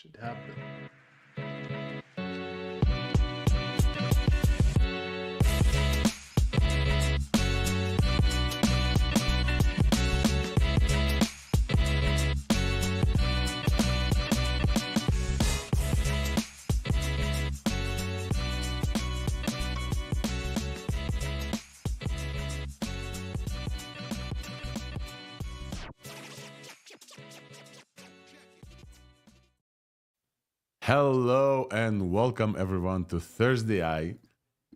Should happen. Hello and welcome everyone to ThursdAI.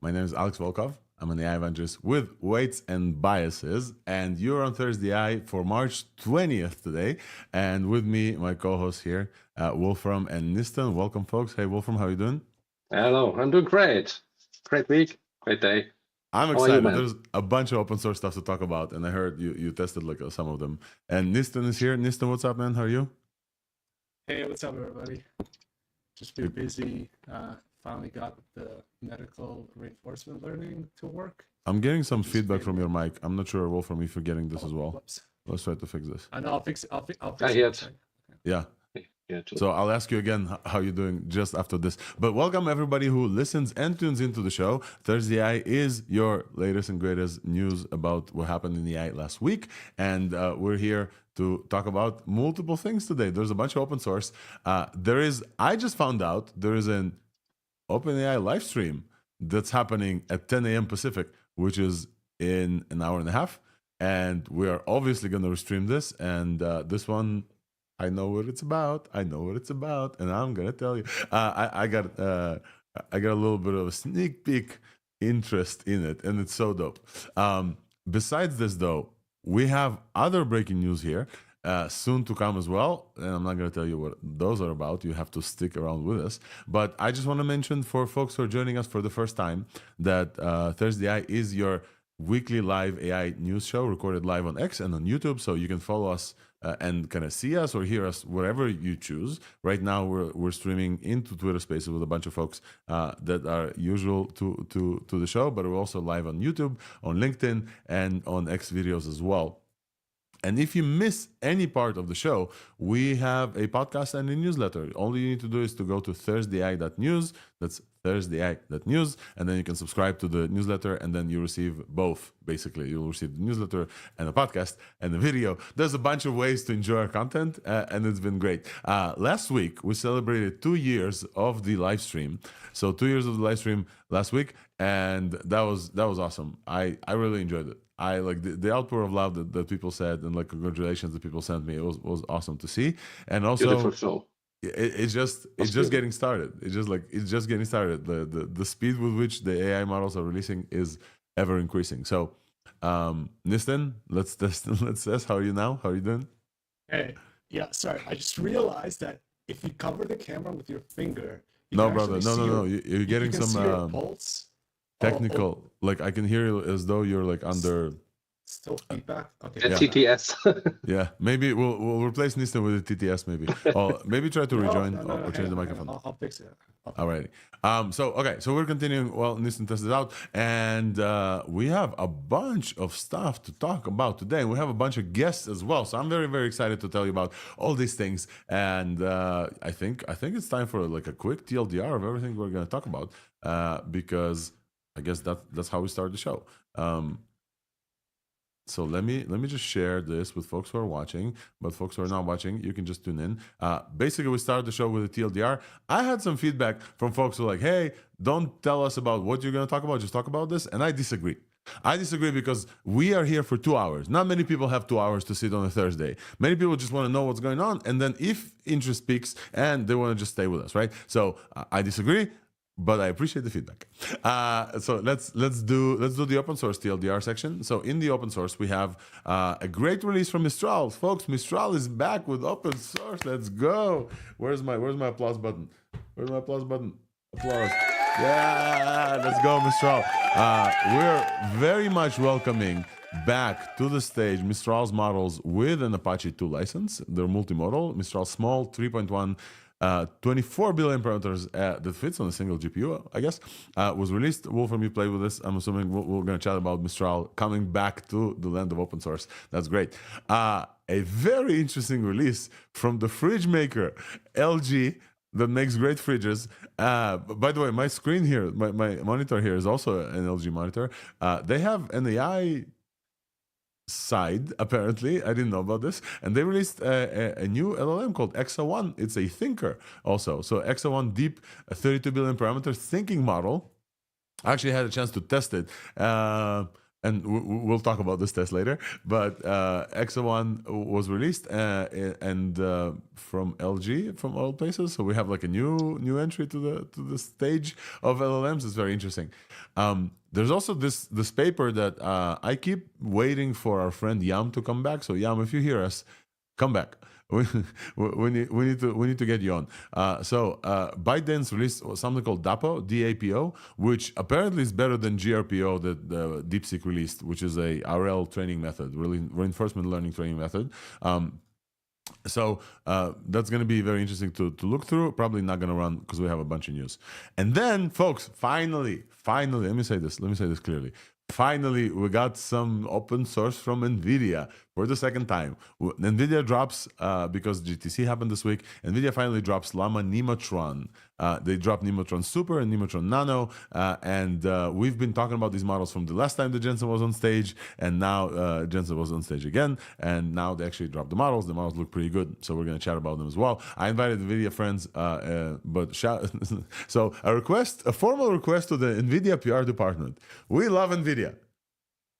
My name is Alex Volkov. I'm an AI evangelist with weights and biases, and you're on ThursdAI for March 20th today. And with me, my co-hosts here, Wolfram and Nistan. Welcome, folks. Hey, Wolfram, how you doing? Hello, I'm doing great. Great week, great day. I'm How are you, excited. man? There's a bunch of open source stuff to talk about, and I heard you tested like some of them. And Nistan is here. Nistan, what's up, man? How are you? Hey, what's up, everybody? Just been busy. Finally got the medical reinforcement learning to work. I'm getting some Just feedback been- from your mic. I'm not sure, Wolfram, if you're getting this as well. Whoops. Let's try to fix this. I know. I'll fix it. I'll fix I hear it. it. Yeah. Yeah, too. So I'll ask you again how you're doing just after this. But welcome everybody who listens and tunes into the show. ThursdAI is your latest and greatest news about what happened in the AI last week. And we're here to talk about multiple things today. There's a bunch of open source. I just found out there is an OpenAI live stream that's happening at 10 a.m. Pacific, which is in an hour and a half. And we are obviously going to restream this. And this one, I know what it's about. And I'm gonna tell you. I got a little bit of a sneak peek interest in it, and it's so dope. Besides this, though, we have other breaking news here soon to come as well, and I'm not gonna tell you what those are about. You have to stick around with us. But I just want to mention for folks who are joining us for the first time that ThursdAI is your weekly live AI news show recorded live on X and on YouTube, so you can follow us and kind of see us or hear us wherever you choose. Right now, we're streaming into Twitter Spaces with a bunch of folks that are usual to the show, but we're also live on YouTube, on LinkedIn, and on X videos as well. And if you miss any part of the show, we have a podcast and a newsletter. All you need to do is to go to ThursdAI.news. That's ThursdAI.news. And then you can subscribe to the newsletter, and then you receive both. Basically, you'll receive the newsletter and the podcast and the video. There's a bunch of ways to enjoy our content, and it's been great. Last week, we celebrated 2 years of the live stream. So 2 years of the live stream last week, and that was awesome. I really enjoyed it. I like the outpour of love that people said, and like congratulations that people sent me. It was awesome to see, and also Beautiful show. it's just getting started. It's just getting started. The speed with which the AI models are releasing is ever increasing. So, Nistan, let's test. How are you now? How are you doing? Hey, yeah. Sorry, I just realized that if you cover the camera with your finger, you No, can brother. actually see No. your- You're getting you can see your some pulse. technical. Like I can hear you as though you're like under. Still feedback. Okay. The Yeah. TTS. Yeah, maybe we'll replace Nistan with the TTS. Maybe, or maybe try to rejoin or change the microphone. I'll fix it. Alrighty. So we're continuing. Well, Nistan tested out, and we have a bunch of stuff to talk about today. And we have a bunch of guests as well. So I'm very, very excited to tell you about all these things. And I think it's time for like a quick TLDR of everything we're going to talk about, because I guess that's how we start the show. So let me just share this with folks who are watching, but folks who are not watching, you can just tune in. Basically, we started the show with a TLDR. I had some feedback from folks who are like, hey, don't tell us about what you're going to talk about, just talk about this. And I disagree. I disagree because we are here for 2 hours. Not many people have 2 hours to sit on a Thursday. Many people just want to know what's going on. And then if interest peaks, and they want to just stay with us, right? So I disagree. But I appreciate the feedback. So let's do the open source TLDR section. So in the open source, we have a great release from Mistral, folks. Mistral is back with open source. Let's go. Where's my applause button? Applause. Yeah, let's go, Mistral. We're very much welcoming back to the stage Mistral's models with an Apache 2 license. They're multimodal. Mistral Small 3.1. 24 billion parameters that fits on a single GPU, I guess, was released. Wolfram, you played with this. I'm assuming we're going to chat about Mistral coming back to the land of open source. That's great. A very interesting release from the fridge maker, LG, that makes great fridges. By the way, my screen here, my monitor here is also an LG monitor. They have an AI side, apparently. I didn't know about this. And they released a new LLM called EXAONE. It's a thinker also. So EXAONE deep 32 billion parameter thinking model. I actually had a chance to test it. And we'll talk about this test later. But EXAONE was released and from LG, from all places. So we have like a new entry to the stage of LLMs. It's very interesting. There's also this paper that I keep waiting for our friend Yam to come back. So Yam, if you hear us, come back. We need to get you on. ByteDance released something called DAPO, DAPO, which apparently is better than GRPO that DeepSeek released, which is a RL training method, really reinforcement learning training method. That's going to be very interesting to look through. Probably not going to run because we have a bunch of news. And then, folks, finally, let me say this clearly. Finally, we got some open source from NVIDIA for the second time. NVIDIA drops, because GTC happened this week, NVIDIA finally drops Llama-Nemotron. They dropped Nemotron Super and Nemotron Nano, and we've been talking about these models from the last time that Jensen was on stage, and now Jensen was on stage again, and now they actually dropped the models. The models look pretty good, so we're going to chat about them as well. I invited NVIDIA friends, so a formal request to the NVIDIA PR department. We love NVIDIA.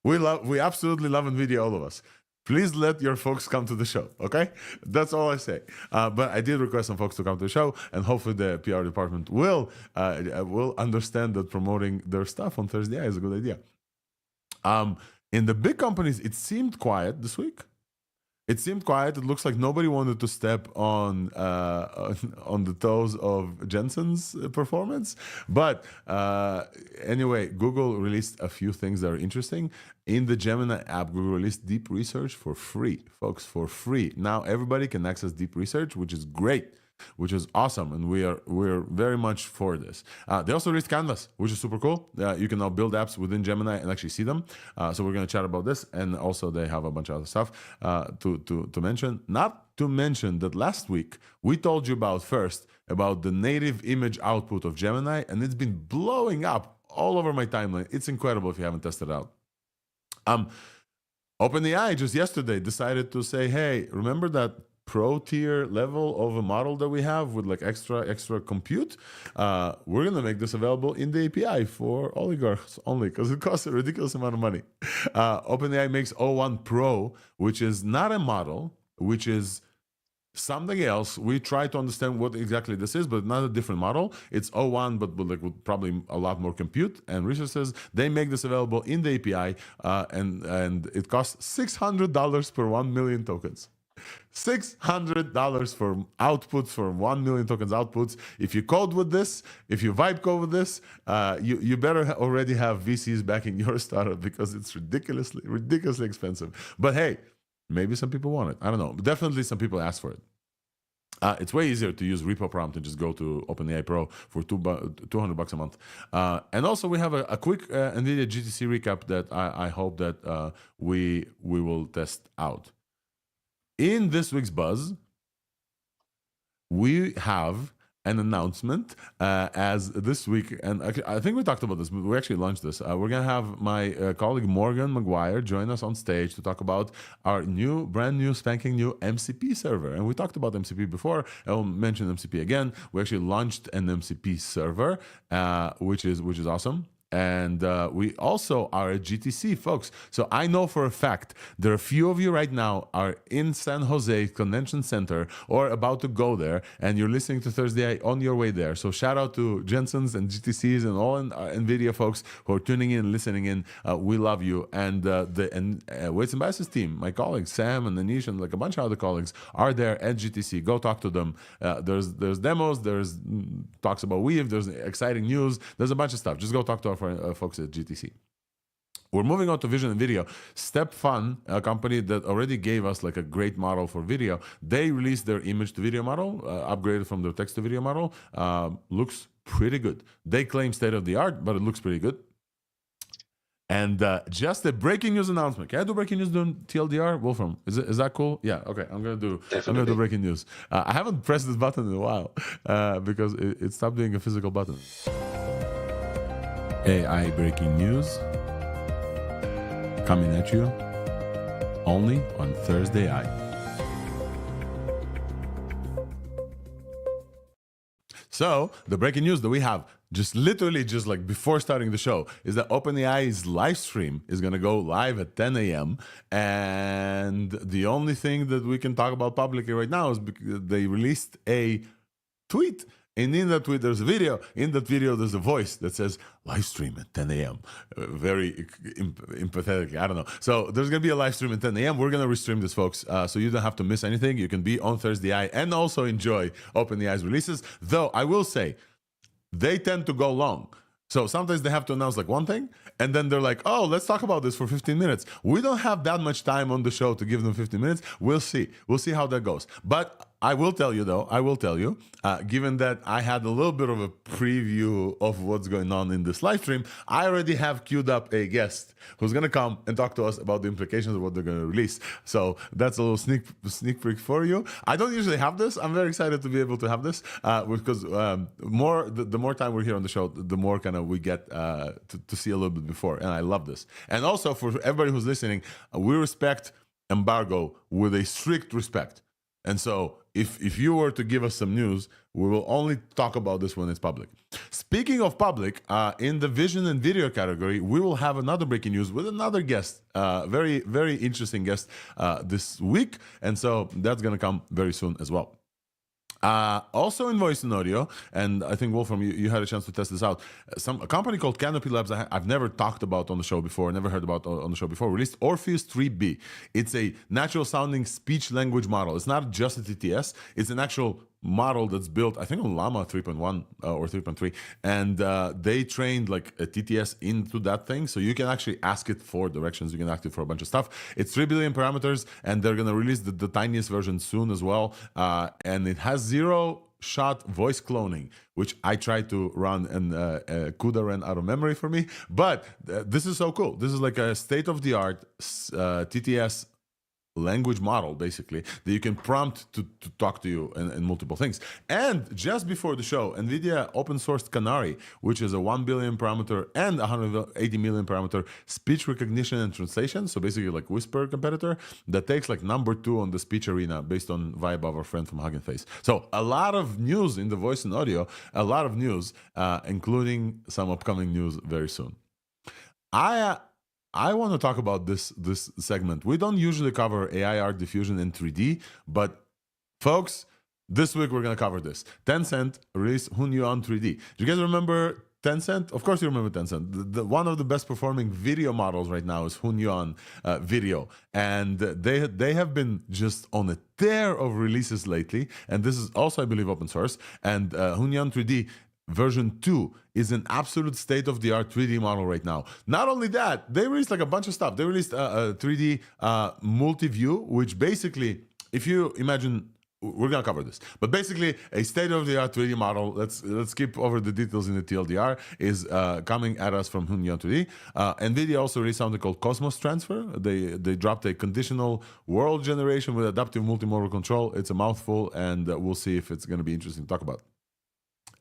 We absolutely love NVIDIA, all of us. Please let your folks come to the show, okay? That's all I say. But I did request some folks to come to the show, and hopefully the PR department will understand that promoting their stuff on ThursdAI is a good idea. In the big companies, it seemed quiet this week. It seemed quiet. It looks like nobody wanted to step on the toes of Jensen's performance. But anyway, Google released a few things that are interesting. In the Gemini app, Google released deep research for free, folks, for free. Now everybody can access deep research, which is great, which is awesome, and we're very much for this. They also released Canvas, which is super cool. You can now build apps within Gemini and actually see them. So we're going to chat about this, and also they have a bunch of other stuff to mention. Not to mention that last week we told you about the native image output of Gemini, and it's been blowing up all over my timeline. It's incredible if you haven't tested it out. OpenAI just yesterday decided to say, hey, remember that pro tier level of a model that we have with like extra compute? We're gonna make this available in the API for oligarchs only because it costs a ridiculous amount of money. OpenAI makes O1 Pro, which is not a model, which is something else. We try to understand what exactly this is, but not a different model. It's O1, but with probably a lot more compute and resources. They make this available in the API, and it costs $600 per 1 million tokens. $600 for outputs, for 1 million tokens outputs. If you code with this, if you vibe code with this, you better already have VCs backing your startup because it's ridiculously expensive. But hey, maybe some people want it. I don't know. But definitely some people ask for it. It's way easier to use repo prompt and just go to OpenAI Pro for $200 a month. And also we have a quick NVIDIA GTC recap that I hope that we will test out. In this week's Buzz, we have an announcement as this week, and I think we talked about this, but we actually launched this. We're going to have my colleague Morgan Maguire join us on stage to talk about our brand new, spanking new MCP server. And we talked about MCP before. I'll mention MCP again. We actually launched an MCP server, which is awesome. And we also are at GTC, folks. So I know for a fact there are a few of you right now are in San Jose Convention Center or about to go there, and you're listening to ThursdAI on your way there. So shout out to Jensen's and GTCs and all NVIDIA folks who are tuning in, listening in. We love you. And Weights and Biases team, my colleagues, Sam and Anish and like a bunch of other colleagues are there at GTC. Go talk to them. There's demos, there's talks about Weave, there's exciting news, there's a bunch of stuff. Just go talk to our folks at GTC. We're moving on to vision and video. StepFun, a company that already gave us like a great model for video, they released their image to video model, upgraded from their text to video model. Looks pretty good. They claim state of the art, but it looks pretty good. And just a breaking news announcement. Can I do breaking news during TLDR? Wolfram, is that cool? Yeah, okay. I'm gonna do breaking news. I haven't pressed this button in a while because it stopped being a physical button. AI breaking news coming at you only on ThursdAI. So the breaking news that we have just like before starting the show is that OpenAI's live stream is going to go live at 10 a.m. And the only thing that we can talk about publicly right now is because they released a tweet. And in that tweet, there's a video. In that video, there's a voice that says, live stream at 10 a.m. Very empathetically, I don't know. So there's going to be a live stream at 10 a.m. We're going to restream this, folks, so you don't have to miss anything. You can be on ThursdAI and also enjoy OpenAI's releases. Though I will say, they tend to go long. So sometimes they have to announce like one thing, and then they're like, oh, let's talk about this for 15 minutes. We don't have that much time on the show to give them 15 minutes. We'll see. We'll see how that goes. But I will tell you, though, given that I had a little bit of a preview of what's going on in this live stream, I already have queued up a guest who's going to come and talk to us about the implications of what they're going to release. So that's a little sneak peek for you. I don't usually have this. I'm very excited to be able to have this because the more time we're here on the show, the more kind of we get to see a little bit before. And I love this. And also for everybody who's listening, we respect embargo with a strict respect. And so if you were to give us some news, we will only talk about this when it's public. Speaking of public, in the vision and video category, we will have another breaking news with another guest, very, very interesting guest this week. And so that's going to come very soon as well. Also in voice and audio, and I think Wolfram, you had a chance to test this out. A company called Canopy Labs, I've never talked about on the show before, never heard about on the show before, released Orpheus 3B. It's a natural sounding speech language model. It's not just a TTS, it's an actual model that's built, I think, on Llama 3.1 or 3.3, and they trained like a TTS into that thing, so you can actually ask it for directions, you can ask it for a bunch of stuff. It's 3 billion parameters, and they're going to release the tiniest version soon as well, and it has zero-shot voice cloning, which I tried to run, and CUDA ran out of memory for me, but this is so cool. This is like a state-of-the-art TTS language model, basically, that you can prompt to talk to you in multiple things. And just before the show, NVIDIA open sourced Canary, which is a 1 billion parameter and 180 million parameter speech recognition and translation. So basically like Whisper competitor that takes like #2 on the speech arena based on Vibe of our friend from Hugging Face. So a lot of news in the voice and audio, a lot of news, including some upcoming news very soon. I want to talk about this segment. We don't usually cover AI art diffusion in 3D, but folks, this week we're going to cover this. Tencent released Hunyuan 3D. Do you guys remember Tencent? Of course you remember Tencent. One of the best performing video models right now is Hunyuan Video. And they have been just on a tear of releases lately. And this is also, I believe, open source. And Hunyuan 3D version 2 is an absolute state-of-the-art 3D model right now. Not only that, they released like a bunch of stuff. They released a 3D multi-view, which basically, if you imagine, we're gonna cover this, but basically a state-of-the-art 3D model, let's skip over the details in the TLDR, is coming at us from Hunyuan 3D. NVIDIA also released something called Cosmos Transfer. They dropped a conditional world generation with adaptive multimodal control. It's a mouthful, and we'll see if it's gonna be interesting to talk about.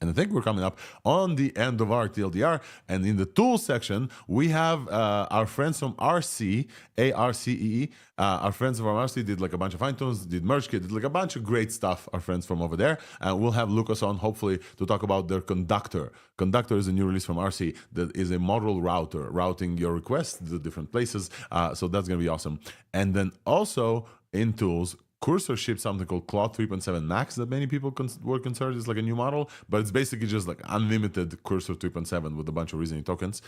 And I think we're coming up on the end of our TLDR. And in the tools section, we have our friends from RC, ARCEE. Our friends from RC did like a bunch of fine tunes, did merge kit, did like a bunch of great stuff, our friends from over there. And we'll have Lucas on, hopefully, to talk about their Conductor. Conductor is a new release from RC that is a model router, routing your requests to different places. So that's going to be awesome. And then also in tools, Cursor shipped something called Claude 3.7 Max that many people were concerned is like a new model, but it's basically just like unlimited Cursor 3.7 with a bunch of reasoning tokens.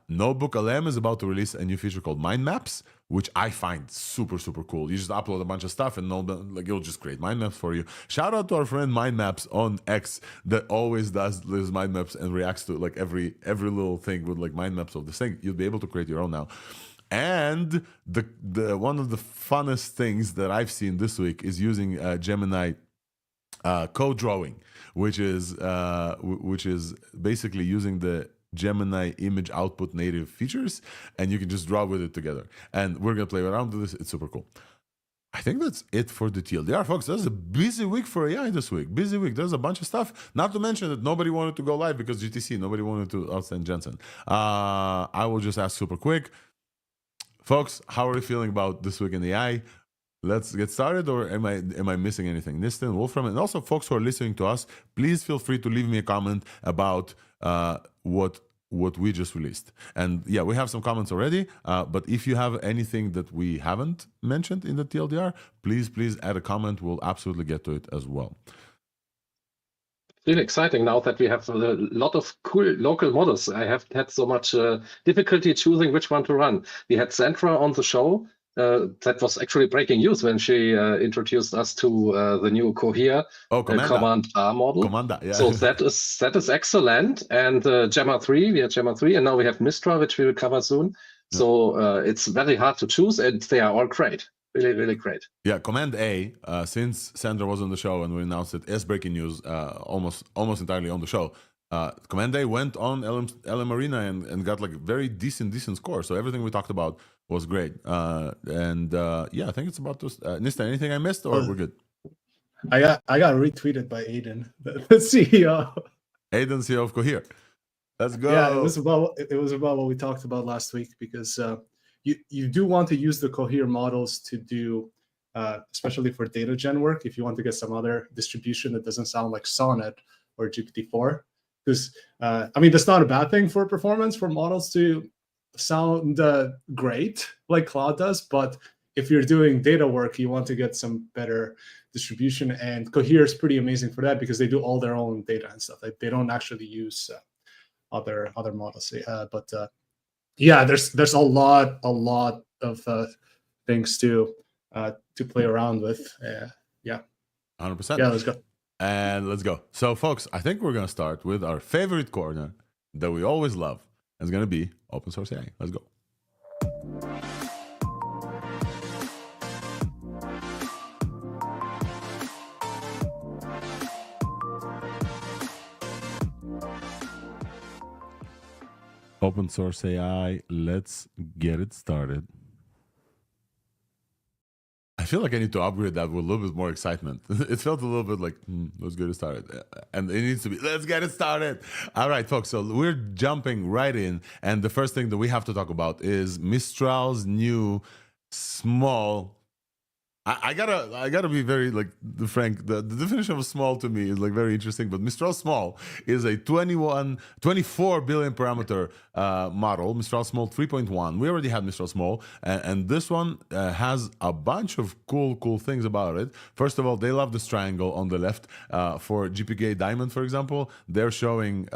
Notebook LM is about to release a new feature called Mind Maps, which I find super, super cool. You just upload a bunch of stuff and it'll just create mind maps for you. Shout out to our friend Mind Maps on X that always does these mind maps and reacts to like every little thing with like mind maps of this thing. You'll be able to create your own now. And the one of the funnest things that I've seen this week is using Gemini code drawing, which is basically using the Gemini image output native features, and you can just draw with it together. And we're gonna play around with this. It's super cool. I think that's it for the TLDR, folks. That's a busy week for AI this week. Busy week. There's a bunch of stuff. Not to mention that nobody wanted to go live because GTC. Nobody wanted to outsend Jensen. I will just ask super quick, folks. How are you feeling about this week in AI? Let's get started, or am I missing anything? Nistan, Wolfram, and also folks who are listening to us, please feel free to leave me a comment about what we just released. And yeah, we have some comments already, but if you have anything that we haven't mentioned in the TLDR, please add a comment. We'll absolutely get to it as well. Really exciting now that we have a lot of cool local models. I have had so much difficulty choosing which one to run. We had Sandra on the show. That was actually breaking news when she introduced us to the new Cohere Command R model. Yeah. So that is excellent. And Gemma 3, we had Gemma 3, and now we have Mistral, which we will cover soon. Yeah. So it's very hard to choose, and they are all great. Really, really great. Yeah, Command A, since Sandra was on the show and we announced it as breaking news almost entirely on the show, Command A went on LM Arena and got like very decent score. So everything we talked about was great. Yeah, I think it's about this. Nista, anything I missed, or we're good? I got retweeted by Aiden, the CEO. Aiden, CEO of Cohere. Let's go. Yeah, it was about what we talked about last week, because you do want to use the Cohere models to do, especially for data gen work, if you want to get some other distribution that doesn't sound like Sonnet or GPT-4. Because, I mean, that's not a bad thing for performance, for models to sound great like Claude does. But if you're doing data work, you want to get some better distribution. And Cohere is pretty amazing for that, because they do all their own data and stuff. They don't actually use other models. Yeah, there's a lot of things to play around with. Yeah, 100%. Yeah, let's go. And let's go. So, folks, I think we're gonna start with our favorite corner that we always love. It's gonna be open source AI. Let's go. Open source AI, let's get it started. I feel like I need to upgrade that with a little bit more excitement. It felt a little bit like, let's get it started. And it needs to be, let's get it started. All right, folks, so we're jumping right in. And the first thing that we have to talk about is Mistral's new small. I gotta be very frank. The definition of small to me is like very interesting, but Mistral Small is a 24 billion parameter model. Mistral Small 3.1. We already had Mistral Small, and this one has a bunch of cool things about it. First of all, they love this triangle on the left. For GPK Diamond, for example, they're showing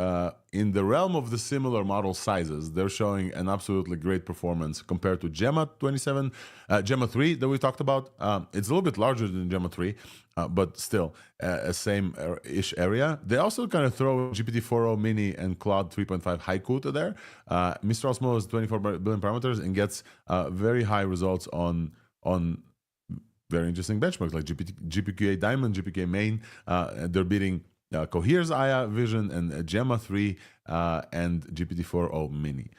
in the realm of the similar model sizes, they're showing an absolutely great performance compared to Gemma 3 that we talked about. It's a little bit larger than Gemma 3, but still a same-ish area. They also kind of throw GPT-4o Mini and Claude 3.5 Haiku to there. Mistral Small is 24 billion parameters and gets very high results on very interesting benchmarks like GPK Diamond, GPK Main. They're beating Cohere's Aya Vision and Gemma 3 and GPT-4o Mini.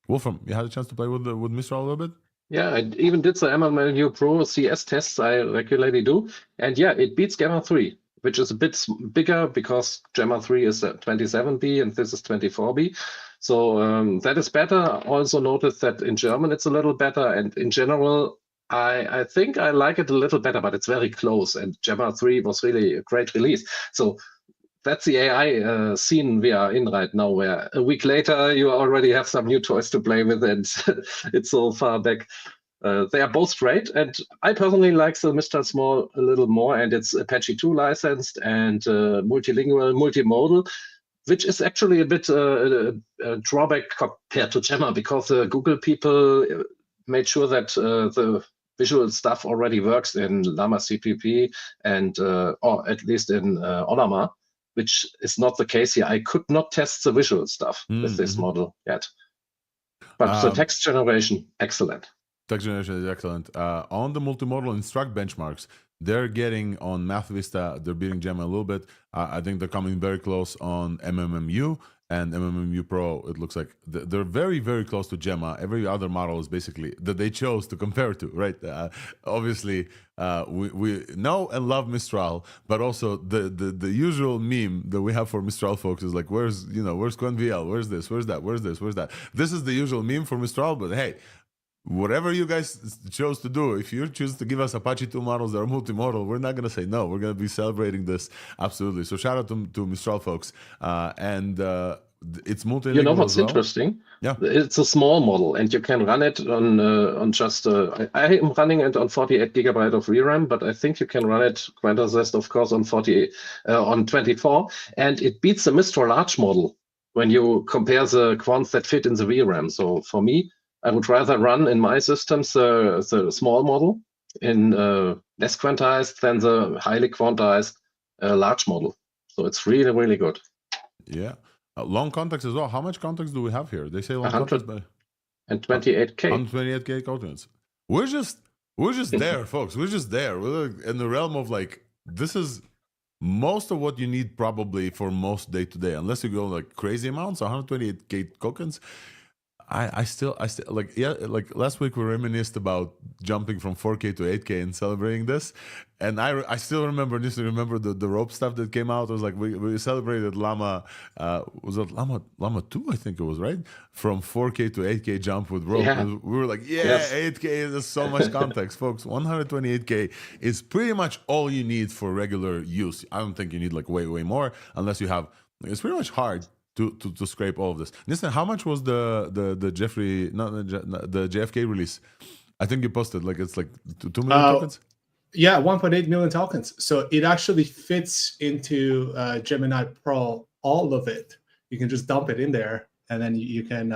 Wolfram, you had a chance to play with Mistral a little bit? Yeah, I even did the MLU Pro CS tests I regularly do. And yeah, it beats Gemma 3, which is a bit bigger because Gemma 3 is 27B and this is 24B. So that is better. Also noticed that in German it's a little better. And in general, I think I like it a little better, but it's very close. And Gemma 3 was really a great release. So that's the AI scene we are in right now, where a week later you already have some new toys to play with, and it's so far back. They are both great, and I personally like the Mistral Small a little more, and it's Apache 2 licensed and multilingual, multimodal, which is actually a bit a drawback compared to Gemma, because the Google people made sure that the visual stuff already works in Llama CPP and or at least in Ollama, which is not the case here. I could not test the visual stuff with this model yet. But the text generation, excellent. Text generation is excellent. On the multimodal instruct benchmarks, they're getting on Math Vista, they're beating Gemma a little bit. I think they're coming very close on MMMU. and MMMU Pro, it looks like they're very, very close to Gemma. Every other model is basically that they chose to compare to, right? Obviously, we know and love Mistral, but also the usual meme that we have for Mistral folks is like, where's QuantVL? Where's this? Where's that? Where's this? Where's that? This is the usual meme for Mistral, but hey, whatever you guys chose to do, if you choose to give us Apache 2 models that are multimodal, we're not going to say no. We're going to be celebrating this. Absolutely. So shout out to Mistral folks. It's multi. You know what's interesting? Yeah. It's a small model, and you can run it on just. I am running it on 48 gigabyte of VRAM, but I think you can run it quantized, of course, on 24, and it beats the Mistral large model when you compare the quants that fit in the VRAM. So for me, I would rather run in my systems the small model in less quantized than the highly quantized large model. So it's really, really good. Yeah. Long context as well. How much context do we have here? They say long context by 128K. 128K context. We're just there, folks. We're just there. We're in the realm of like, this is most of what you need probably for most day to day, unless you go like crazy amounts, 128K tokens. I still like, yeah, like last week we reminisced about jumping from 4K to 8K and celebrating this, and I still remember the rope stuff that came out. It was like we celebrated Llama, was it Llama 2? I think it was, right, from 4K to 8K jump with rope. Yeah. We were like, yeah, Yes. 8K is so much context, folks. 128K is pretty much all you need for regular use. I don't think you need like way more unless you have. It's pretty much hard to scrape all of this. Listen, how much was the JFK release? I think you posted like it's like 2 million tokens. Yeah, 1.8 million tokens. So it actually fits into Gemini Pro, all of it. You can just dump it in there, and then you can.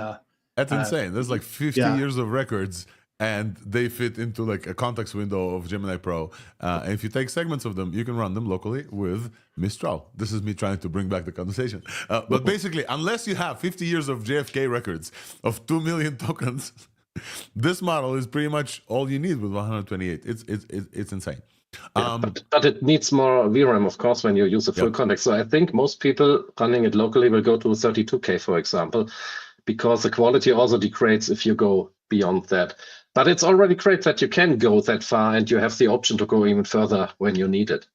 That's insane. There's like 50 years of records, and they fit into like a context window of Gemini Pro. And if you take segments of them, you can run them locally with Mistral. This is me trying to bring back the conversation. But basically, unless you have 50 years of JFK records of 2 million tokens, this model is pretty much all you need with 128. It's insane. But it needs more VRAM, of course, when you use a full context. So I think most people running it locally will go to 32K, for example, because the quality also degrades if you go beyond that. But it's already great that you can go that far and you have the option to go even further when you need it.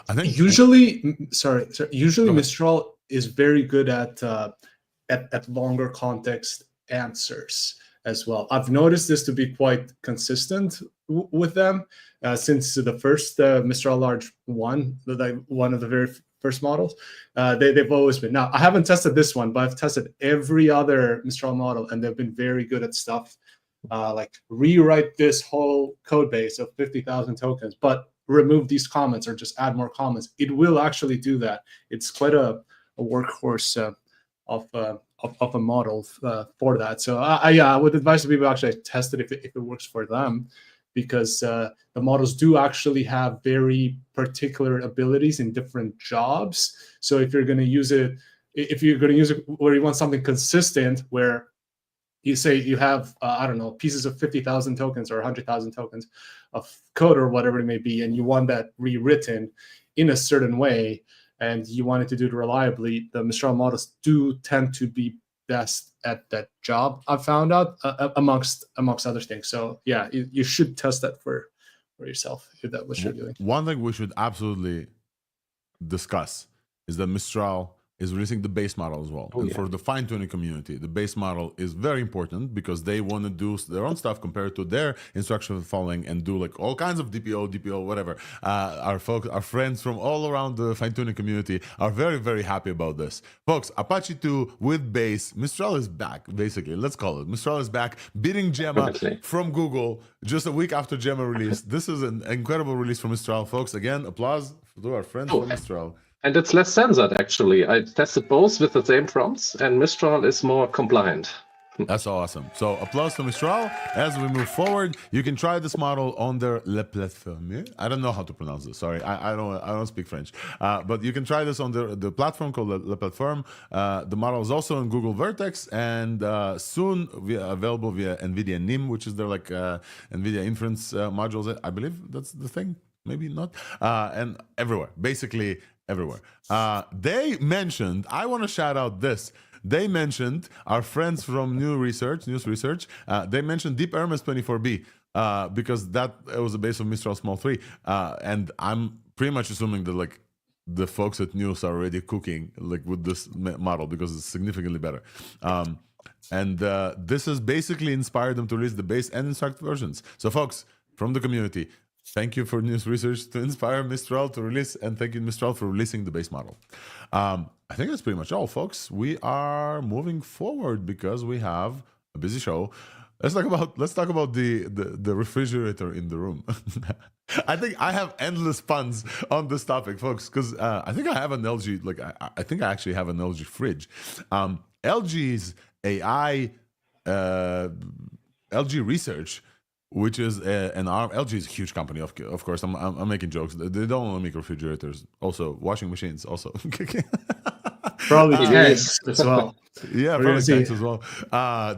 I think usually Mistral is very good at longer context answers as well. I've noticed this to be quite consistent with them since the first Mistral Large 1, one of the very first models. They've always been. Now, I haven't tested this one, but I've tested every other Mistral model, and they've been very good at stuff like rewrite this whole code base of 50,000 tokens, but remove these comments or just add more comments. It will actually do that. It's quite a workhorse of a model for that. So I would advise people actually test it if it works for them, because the models do actually have very particular abilities in different jobs. So if you're going to use it, where you want something consistent, where you say you have, I don't know, pieces of 50,000 tokens or 100,000 tokens of code or whatever it may be, and you want that rewritten in a certain way, and you want it to do it reliably, the Mistral models do tend to be best at that job, I've found out, amongst other things. So yeah, you should test that for yourself if that's what you're doing. One thing we should absolutely discuss is that Mistral is releasing the base model as well. For the fine-tuning community, the base model is very important because they want to do their own stuff compared to their instruction following and do like all kinds of DPO, whatever. Our friends from all around the fine-tuning community are very, very happy about this. Folks, Apache 2 with base, Mistral is back, basically. Let's call it. Mistral is back, beating Gemma from Google just a week after Gemma released. This is an incredible release from Mistral, folks. Again, applause to our friends from Mistral. And it's less censored, actually. I tested both with the same prompts, and Mistral is more compliant. That's awesome. So applause to Mistral. As we move forward, you can try this model on their Le Plateforme. I don't know how to pronounce this. Sorry, I don't speak French. But you can try this on the platform called Le Plateforme. The model is also on Google Vertex and soon available via NVIDIA NIM, which is their like NVIDIA inference modules. I believe that's the thing. Maybe not. And everywhere. Basically, everywhere. They mentioned, I want to shout out this. They mentioned our friends from News Research. They mentioned Deep Hermes 24B because that was the base of Mistral Small 3. And I'm pretty much assuming that like the folks at News are already cooking like with this model because it's significantly better. And this has basically inspired them to release the base and instructed versions. So folks from the community, thank you for News Research to inspire Mistral to release, and thank you Mistral for releasing the base model. I think that's pretty much all, folks. We are moving forward because we have a busy show. Let's talk about the refrigerator in the room. I think I have endless puns on this topic, folks, because I think I have an LG. Like I think I actually have an LG fridge. LG's AI, LG Research, which is an arm. LG is a huge company, of course. I'm making jokes. They don't only make refrigerators, also washing machines, also. Probably tanks as well. Yeah, probably tanks as well.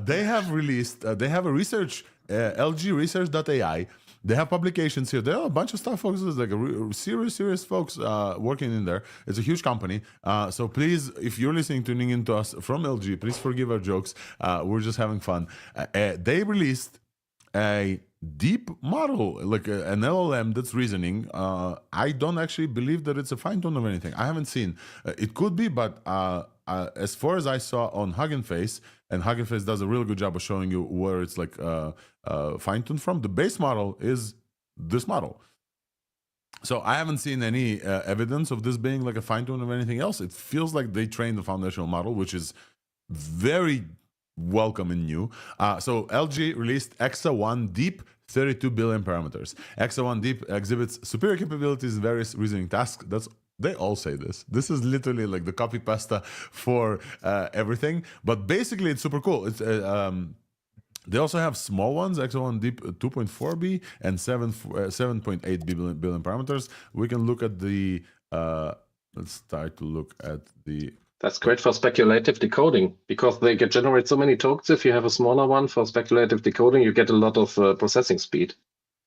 They have released. They have a research, LG Research.ai. They have publications here. There are a bunch of stuff, folks. There's like a serious folks working in there. It's a huge company. So please, if you're tuning in to us from LG, please forgive our jokes. We're just having fun. They released a deep model, like an LLM that's reasoning. I don't actually believe that it's a fine tune or anything. I haven't seen. It could be, but as far as I saw on Hugging Face, and Hugging Face does a really good job of showing you where it's like fine tuned from. The base model is this model. So I haven't seen any evidence of this being like a fine tune or anything else. It feels like they trained the foundational model, which is very welcome and new. So LG released EXAONE Deep 32 billion parameters. EXAONE Deep exhibits superior capabilities in various reasoning tasks. They all say this. This is literally like the copy pasta for everything. But basically, it's super cool. It's they also have small ones, EXAONE Deep 2.4B and 7.8 billion parameters. We can look at the. Let's start to look at the. That's great for speculative decoding because they can generate so many tokens. If you have a smaller one for speculative decoding, you get a lot of processing speed.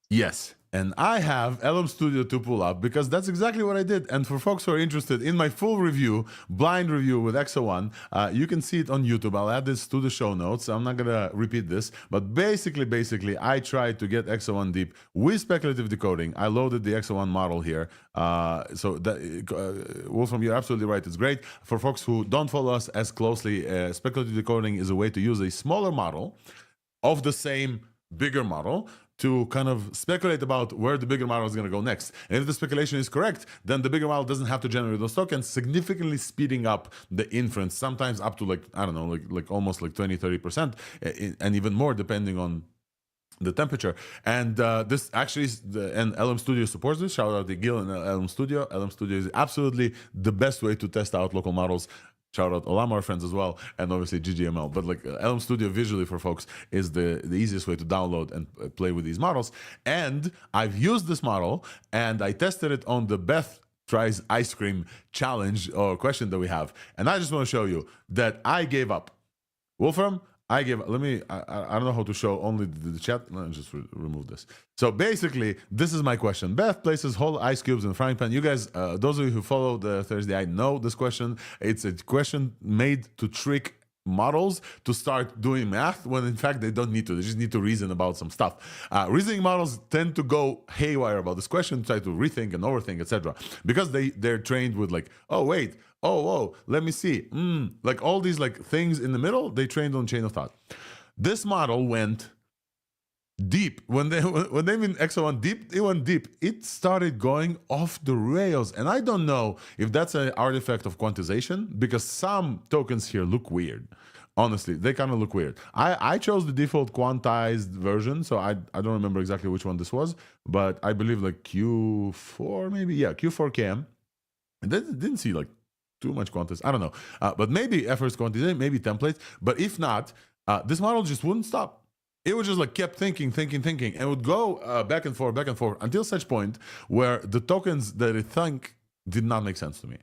Yes. And I have LM Studio to pull up because that's exactly what I did. And for folks who are interested in my full review, blind review with EXAONE, you can see it on YouTube. I'll add this to the show notes. I'm not going to repeat this. But basically, I tried to get EXAONE Deep with speculative decoding. I loaded the EXAONE model here. Wolfram, you're absolutely right. It's great. For folks who don't follow us as closely, speculative decoding is a way to use a smaller model of the same bigger model to kind of speculate about where the bigger model is going to go next. And if the speculation is correct, then the bigger model doesn't have to generate those tokens, significantly speeding up the inference, sometimes up to like, I don't know, like almost like 20-30%, and even more depending on the temperature. And this actually is and LM Studio supports this. Shout out to Gil and LM Studio. LM Studio is absolutely the best way to test out local models. Shout out Olam, our friends as well, and obviously GGML. But like LM Studio visually for folks is the easiest way to download and play with these models. And I've used this model and I tested it on the Beth Tries Ice Cream challenge or question that we have. And I just want to show you that I gave up. Wolfram, I don't know how to show only the chat. Let me just remove this. So basically, this is my question. Beth places whole ice cubes in a frying pan. You guys, those of you who follow the ThursdAI know this question. It's a question made to trick models to start doing math when in fact they don't need to. They just need to reason about some stuff. Reasoning models tend to go haywire about this question, try to rethink and overthink, etc. Because they're trained with like, oh wait, oh, let me see. Like all these like things in the middle, they trained on chain of thought. This model went deep. When they mean EXAONE Deep, it went deep. It started going off the rails. And I don't know if that's an artifact of quantization because some tokens here look weird. Honestly, they kind of look weird. I chose the default quantized version, so I don't remember exactly which one this was, but I believe like Q4 maybe. Yeah, Q4 KM. And then didn't see like too much quantized. I don't know. But maybe efforts quantization, maybe templates. But if not, this model just wouldn't stop. It would just like kept thinking, and would go back and forth until such point where the tokens that it think did not make sense to me.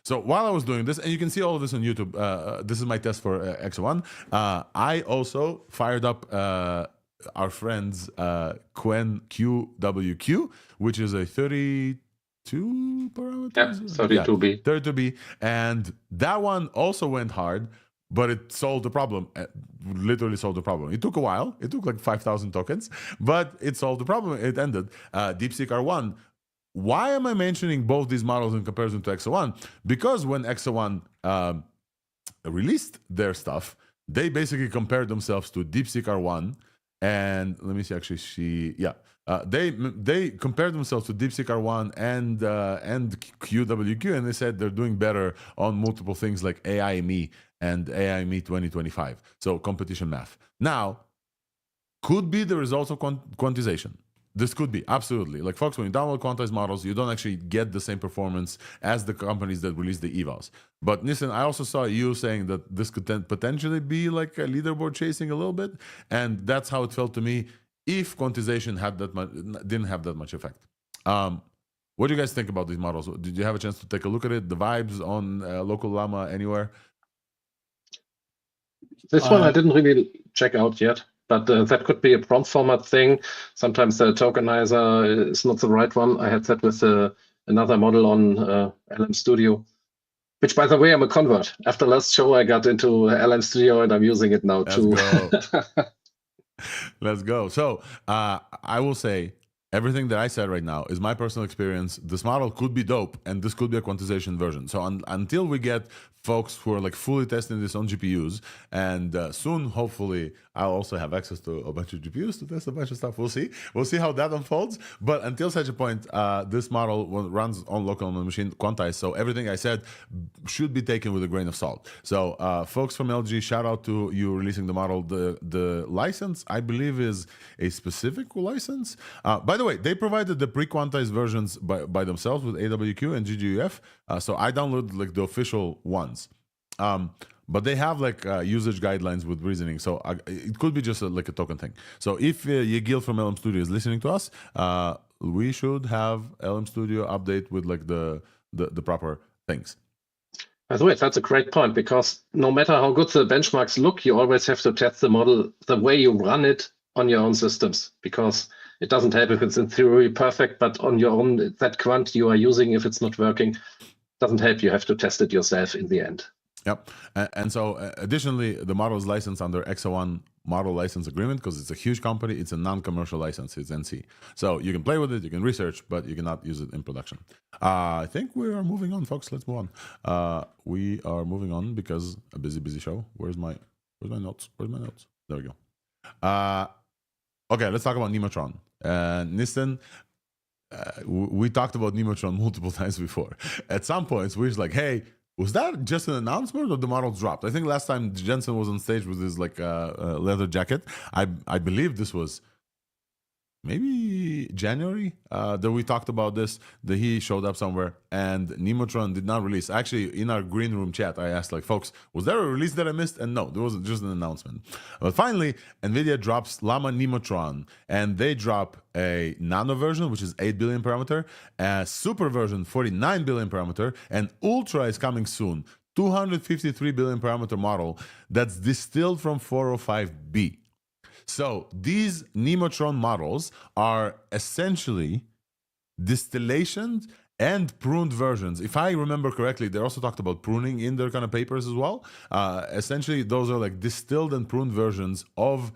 So while I was doing this, and you can see all of this on YouTube, this is my test for EXAONE. I also fired up our friends Qwen QWQ, which is a 32 parameters. Yeah, 32B. 32B, and that one also went hard, but it solved the problem. Literally solved the problem. It took a while. It took like 5,000 tokens, but it solved the problem. It ended. DeepSeek R1. Why am I mentioning both these models in comparison to EXAONE? Because when EXAONE released their stuff, they basically compared themselves to DeepSeek R1. And let me see, actually, they compared themselves to DeepSeek R1 and QWQ, and they said they're doing better on multiple things like AIME and AIME 2025. So competition math. Now, could be the results of quantization. This could be, absolutely. Like, folks, when you download quantized models, you don't actually get the same performance as the companies that release the evals. But listen, I also saw you saying that this could potentially be like a leaderboard chasing a little bit, and that's how it felt to me if quantization had didn't have that much effect. What do you guys think about these models? Did you have a chance to take a look at it? The vibes on local llama anywhere? This one I didn't really check out yet. But that could be a prompt format thing. Sometimes the tokenizer is not the right one. I had that with another model on LM Studio, which, by the way, I'm a convert. After last show, I got into LM Studio, and I'm using it now too. Let's go. So I will say everything that I said right now is my personal experience. This model could be dope, and this could be a quantization version. So until we get folks who are like fully testing this on GPUs, and soon, hopefully, I'll also have access to a bunch of GPUs to test a bunch of stuff. We'll see how that unfolds. But until such a point, this model runs on local on the machine quantized. So everything I said should be taken with a grain of salt. So folks from LG, shout out to you releasing the model. The license, I believe, is a specific license. By the way, they provided the pre-quantized versions by themselves with AWQ and GGUF. So I downloaded like the official ones. But they have like usage guidelines with reasoning. So it could be just like a token thing. So if Yegil from LM Studio is listening to us, we should have LM Studio update with like the proper things. By the way, that's a great point, because no matter how good the benchmarks look, you always have to test the model the way you run it on your own systems, because it doesn't help if it's in theory perfect, but on your own, that quant you are using, if it's not working, doesn't help. You have to test it yourself in the end. Yep. And so additionally, the model is licensed under EXAONE model license agreement because it's a huge company. It's a non-commercial license. It's NC. So you can play with it, you can research, but you cannot use it in production. I think we are moving on, folks. Let's move on. We are moving on because a busy show. Where's my notes? Where's my notes? There we go. Okay, let's talk about Nemotron. Nistan, we talked about Nemotron multiple times before. At some points, we was like, hey, was that just an announcement or the model dropped? I think last time Jensen was on stage with his like leather jacket. I believe this was maybe January that we talked about this, that he showed up somewhere and Nemotron did not release. Actually, in our green room chat, I asked like, folks, was there a release that I missed? And no, there was just an announcement. But finally, NVIDIA drops Llama-Nemotron, and they drop a nano version, which is 8 billion parameter, a super version, 49 billion parameter, and ultra is coming soon, 253 billion parameter model that's distilled from 405B. So these Nemotron models are essentially distillations and pruned versions. If I remember correctly, they also talked about pruning in their kind of papers as well. Essentially, those are like distilled and pruned versions of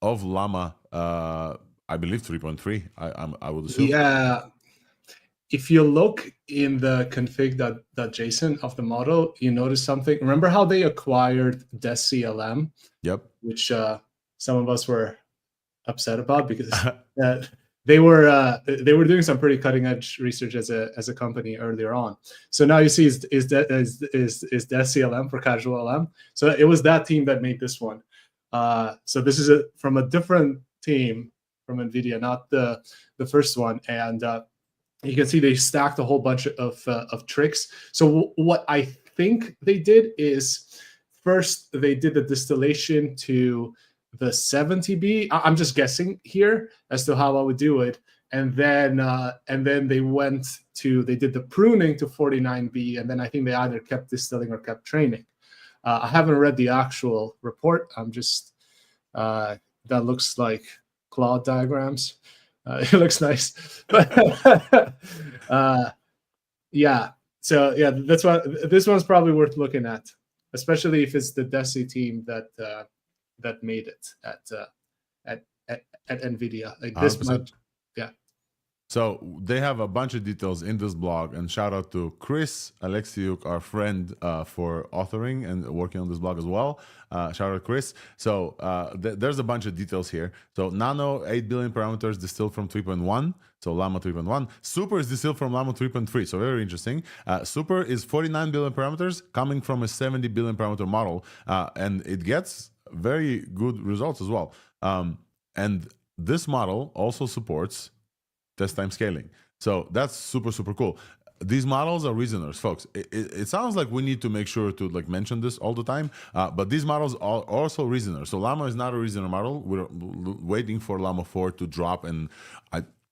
Llama, I believe 3.3, I would assume. Yeah. If you look in the config.json of the model, you notice something. Remember how they acquired DesCLM? Yep. Which some of us were upset about because they were doing some pretty cutting edge research as a company earlier on. So now you see is DesCLM for casual LM. So it was that team that made this one. So this is from a different team from NVIDIA, not the first one. And you can see they stacked a whole bunch of tricks. So what I think they did is first they did the distillation to the 70B. I'm just guessing here as to how I would do it. And then they did the pruning to 49B. And then I think they either kept distilling or kept training. I haven't read the actual report. I'm just, that looks like Claude diagrams. It looks nice. But yeah. So yeah, that's why this one's probably worth looking at, especially if it's the DESI team that made it at NVIDIA. Like this 100%. might, yeah. So they have a bunch of details in this blog, and shout out to Chris Alexiuk, our friend, for authoring and working on this blog as well. Shout out Chris. So there's a bunch of details here. So Nano 8 billion parameters distilled from 3.1. So Llama 3.1. Super is distilled from Llama 3.3. So very interesting. Super is 49 billion parameters coming from a 70 billion parameter model, and it gets very good results as well. And this model also supports test time scaling. So that's super, super cool. These models are reasoners, folks. It sounds like we need to make sure to like mention this all the time, but these models are also reasoners. So Llama is not a reasoner model. We're waiting for Llama 4 to drop, and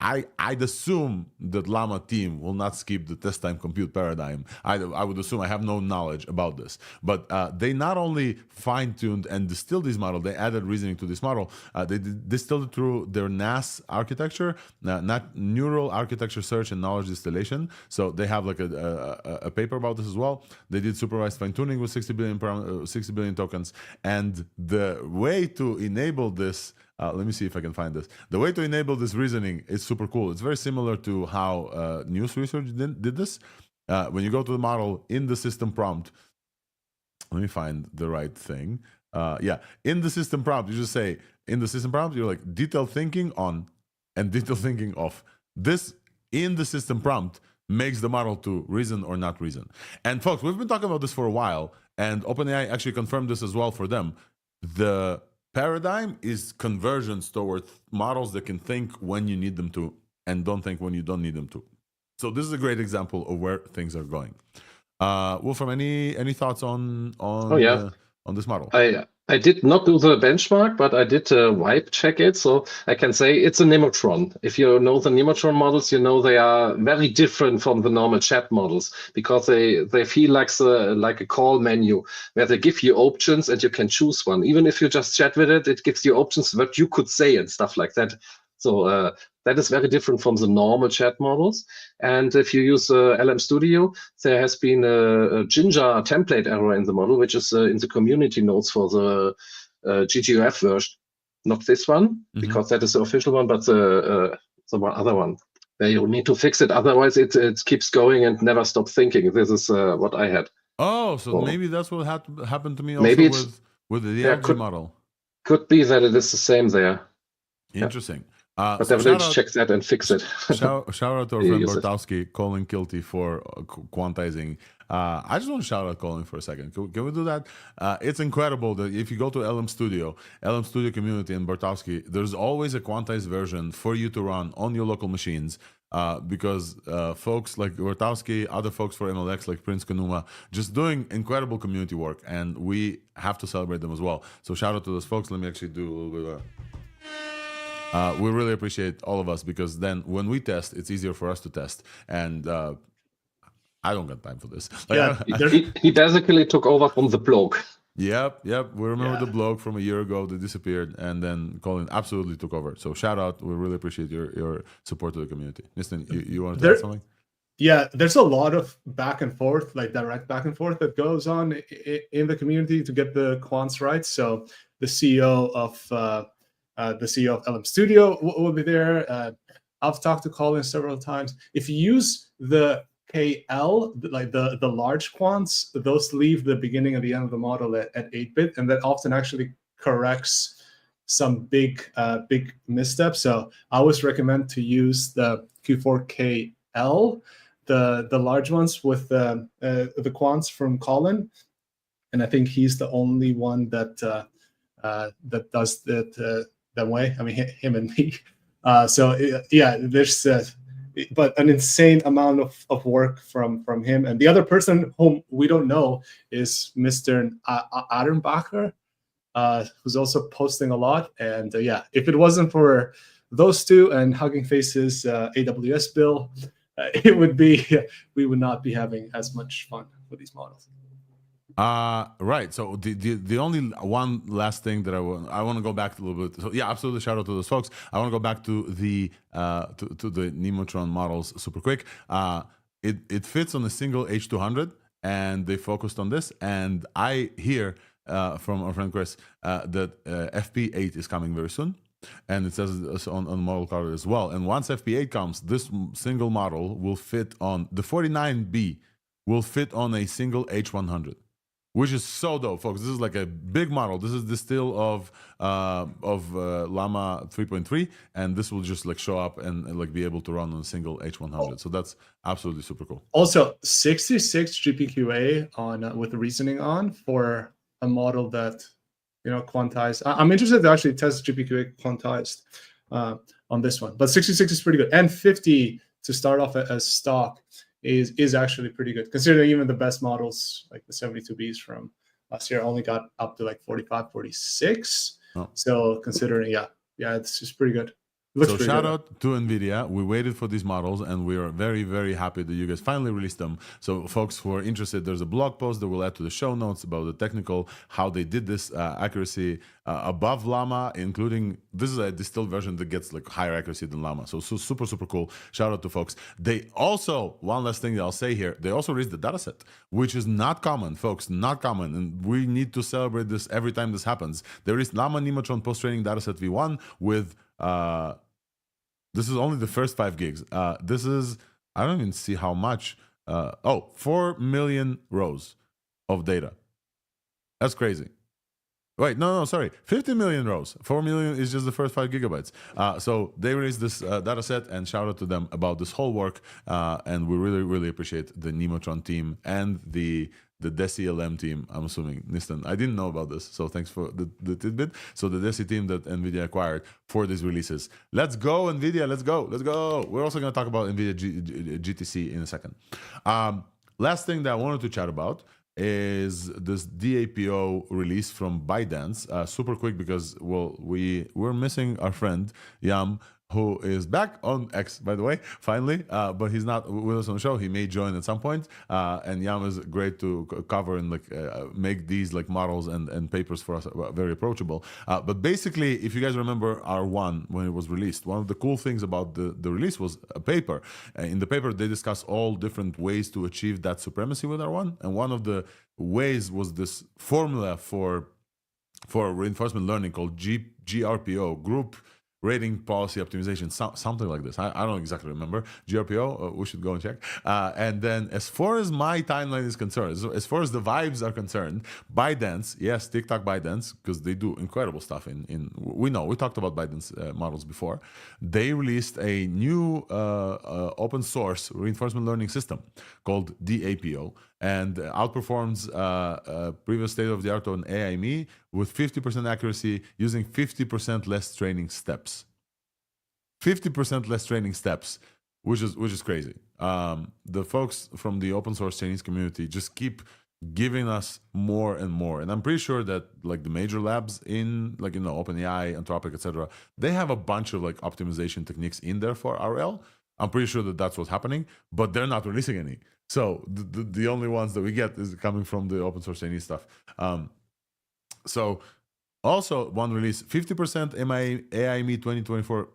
I'd assume that Llama team will not skip the test time compute paradigm. I would assume. I have no knowledge about this, but they not only fine-tuned and distilled this model, they added reasoning to this model. They distilled it through their NAS architecture, not neural architecture search and knowledge distillation. So they have like a paper about this as well. They did supervised fine-tuning with 60 billion tokens, and the way to enable this. Let me see if I can find this. The way to enable this reasoning is super cool. It's very similar to how News Research did this. When you go to the model in the system prompt, let me find the right thing. Yeah, in the system prompt, you just say, in the system prompt, you're like detailed thinking on and detailed thinking off. This in the system prompt makes the model to reason or not reason. And folks, we've been talking about this for a while, and OpenAI actually confirmed this as well for them. The paradigm is convergence towards models that can think when you need them to and don't think when you don't need them to. So this is a great example of where things are going. Wolfram, any thoughts on this model? I did not do the benchmark, but I did wipe check it. So I can say it's a Nemotron. If you know the Nemotron models, you know they are very different from the normal chat models because they feel like a call menu where they give you options and you can choose one. Even if you just chat with it, it gives you options what you could say and stuff like that. So that is very different from the normal chat models. And if you use LM Studio, there has been a Ginger template error in the model, which is in the community notes for the GGUF version. Not this one, because that is the official one, but the other one. You need to fix it, otherwise it keeps going and never stops thinking. This is what I had. Oh, so maybe that's what happened to me also maybe with the DLG model. Could be that it is the same there. Interesting. But so definitely check that and fix it. Shout out to our friend Bartowski, Colin Kilty for quantizing. I just want to shout out Colin for a second. Can we do that? It's incredible that if you go to LM Studio community and Bartowski, there's always a quantized version for you to run on your local machines. Because folks like Bartowski, other folks for MLX like Prince Kanuma, just doing incredible community work, and we have to celebrate them as well. So shout out to those folks. Let me actually do a little bit of we really appreciate all of us, because then when we test, it's easier for us to test. And I don't got time for this. He basically took over from the blog. Yep. We remember the blog from a year ago that disappeared, and then Colin absolutely took over. So shout out. We really appreciate your support to the community. Nistan, you want to add something? Yeah, there's a lot of back and forth, like direct back and forth that goes on in the community to get the quants right. So the CEO of LM Studio will be there. I've talked to Colin several times. If you use the KL, like the large quants, those leave the beginning and the end of the model at 8-bit, and that often actually corrects some big missteps. So I always recommend to use the Q4KL, the large ones with the quants from Colin, and I think he's the only one that does that that way. I mean, him and me. So yeah, there's but an insane amount of work from him. And the other person whom we don't know is Mr. Adenbacher, who's also posting a lot. And yeah, if it wasn't for those two and Hugging Face's AWS bill, it would be we would not be having as much fun with these models. Right. So the only one last thing that I want to go back to a little bit. So yeah, absolutely. Shout out to those folks. I want to go back to the to the Nemotron models super quick. It fits on a single H200, and they focused on this. And I hear from our friend Chris that FP8 is coming very soon. And it says on model card as well. And once FP8 comes, this single model will fit on the 49B will fit on a single H100, which is so dope, folks. This is like a big model. This is the still of Llama 3.3, and this will just like show up and like be able to run on a single H100. So that's absolutely super cool. Also, 66 GPQA on with reasoning on for a model that quantized. I'm interested to actually test GPQA quantized on this one, but 66 is pretty good, and 50 to start off as stock is actually pretty good, considering even the best models like the 72Bs from last year only got up to like 45, 46. Oh. So considering, yeah, it's just pretty good. So shout out to NVIDIA. We waited for these models, and we are very, very happy that you guys finally released them. So folks who are interested, there's a blog post that we'll add to the show notes about the technical, how they did this accuracy above Llama, including, this is a distilled version that gets like higher accuracy than Llama. So super, super cool. Shout out to folks. They also, one last thing that I'll say here, they also released the dataset, which is not common, folks, not common. And we need to celebrate this every time this happens. There is Llama-Nemotron post-training dataset V1 with, this is only the first 5 gigs. This is, I don't even see how much. 4 million rows of data. That's crazy. Wait, no, sorry. 50 million rows. 4 million is just the first 5 gigabytes. So they released this data set, and shout out to them about this whole work. And we really, really appreciate the Nemotron team and the DesiLM team, I'm assuming, Nistan. I didn't know about this, so thanks for the tidbit. So the Desi team that NVIDIA acquired for these releases. Let's go, NVIDIA, let's go. We're also going to talk about NVIDIA GTC in a second. Last thing that I wanted to chat about is this DAPO release from ByteDance. Super quick because, well, we're missing our friend, Yam, who is back on X, by the way, finally, but he's not with us on the show. He may join at some point, and Yam is great to cover and like make these like models and papers for us very approachable. But basically, if you guys remember R1 when it was released, one of the cool things about the release was a paper. In the paper, they discuss all different ways to achieve that supremacy with R1, and one of the ways was this formula for reinforcement learning called GRPO, Group Rating Policy Optimization, something like this. I don't exactly remember. GRPO, we should go and check. And then as far as my timeline is concerned, as far as the vibes are concerned, ByteDance, yes, TikTok ByteDance, because they do incredible stuff we talked about ByteDance models before. They released a new open source reinforcement learning system called DAPO, and outperforms previous state-of-the-art on AI.me with 50% accuracy using 50% less training steps. 50% less training steps, which is crazy. The folks from the open source Chinese community just keep giving us more and more, and I'm pretty sure that like the major labs in like OpenAI, Anthropic, etc., they have a bunch of like optimization techniques in there for RL. I'm pretty sure that that's what's happening, but they're not releasing any. So the only ones that we get is coming from the open source Chinese stuff. So also one release, 50% AI.me 2024.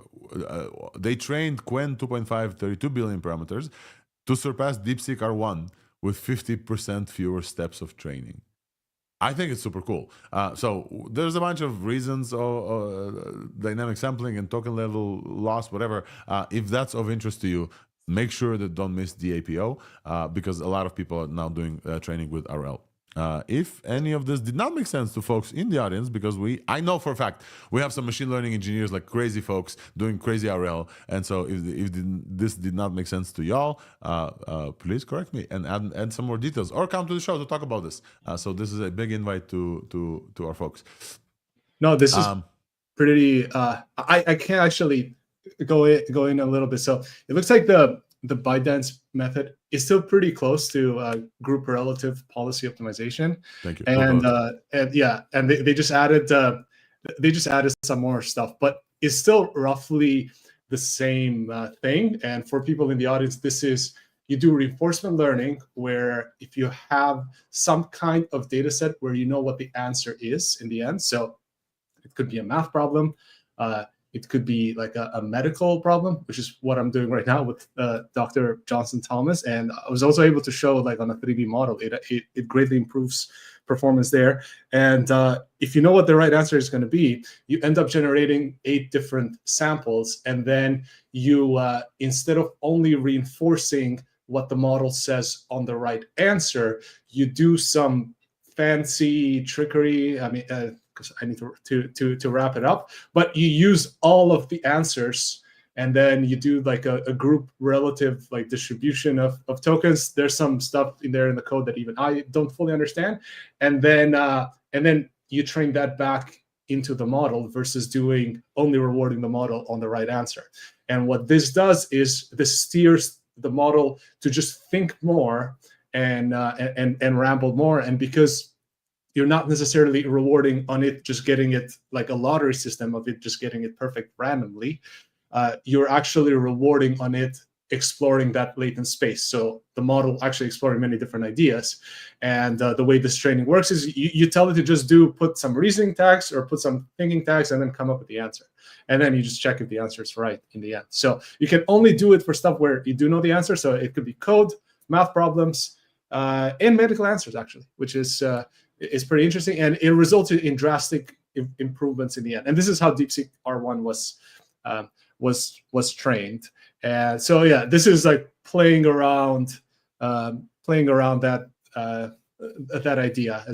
They trained Qwen 2.5 32 billion parameters to surpass DeepSeek R1 with 50% fewer steps of training. I think it's super cool. So there's a bunch of reasons, dynamic sampling and token level loss, whatever. If that's of interest to you, make sure that don't miss DAPO because a lot of people are now doing training with RL. If any of this did not make sense to folks in the audience, because I know for a fact we have some machine learning engineers, like crazy folks doing crazy RL, and so if this did not make sense to y'all, please correct me and add some more details, or come to the show to talk about this. So this is a big invite to our folks. No, this is pretty. I can't actually go in a little bit. So it looks like the ByteDance method is still pretty close to group relative policy optimization. Thank you. And they just added some more stuff, but it's still roughly the same thing. And for people in the audience, this is you do reinforcement learning, where if you have some kind of data set where you know what the answer is in the end, so it could be a math problem, it could be like a medical problem, which is what I'm doing right now with Dr. Johnson Thomas. And I was also able to show, like on a 3D model, it greatly improves performance there. And if you know what the right answer is going to be, you end up generating 8 different samples. And then you, instead of only reinforcing what the model says on the right answer, you do some fancy trickery. I mean, because I need to wrap it up, but you use all of the answers, and then you do like a group relative like distribution of tokens. There's some stuff in there in the code that even I don't fully understand, and then you train that back into the model versus doing only rewarding the model on the right answer. And what this does is this steers the model to just think more and ramble more, and because you're not necessarily rewarding on it just getting it like a lottery system of it just getting it perfect randomly. You're actually rewarding on it exploring that latent space. So the model actually exploring many different ideas. And the way this training works is you tell it to just put some reasoning tags or put some thinking tags and then come up with the answer. And then you just check if the answer is right in the end. So you can only do it for stuff where you do know the answer. So it could be code, math problems, and medical answers, actually, which is pretty interesting, and it resulted in drastic improvements in the end. And this is how DeepSeek R1 was trained. And so yeah, this is like playing around that idea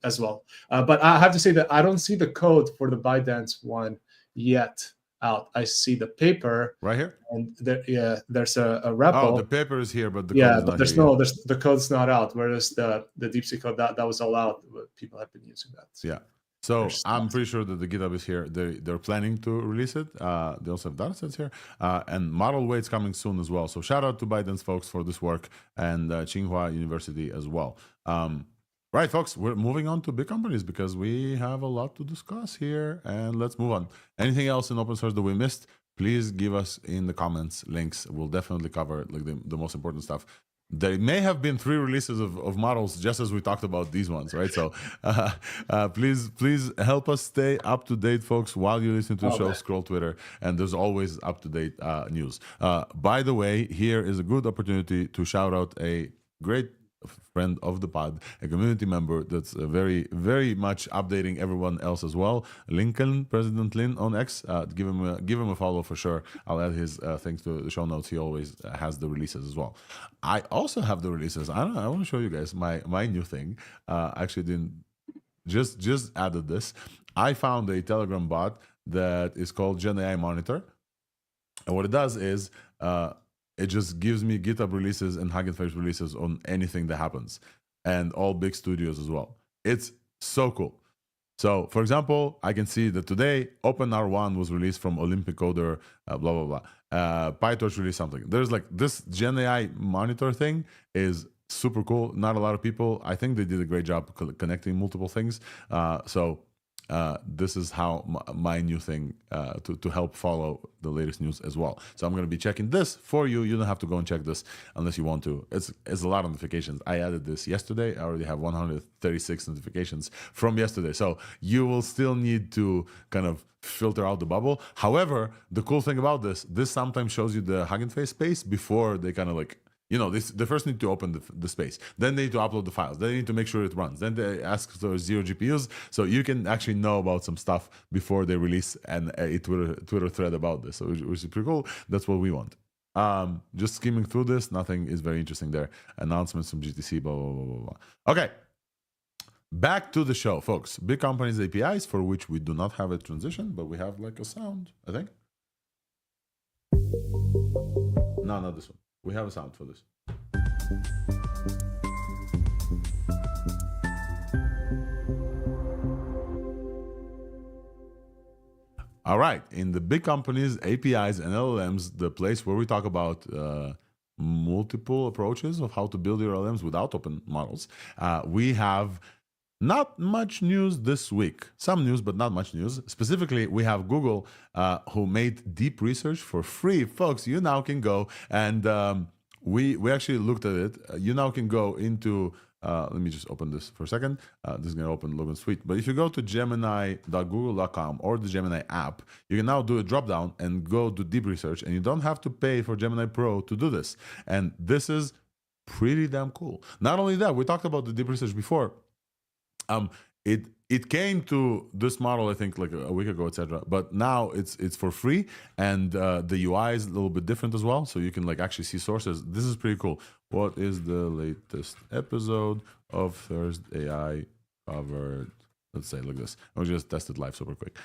as well. But I have to say that I don't see the code for the ByteDance one yet out. I see the paper right here, and there's a repo. Oh, the paper is here, but the code is but the code's not out. Whereas the DeepSeek code that was all out, but people have been using that. Yeah. So I'm pretty sure that the GitHub is here. They're planning to release it. They also have datasets here, and model weights coming soon as well. So shout out to ByteDance folks for this work, and Tsinghua University as well. Right, folks, we're moving on to big companies because we have a lot to discuss here, and let's move on. Anything else in open source that we missed, please give us in the comments links. We'll definitely cover like the most important stuff. There may have been 3 releases of models just as we talked about these ones, right? So please help us stay up to date, folks, while you listen to the show. Scroll Twitter, and there's always up to date news. By the way, here is a good opportunity to shout out a great friend of the pod, a community member that's very, very much updating everyone else as well. Lincoln, President Lin on X. Give him a follow for sure. I'll add his things to the show notes. He always has the releases as well. I also have the releases. I want to show you guys my new thing. Actually didn't just added this. I found a Telegram bot that is called Gemini Monitor, and what it does is it just gives me GitHub releases and Hugging Face releases on anything that happens, and all big studios as well. It's so cool. So, for example, I can see that today OpenR1 was released from Olympic Coder, blah, blah, blah. PyTorch released something. There's like this GenAI monitor thing is super cool. Not a lot of people. I think they did a great job connecting multiple things. This is how my new thing to help follow the latest news as well. So I'm going to be checking this for you. You don't have to go and check this unless you want to. It's a lot of notifications. I added this yesterday. I already have 136 notifications from yesterday. So you will still need to kind of filter out the bubble. However, the cool thing about this sometimes shows you the Hugging Face space before they kind of like, you know, they first need to open the space. Then they need to upload the files. Then they need to make sure it runs. Then they ask for 0 GPUs. So you can actually know about some stuff before they release a Twitter thread about this, which is pretty cool. That's what we want. Just skimming through this, nothing is very interesting there. Announcements from GTC, blah, blah, blah, blah, blah. Okay. Back to the show, folks. Big companies APIs for which we do not have a transition, but we have like a sound, I think. No, not this one. We have a sound for this. All right. In the big companies, APIs and LLMs, the place where we talk about multiple approaches of how to build your LLMs without open models, we have not much news this week. Some news, but not much news. Specifically, we have Google, who made deep research for free. Folks, you now can go and we actually looked at it. You now can go into, let me just open this for a second. This is going to open Logan Suite. But if you go to gemini.google.com or the Gemini app, you can now do a drop down and go do deep research, and you don't have to pay for Gemini Pro to do this. And this is pretty damn cool. Not only that, we talked about the deep research before. It came to this model, I think, like a week ago, etc. But now it's for free, and the UI is a little bit different as well. So you can like actually see sources. This is pretty cool. What is the latest episode of ThursdAI covered? Let's say like this. I'll just test it live super quick.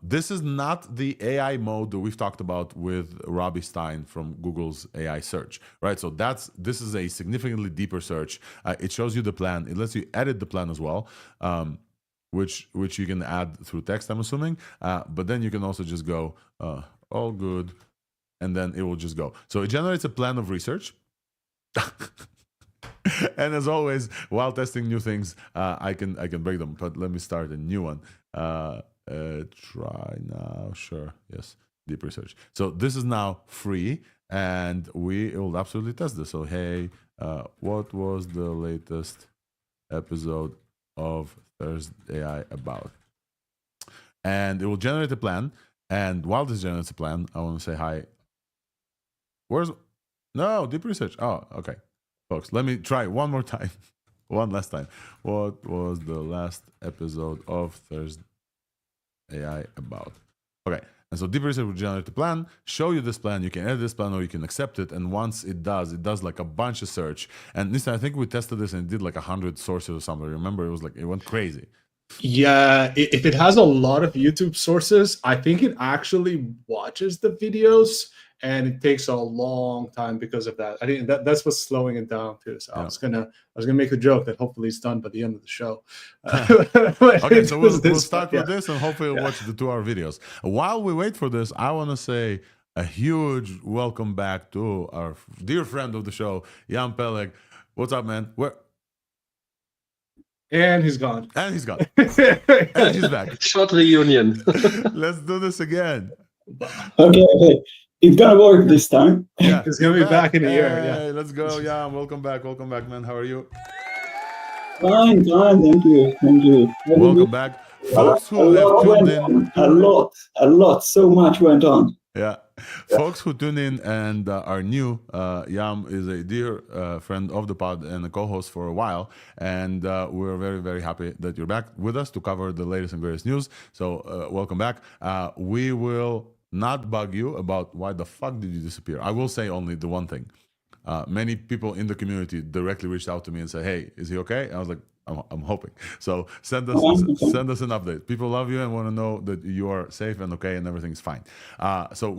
This is not the AI mode that we've talked about with Robbie Stein from Google's AI search, right? So this is a significantly deeper search. It shows you the plan. It lets you edit the plan as well, which you can add through text, I'm assuming. But then you can also just go all good, and then it will just go. So it generates a plan of research. And as always, while testing new things, I can break them. But let me start a new one. Try now. Sure. Yes. Deep research. So this is now free, and we will absolutely test this. So hey, what was the latest episode of ThursdAI about? And it will generate a plan. And while this generates a plan, I want to say hi. No, deep research. Oh, okay. Folks, let me try one more time. One last time. What was the last episode of ThursdAI about? Okay. And so deep research will generate the plan, show you this plan. You can edit this plan or you can accept it. And once it does like a bunch of search. And listen, I think we tested this and it did like 100 sources or something. Remember, it went crazy. Yeah, if it has a lot of YouTube sources, I think it actually watches the videos, and it takes a long time because of that. I think that's what's slowing it down too. So yeah. I was gonna make a joke that hopefully it's done by the end of the show. Okay, so we'll start with this, and hopefully we'll watch the 2-hour videos. While we wait for this, I want to say a huge welcome back to our dear friend of the show, Jan Peleg. What's up, man? And he's gone. And he's gone. And he's back. Short reunion. Let's do this again. Okay. It's gonna work this time. Yeah, he's gonna be back in a year. Yeah. Let's go. Yeah, welcome back, man. How are you? Fine. Thank you. Welcome back. Folks who have tuned in. A lot. So much went on. Yeah. Folks who tune in and are new, Yam is a dear friend of the pod and a co-host for a while, and we're very, very happy that you're back with us to cover the latest and greatest news. So welcome back. We will not bug you about why the fuck did you disappear. I will say only the one thing. Many people in the community directly reached out to me and said, hey, is he okay? And I was like, I'm hoping. So send us an update. People love you and want to know that you are safe and okay and everything's fine. So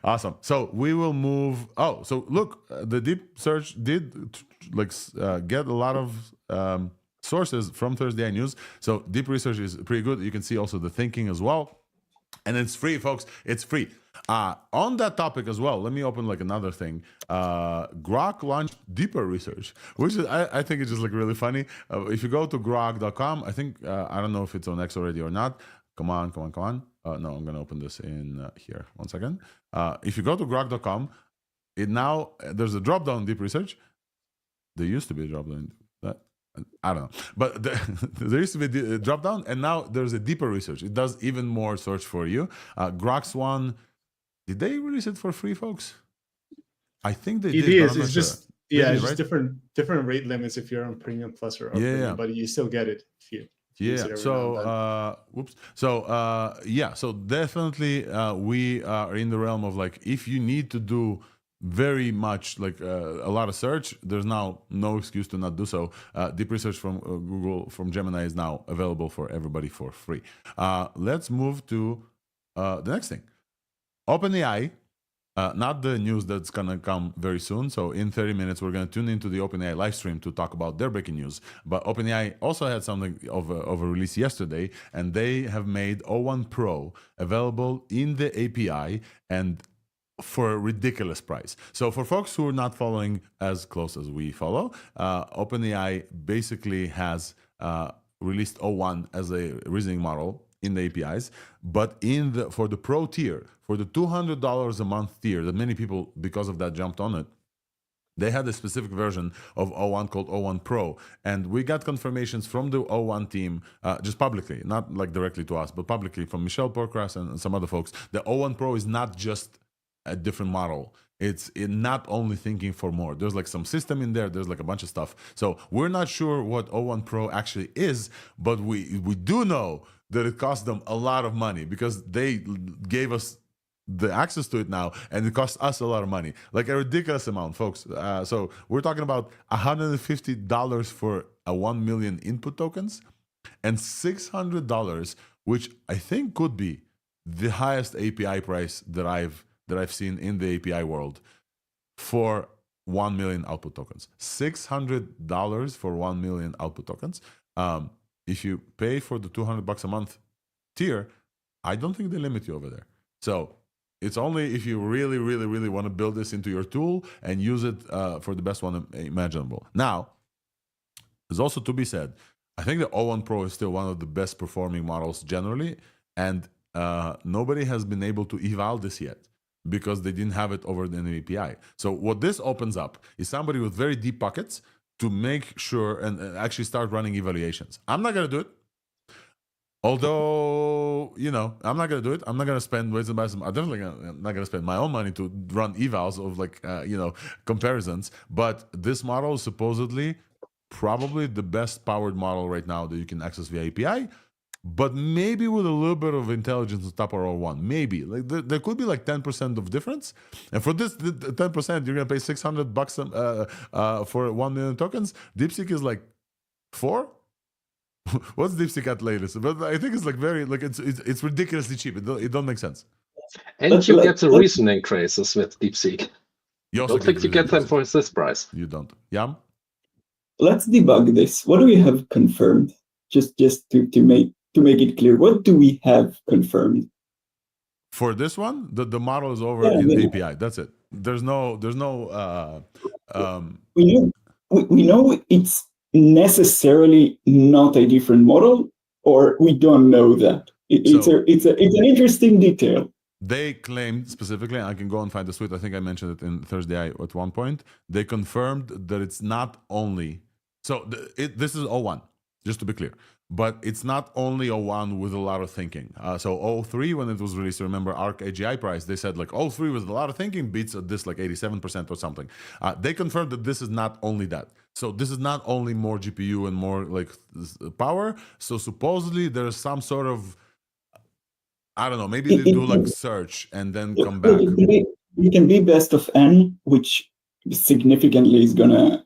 awesome. So we will move. Oh, so look, the deep search did get a lot of sources from ThursdAI News. So deep research is pretty good. You can see also the thinking as well. And it's free, folks. It's free. On that topic as well, let me open like another thing. Grok launched deeper research, which is, I think it's just like really funny. If you go to grok.com, I think, I don't know if it's on X already or not. Come on. No, I'm going to open this in here. 1 second. If you go to grok.com, there's a drop down deep research. There used to be a drop down. I don't know, but there used to be a drop down, and now there's a deeper research. It does even more search for you. Grok's one, did they release it for free, folks? I think they did. It is. It's just it's just different rate limits if you're on Premium Plus or Premium, but you still get it if you. So definitely we are in the realm of like, if you need to do very much like a lot of search, there's now no excuse to not do so. Deep research from Google, from Gemini, is now available for everybody for free. Let's move to the next thing. OpenAI, not the news that's gonna come very soon. So in 30 minutes, we're gonna tune into the OpenAI live stream to talk about their breaking news. But OpenAI also had something of a release yesterday, and they have made O1 Pro available in the API and for a ridiculous price. So for folks who are not following as close as we follow, OpenAI basically has released O1 as a reasoning model in the APIs, but for the pro tier, for the $200 a month tier that many people, because of that, jumped on it, they had a specific version of O1 called O1 Pro. And we got confirmations from the O1 team, just publicly, not like directly to us, but publicly from Michelle Porcras and some other folks. The O1 Pro is not just a different model. It's not only thinking for more. There's like some system in there. There's like a bunch of stuff. So we're not sure what O1 Pro actually is, but we do know that it cost them a lot of money because they gave us the access to it now, and it costs us a lot of money, like a ridiculous amount, folks. So we're talking about $150 for a 1 million input tokens, and $600, which I think could be the highest API price that I've seen in the API world for 1 million output tokens. $600 for 1 million output tokens. If you pay for the $200 a month tier, I don't think they limit you over there. So it's only if you really, really, really want to build this into your tool and use it for the best one imaginable. Now, there's also to be said, I think the O1 Pro is still one of the best performing models generally, and nobody has been able to eval this yet because they didn't have it over the API. So what this opens up is somebody with very deep pockets to make sure and actually start running evaluations. I'm not going to do it. Although, you know, I'm not going to do it. I'm not going to spend I'm definitely not going to spend my own money to run evals of like, comparisons. But this model is supposedly probably the best powered model right now that you can access via API, but maybe with a little bit of intelligence on top of O1. Maybe. Like there could be like 10% of difference. And for this 10%, you're going to pay $600 for 1 million tokens. DeepSeek is like 4. What's DeepSeek at latest? But I think it's like it's ridiculously cheap. It don't make sense. And you get the reasoning traces with DeepSeek. You I don't think you get them for this price. You don't. Yam? Let's debug this. What do we have confirmed? Just to make it clear, what do we have confirmed? For this one, the model is over in the API. That's it. There's no we know it's necessarily not a different model, or we don't know that. It's an interesting detail. They claimed specifically, I can go and find the tweet, I think I mentioned it in ThursdAI at one point, they confirmed that it's not only, this is O1, just to be clear, but it's not only O1 with a lot of thinking. So O3, when it was released, remember Arc AGI price, they said like O3 with a lot of thinking beats this like 87% or something. They confirmed that this is not only that. So this is not only more GPU and more like power. So supposedly there's some sort of, I don't know, maybe they do like search and then come back. It can be best of N, which significantly is gonna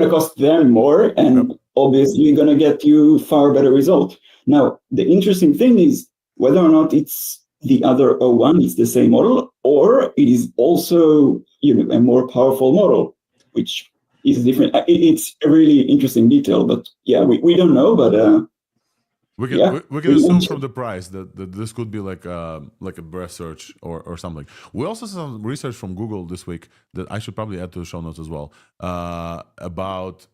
cost them more, and obviously gonna get you far better result. Now, the interesting thing is whether or not it's the other O1, it's the same model, or it is also a more powerful model, which is different. It's a really interesting detail, but yeah, we don't know, but we can assume from the price that this could be like a breath search or something. We also saw some research from Google this week that I should probably add to the show notes as well, about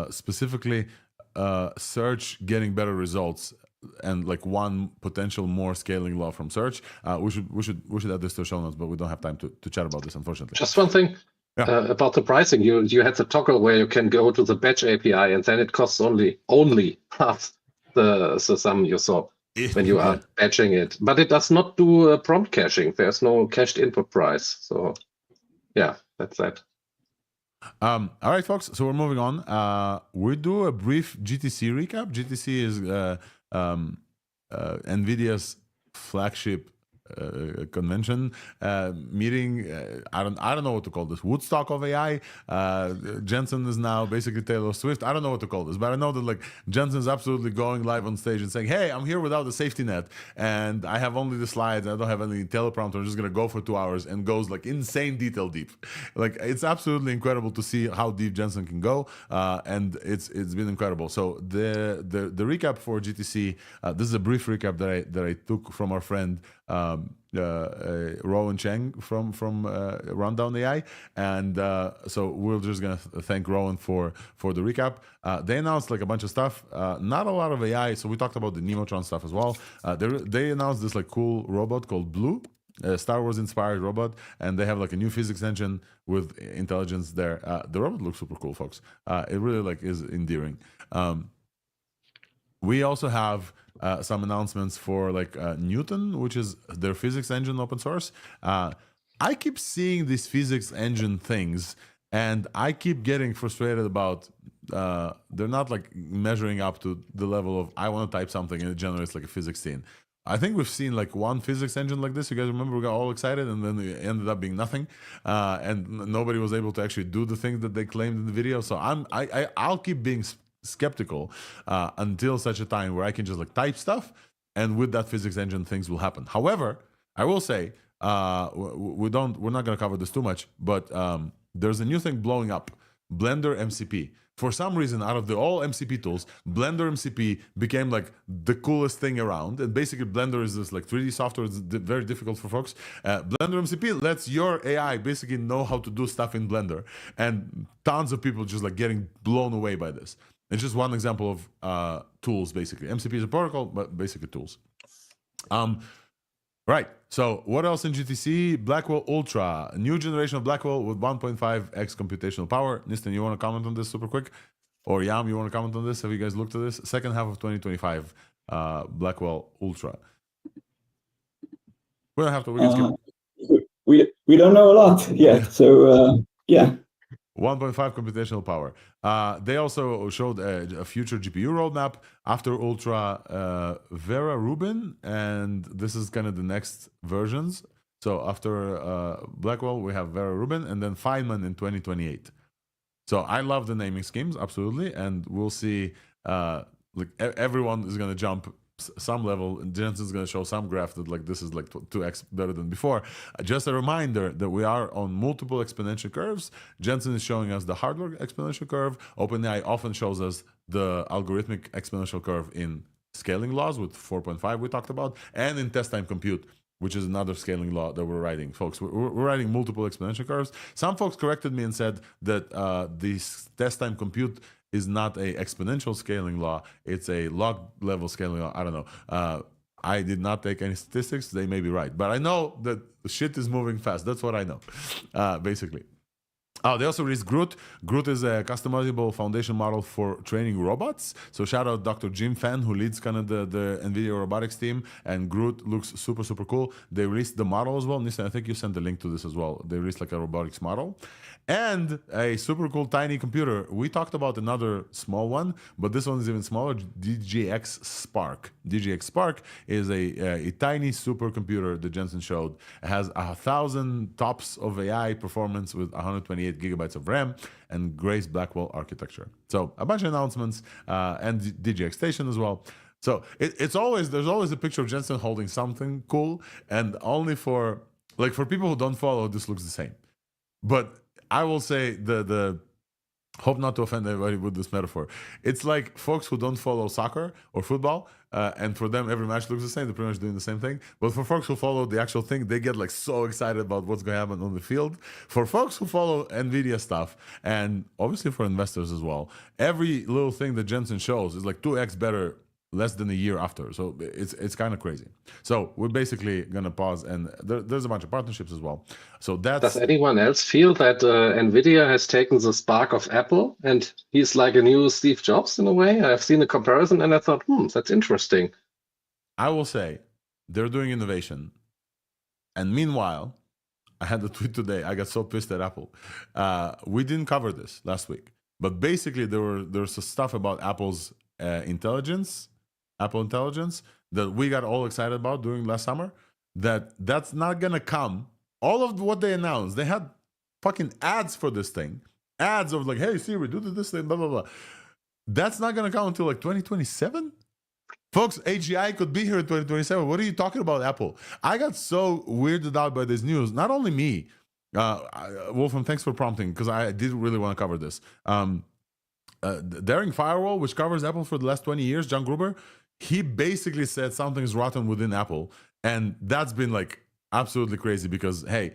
specifically search getting better results and like one potential more scaling law from search. We should add this to the show notes, but we don't have time to chat about this, unfortunately. Just one thing. Yeah. About the pricing, you had the toggle where you can go to the batch API, and then it costs only half the sum you saw when you are batching it. But it does not do prompt caching. There's no cached input price. So yeah, that's that. All right, folks. So we're moving on. We do a brief GTC recap. GTC is NVIDIA's flagship convention meeting. I don't know what to call this. Woodstock of AI. Jensen is now basically Taylor Swift. I don't know what to call this, but I know that like Jensen's absolutely going live on stage and saying, "Hey, I'm here without the safety net, and I have only the slides. I don't have any teleprompter. I'm just gonna go for 2 hours," and goes like insane detail deep. Like it's absolutely incredible to see how deep Jensen can go, and it's been incredible. So the recap for GTC. This is a brief recap that I took from our friend Rowan Cheng from Rundown AI, and so we're just gonna thank Rowan for the recap. They announced like a bunch of stuff, not a lot of AI. So we talked about the Nemotron stuff as well. They announced this like cool robot called Blue, a Star Wars inspired robot, and they have like a new physics engine with intelligence there. The robot looks super cool, folks. It really like is endearing. We also have some announcements for like Newton, which is their physics engine open source. I keep seeing these physics engine things, and I keep getting frustrated about they're not like measuring up to the level of I want to type something and it generates like a physics scene. I think we've seen like one physics engine like this. You guys remember we got all excited and then it ended up being nothing, and nobody was able to actually do the things that they claimed in the video. So I'll keep being skeptical until such a time where I can just like type stuff, and with that physics engine things will happen. However, I will say we're not going to cover this too much, but there's a new thing blowing up, Blender MCP. For some reason, out of all MCP tools, Blender MCP became like the coolest thing around. And basically, Blender is this like 3D software. It's very difficult for folks. Blender MCP lets your AI basically know how to do stuff in Blender, and tons of people just like getting blown away by this. It's just one example of tools, basically. MCP is a protocol, but basically tools. Right. So what else in GTC? Blackwell Ultra, a new generation of Blackwell with 1.5x computational power. Nistan, you want to comment on this super quick? Or Yam, you want to comment on this? Have you guys looked at this? Second half of 2025, Blackwell Ultra. We don't have to. We can skip. We don't know a lot yet. So yeah. 1.5 computational power. They also showed a future GPU roadmap after Ultra, Vera Rubin, and this is kind of the next versions. So after Blackwell, we have Vera Rubin, and then Feynman in 2028. So I love the naming schemes, absolutely, and we'll see. Like everyone is going to jump some level, and Jensen's going to show some graph that like this is like 2x better than before. Just a reminder that we are on multiple exponential curves. Jensen is showing us the hardware exponential curve. OpenAI often shows us the algorithmic exponential curve in scaling laws with 4.5 we talked about, and in test time compute, which is another scaling law that we're writing. Folks, we're writing multiple exponential curves. Some folks corrected me and said that this test time compute is not a exponential scaling law, it's a log level scaling law. I don't know. I did not take any statistics. They may be right, but I know that shit is moving fast. That's what I know, basically. Oh, they also released Groot. Groot is a customizable foundation model for training robots. So shout out Dr. Jim Fan, who leads kind of the NVIDIA robotics team. And Groot looks super, super cool. They released the model as well. Nissan, I think you sent the link to this as well. They released like a robotics model. And a super cool tiny computer. We talked about another small one, but this one is even smaller, DGX Spark. DGX Spark is a tiny supercomputer that Jensen showed. It has 1,000 TOPS of AI performance with 128 gigabytes of RAM and Grace Blackwell architecture. So a bunch of announcements and DGX Station as well. So there's always a picture of Jensen holding something cool, and only for people who don't follow, this looks the same. But I will say the hope not to offend everybody with this metaphor. It's like folks who don't follow soccer or football, and for them every match looks the same. They're pretty much doing the same thing. But for folks who follow the actual thing, they get like so excited about what's going to happen on the field. For folks who follow NVIDIA stuff, and obviously for investors as well, every little thing that Jensen shows is like 2x better less than a year after. So it's kind of crazy. So we're basically going to pause, and there's a bunch of partnerships as well. So that's... Does anyone else feel that NVIDIA has taken the spark of Apple and he's like a new Steve Jobs in a way? I've seen a comparison and I thought, that's interesting. I will say they're doing innovation. And meanwhile, I had a tweet today. I got so pissed at Apple. We didn't cover this last week, but basically there's stuff about Apple's Apple Intelligence that we got all excited about during last summer, that's not gonna come. All of what they announced, they had fucking ads for this thing. Ads of like, hey Siri, do this thing, blah, blah, blah. That's not gonna come until like 2027? Folks, AGI could be here in 2027. What are you talking about, Apple? I got so weirded out by this news. Not only me, Wolfram, thanks for prompting, because I did really want to cover this. Daring Firewall, which covers Apple for the last 20 years, John Gruber, he basically said something's rotten within Apple. And that's been like absolutely crazy because, hey,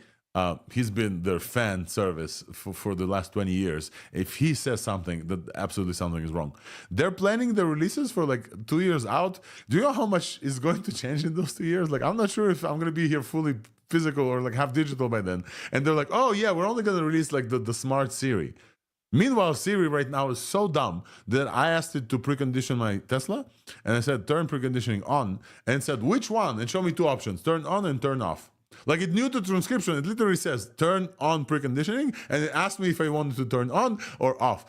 he's been their fan service for the last 20 years. If he says something, that absolutely something is wrong. They're planning the releases for like 2 years out. Do you know how much is going to change in those 2 years? Like, I'm not sure if I'm going to be here fully physical or like half digital by then. And they're like, oh yeah, we're only going to release like the smart Siri. Meanwhile, Siri right now is so dumb that I asked it to precondition my Tesla, and I said, turn preconditioning on, and it said, which one? And show me two options, turn on and turn off. Like, it knew the transcription. It literally says, turn on preconditioning, and it asked me if I wanted to turn on or off.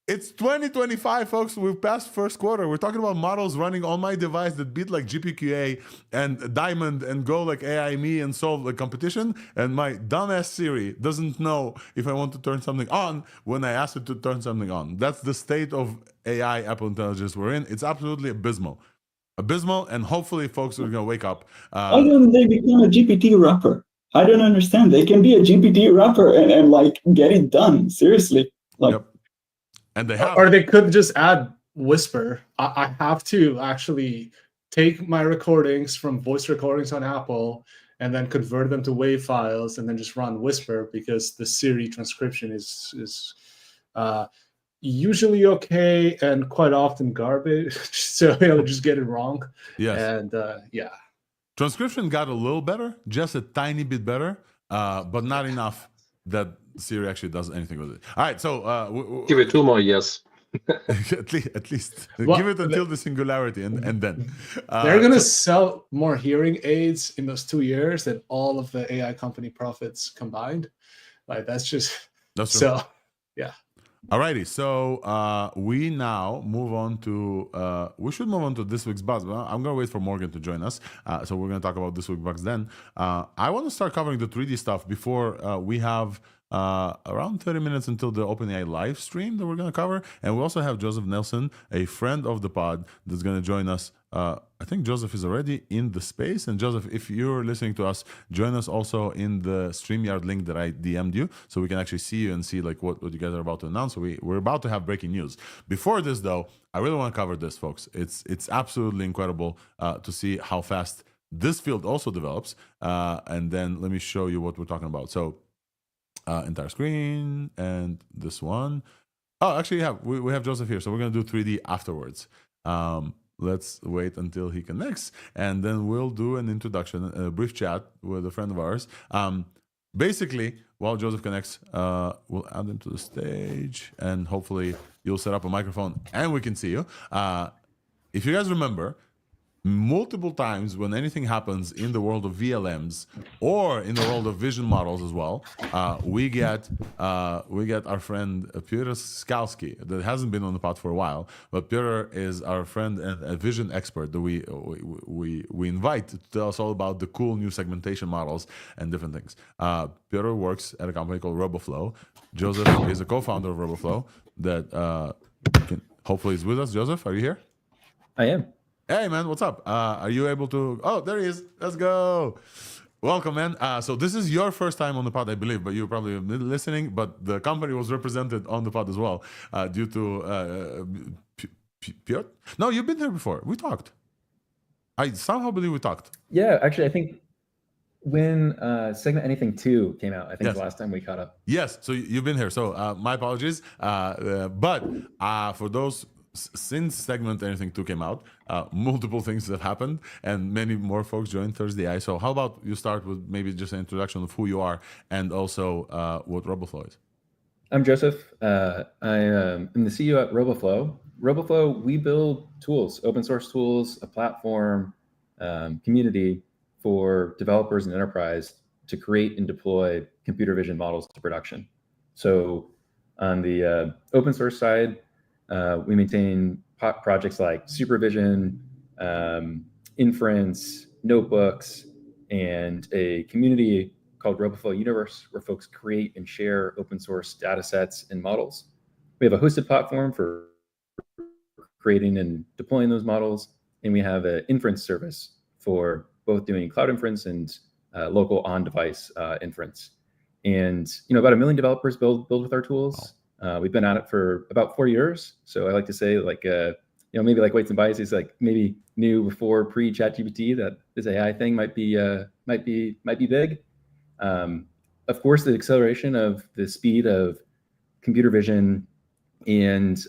It's 2025, folks. We've passed first quarter. We're talking about models running on my device that beat like GPQA and Diamond and go like AI me and solve the competition. And my dumbass Siri doesn't know if I want to turn something on when I ask it to turn something on. That's the state of AI Apple Intelligence we're in. It's absolutely abysmal. Abysmal, and hopefully folks are going to wake up. Why don't they become a GPT wrapper? I don't understand. They can be a GPT wrapper and like get it done. Seriously. Like. Yep. And they have. Or they could just add Whisper. I have to actually take my recordings from voice recordings on Apple and then convert them to WAV files and then just run Whisper, because the Siri transcription is usually okay and quite often garbage. So it'll just get it wrong. Yes. And yeah. Transcription got a little better, just a tiny bit better, but not enough that Siri actually does anything with it. All right, so give it 2 more years. at least well, give it until the singularity, and then they're gonna sell more hearing aids in those 2 years than all of the AI company profits combined. Like that's true. So yeah. Alrighty, so we now move on to we should move on to this week's buzz. Well, I'm gonna wait for Morgan to join us, so we're gonna talk about this week's bugs then. I want to start covering the 3D stuff before we have around 30 minutes until the OpenAI live stream that we're going to cover. And we also have Joseph Nelson, a friend of the pod, that's going to join us. I think Joseph is already in the space. And Joseph, if you're listening to us, join us also in the StreamYard link that I DM'd you, so we can actually see you and see like what you guys are about to announce. So we're about to have breaking news. Before this, though, I really want to cover this, folks. It's absolutely incredible to see how fast this field also develops. And then let me show you what we're talking about. So entire screen and this one. Oh, actually, we have Joseph here, so we're gonna do 3D afterwards. Let's wait until he connects, and then we'll do an introduction, a brief chat with a friend of ours. Basically, while Joseph connects, we'll add him to the stage, and hopefully you'll set up a microphone and we can see you. If you guys remember, multiple times when anything happens in the world of VLMs or in the world of vision models as well, we get our friend Piotr Skalski that hasn't been on the pod for a while, but Piotr is our friend and a vision expert that we invite to tell us all about the cool new segmentation models and different things. Piotr works at a company called Roboflow. Joseph is a co-founder of Roboflow that hopefully is with us. Joseph, are you here? I am. Hey man, what's up? Are you able to? Oh, there he is. Let's go. Welcome, man. So this is your first time on the pod, I believe, but you're probably listening. But the company was represented on the pod as well, due to Piotr. No, you've been here before. We talked. I somehow believe we talked. Yeah, actually, I think when Segment Anything 2 came out, I think the last time we caught up. Yes, so you've been here. So my apologies. But for those. Since Segment Anything 2 came out, multiple things have happened and many more folks joined ThursdAI. So how about you start with maybe just an introduction of who you are and also what Roboflow is? I'm Joseph. I am the CEO at Roboflow. Roboflow, we build tools, open source tools, a platform, community for developers and enterprise to create and deploy computer vision models to production. So on the open source side, we maintain projects like supervision, inference, notebooks, and a community called Roboflow Universe, where folks create and share open source data sets and models. We have a hosted platform for creating and deploying those models, and we have an inference service for both doing cloud inference and local on-device inference. And about 1 million developers build with our tools. We've been at it for about 4 years. So I like to say maybe like Weights and Biases, like maybe new before pre-ChatGPT, that this AI thing might be big. Of course, the acceleration of the speed of computer vision and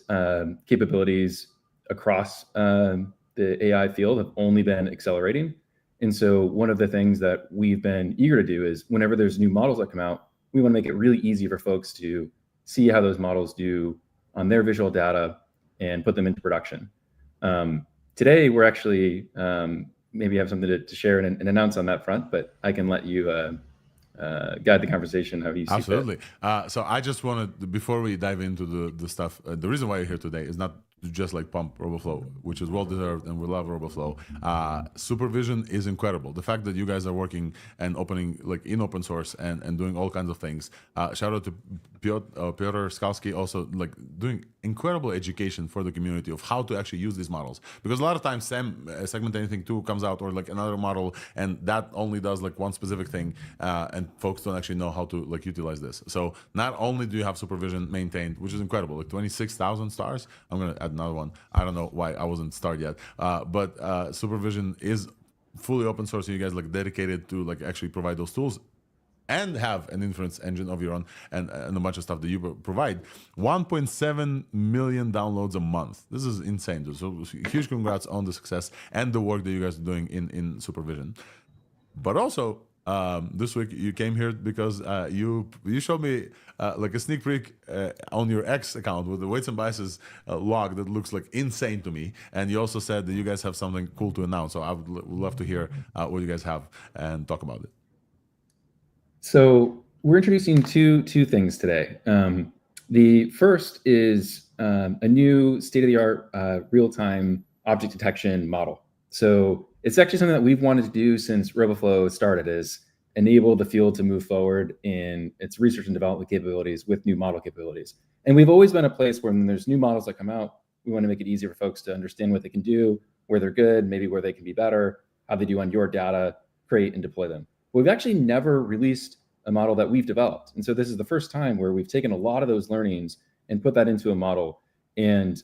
capabilities across the AI field have only been accelerating. And so one of the things that we've been eager to do is whenever there's new models that come out, we want to make it really easy for folks to see how those models do on their visual data and put them into production. Today, we're actually maybe have something to share and announce on that front, but I can let you guide the conversation how you see Absolutely. So I just wanted, before we dive into the stuff, the reason why you're here today is not to just like pump Roboflow, which is well deserved, and we love Roboflow. Supervision is incredible. The fact that you guys are working and opening like in open source and doing all kinds of things. Shout out to Piotr Skalski, also like doing incredible education for the community of how to actually use these models. Because a lot of times Segment Anything 2 comes out, or like another model, and that only does like one specific thing, and folks don't actually know how to like utilize this. So not only do you have supervision maintained, which is incredible, like 26,000 stars. I'm gonna add another one. I don't know why I wasn't starred yet, but supervision is fully open source. So you guys like dedicated to like actually provide those tools and have an inference engine of your own and a bunch of stuff that you provide. 1.7 million downloads a month. This is insane, dude. So huge congrats on the success and the work that you guys are doing in supervision. But also, this week you came here because you showed me like a sneak peek on your X account with the weights and biases log that looks like insane to me. And you also said that you guys have something cool to announce. So I would love to hear what you guys have and talk about it. So we're introducing two things today. The first is a new state-of-the-art real-time object detection model. So it's actually something that we've wanted to do since Roboflow started, is enable the field to move forward in its research and development capabilities with new model capabilities. And we've always been a place where when there's new models that come out, we want to make it easier for folks to understand what they can do, where they're good, maybe where they can be better, how they do on your data, create and deploy them. We've actually never released a model that we've developed. And so this is the first time where we've taken a lot of those learnings and put that into a model. And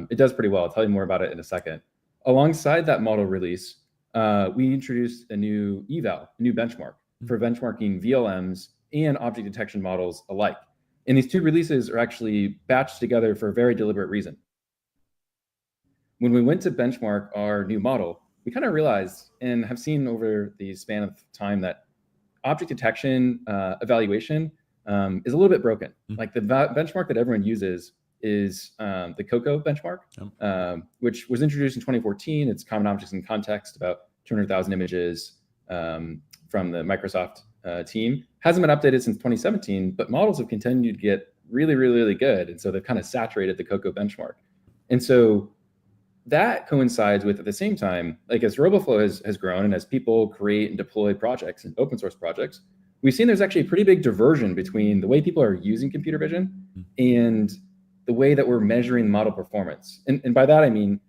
it does pretty well. I'll tell you more about it in a second. Alongside that model release, we introduced a new eval, a new benchmark for benchmarking VLMs and object detection models alike. And these two releases are actually batched together for a very deliberate reason. When we went to benchmark our new model, we kind of realized and have seen over the span of time that object detection evaluation is a little bit broken. Like the benchmark that everyone uses is the COCO benchmark, which was introduced in 2014. It's Common Objects in Context, about 200,000 images from the Microsoft team. Hasn't been updated since 2017, but models have continued to get really, really, really good. And so they've kind of saturated the COCO benchmark. And so that coincides with, at the same time, like as Roboflow has grown and as people create and deploy projects and open source projects, we've seen there's actually a pretty big diversion between the way people are using computer vision and the way that we're measuring model performance. And by that, I mean,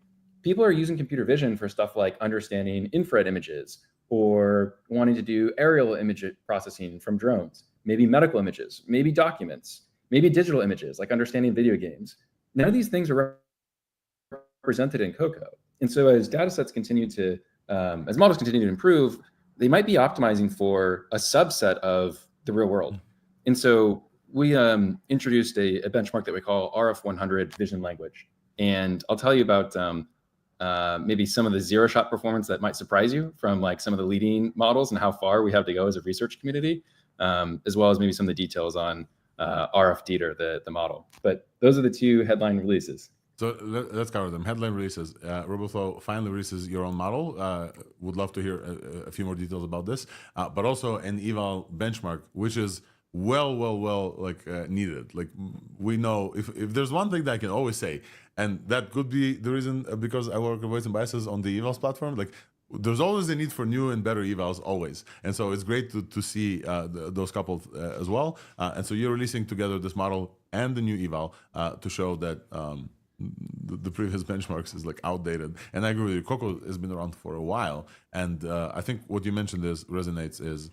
people are using computer vision for stuff like understanding infrared images or wanting to do aerial image processing from drones, maybe medical images, maybe documents, maybe digital images, like understanding video games. None of these things are represented in COCO. And so as data sets continue to, as models continue to improve, they might be optimizing for a subset of the real world. And so we introduced a benchmark that we call RF100 vision language. And I'll tell you about maybe some of the zero shot performance that might surprise you from like some of the leading models and how far we have to go as a research community, as well as maybe some of the details on RF DETR, the model. But those are the two headline releases. So let's cover them. Headline releases. Roboflow finally releases your own model. Would love to hear a few more details about this, but also an eval benchmark, which is well like needed. Like we know if there's one thing that I can always say, and that could be the reason because I work with weights and biases on the evals platform, like there's always a need for new and better evals always. And so it's great to see those coupled as well. And so you're releasing together this model and the new eval to show that the previous benchmarks is like outdated. And I agree with you, COCO has been around for a while. And I think what you mentioned resonates is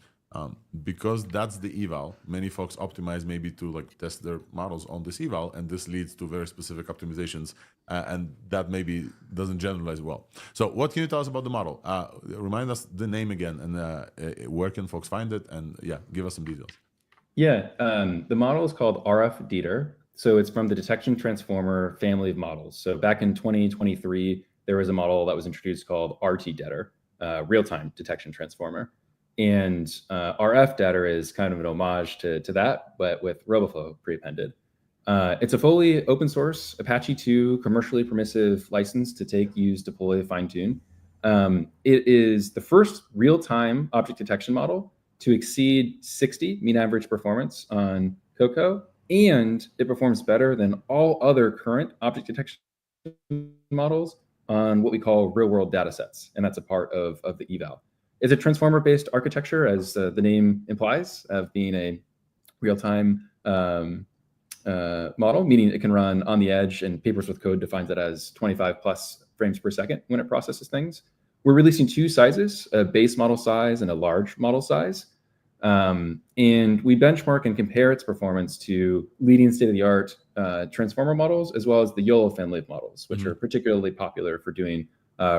Because that's the eval, many folks optimize maybe to like test their models on this eval, and this leads to very specific optimizations, and that maybe doesn't generalize well. So what can you tell us about the model? Remind us the name again, and where can folks find it? And yeah, give us some details. Yeah, the model is called RF-DETR. So it's from the detection transformer family of models. So back in 2023, there was a model that was introduced called RT-DETR, real-time detection transformer. And RF-DETR is kind of an homage to that, but with Roboflow pre-appended. It's a fully open source Apache 2 commercially permissive license to take, use, deploy, fine-tune. It is the first real-time object detection model to exceed 60 mean average performance on Coco, and it performs better than all other current object detection models on what we call real-world data sets, and that's a part of the eval. It's a transformer-based architecture, as the name implies, of being a real-time model, meaning it can run on the edge, and Papers with Code defines it as 25 plus frames per second when it processes things. We're releasing two sizes, a base model size and a large model size. And we benchmark and compare its performance to leading state-of-the-art transformer models, as well as the YOLO family of models, which are particularly popular for doing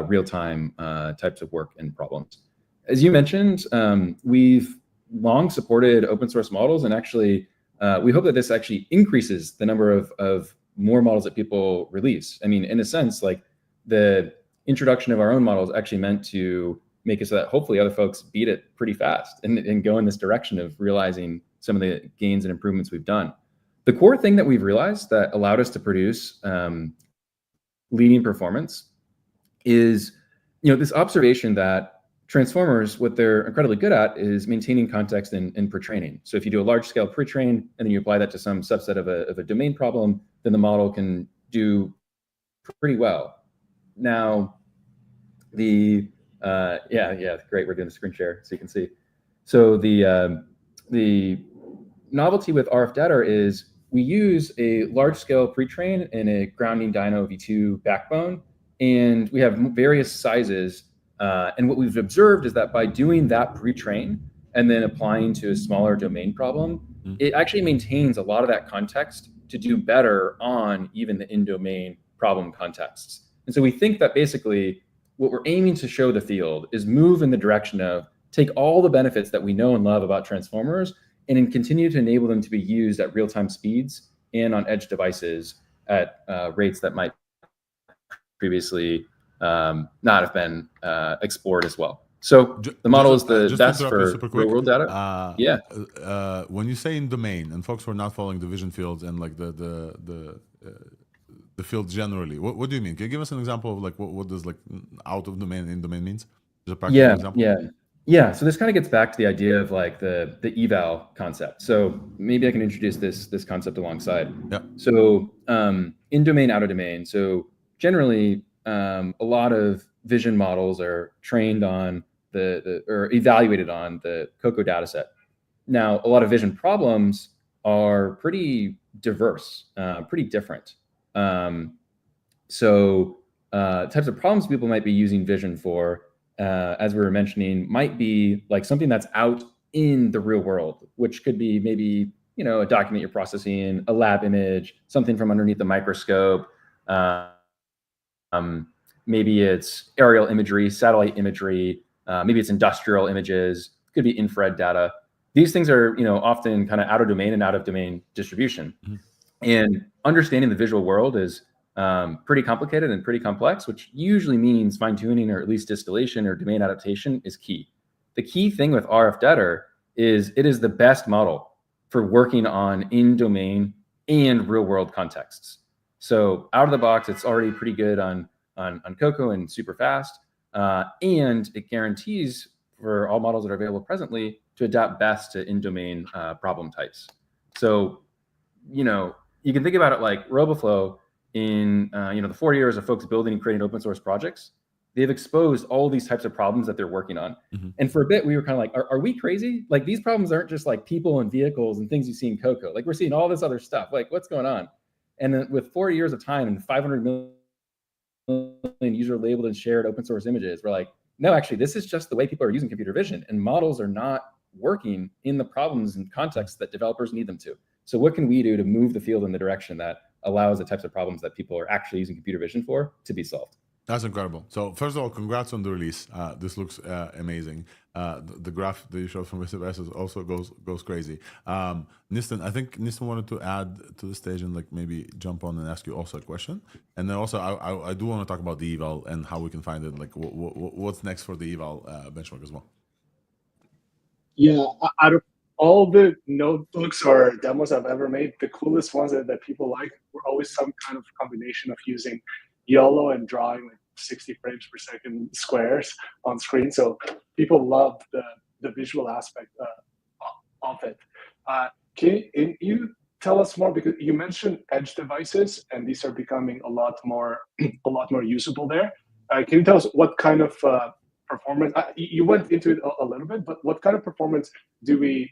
real-time types of work and problems. As you mentioned, we've long supported open source models, and actually, we hope that this actually increases the number of more models that people release. I mean, in a sense, like the introduction of our own models actually meant to make it so that hopefully other folks beat it pretty fast and go in this direction of realizing some of the gains and improvements we've done. The core thing that we've realized that allowed us to produce leading performance is, this observation that transformers, what they're incredibly good at is maintaining context in pre-training. So if you do a large scale pre-train and then you apply that to some subset of a domain problem, then the model can do pretty well. Now, great, we're doing the screen share so you can see. So the novelty with RF-DETR is we use a large scale pre-train and a grounding dyno v2 backbone, and we have various sizes. And what we've observed is that by doing that pre-train and then applying to a smaller domain problem, it actually maintains a lot of that context to do better on even the in-domain problem contexts. And so we think that basically what we're aiming to show the field is move in the direction of take all the benefits that we know and love about transformers and then continue to enable them to be used at real-time speeds and on edge devices at rates that might previously not have been explored as well. So the model is the best for real world data. When you say in domain, and folks who are not following the vision fields and like the field generally, what do you mean? Can you give us an example of like what does like out of domain and in domain means? Is a practical example? Yeah. So this kind of gets back to the idea of like the eval concept. So maybe I can introduce this concept alongside. Yeah. So in domain, out of domain. So generally, a lot of vision models are trained on or evaluated on the Coco data set. Now, a lot of vision problems are pretty diverse, pretty different. So types of problems people might be using vision for, as we were mentioning, might be like something that's out in the real world, which could be maybe, a document you're processing, a lab image, something from underneath the microscope. Maybe it's aerial imagery, satellite imagery, maybe it's industrial images, could be infrared data. These things are, often kind of out of domain and out of domain distribution. And understanding the visual world is pretty complicated and pretty complex, which usually means fine-tuning or at least distillation or domain adaptation is key. The key thing with RF-DETR is it is the best model for working on in-domain and real-world contexts. So out of the box, it's already pretty good on Coco and super fast. And it guarantees for all models that are available presently to adapt best to in-domain problem types. So, you can think about it like Roboflow in, the 4 years of folks building and creating open source projects, they've exposed all these types of problems that they're working on. And for a bit, we were kind of like, are we crazy? Like these problems aren't just like people and vehicles and things you see in Coco. Like we're seeing all this other stuff. Like what's going on? And then with 4 years of time and 500 million user labeled and shared open source images, we're like, no, actually, this is just the way people are using computer vision, and models are not working in the problems and contexts that developers need them to. So what can we do to move the field in the direction that allows the types of problems that people are actually using computer vision for to be solved? That's incredible. So first of all, congrats on the release. This looks amazing. The graph that you showed from OSS also goes crazy. Nistan, I think Nistan wanted to add to the stage and like maybe jump on and ask you also a question. And then also I do want to talk about the eval and how we can find it. Like what's next for the eval benchmark as well. Yeah, out of all the notebooks or demos I've ever made, the coolest ones that people like were always some kind of combination of using YOLO and drawing like 60 frames per second squares on screen. So people loved the visual aspect of it. Can you tell us more, because you mentioned edge devices and these are becoming a lot more usable there. Can you tell us what kind of performance, you went into it a little bit, but what kind of performance do we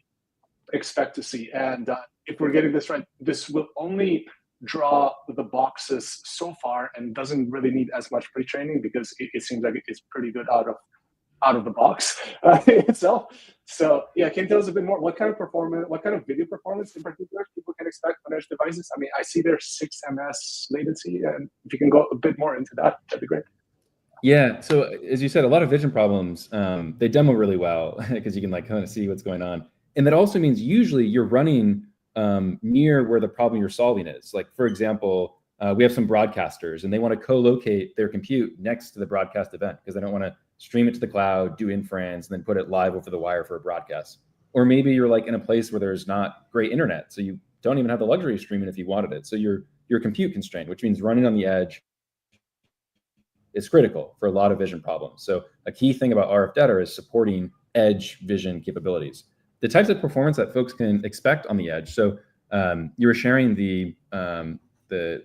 expect to see? And if we're getting this right, this will only draw the boxes so far and doesn't really need as much pre-training, because it seems like it's pretty good out of the box itself. So yeah, can you tell us a bit more? What kind of performance, what kind of video performance in particular people can expect on edge devices? I mean, I see there's 6 ms latency, and if you can go a bit more into that, that'd be great. Yeah, so as you said, a lot of vision problems, they demo really well because you can like kind of see what's going on. And that also means usually you're running near where the problem you're solving is. Like, for example, we have some broadcasters and they want to co-locate their compute next to the broadcast event because they don't want to stream it to the cloud, do inference, and then put it live over the wire for a broadcast. Or maybe you're like in a place where there's not great internet, so you don't even have the luxury of streaming if you wanted it. So you're compute constrained, which means running on the edge is critical for a lot of vision problems. So a key thing about RF data is supporting edge vision capabilities. The types of performance that folks can expect on the edge. So you were sharing the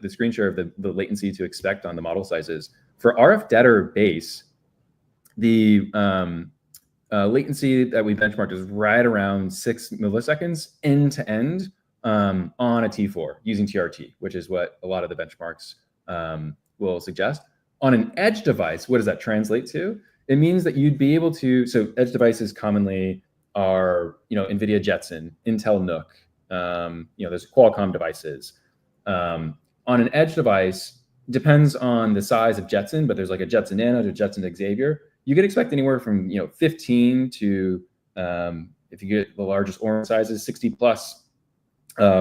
screen share of the latency to expect on the model sizes. For RF data base, the latency that we benchmarked is right around 6 milliseconds end to end on a T4 using TRT, which is what a lot of the benchmarks will suggest. On an edge device, what does that translate to? It means that you'd be able to, so edge devices commonly are, NVIDIA Jetson, Intel NUC, there's Qualcomm devices. On an edge device, depends on the size of Jetson, but there's like a Jetson Nano to Jetson Xavier. You could expect anywhere from 15 to, if you get the largest orange sizes, 60 plus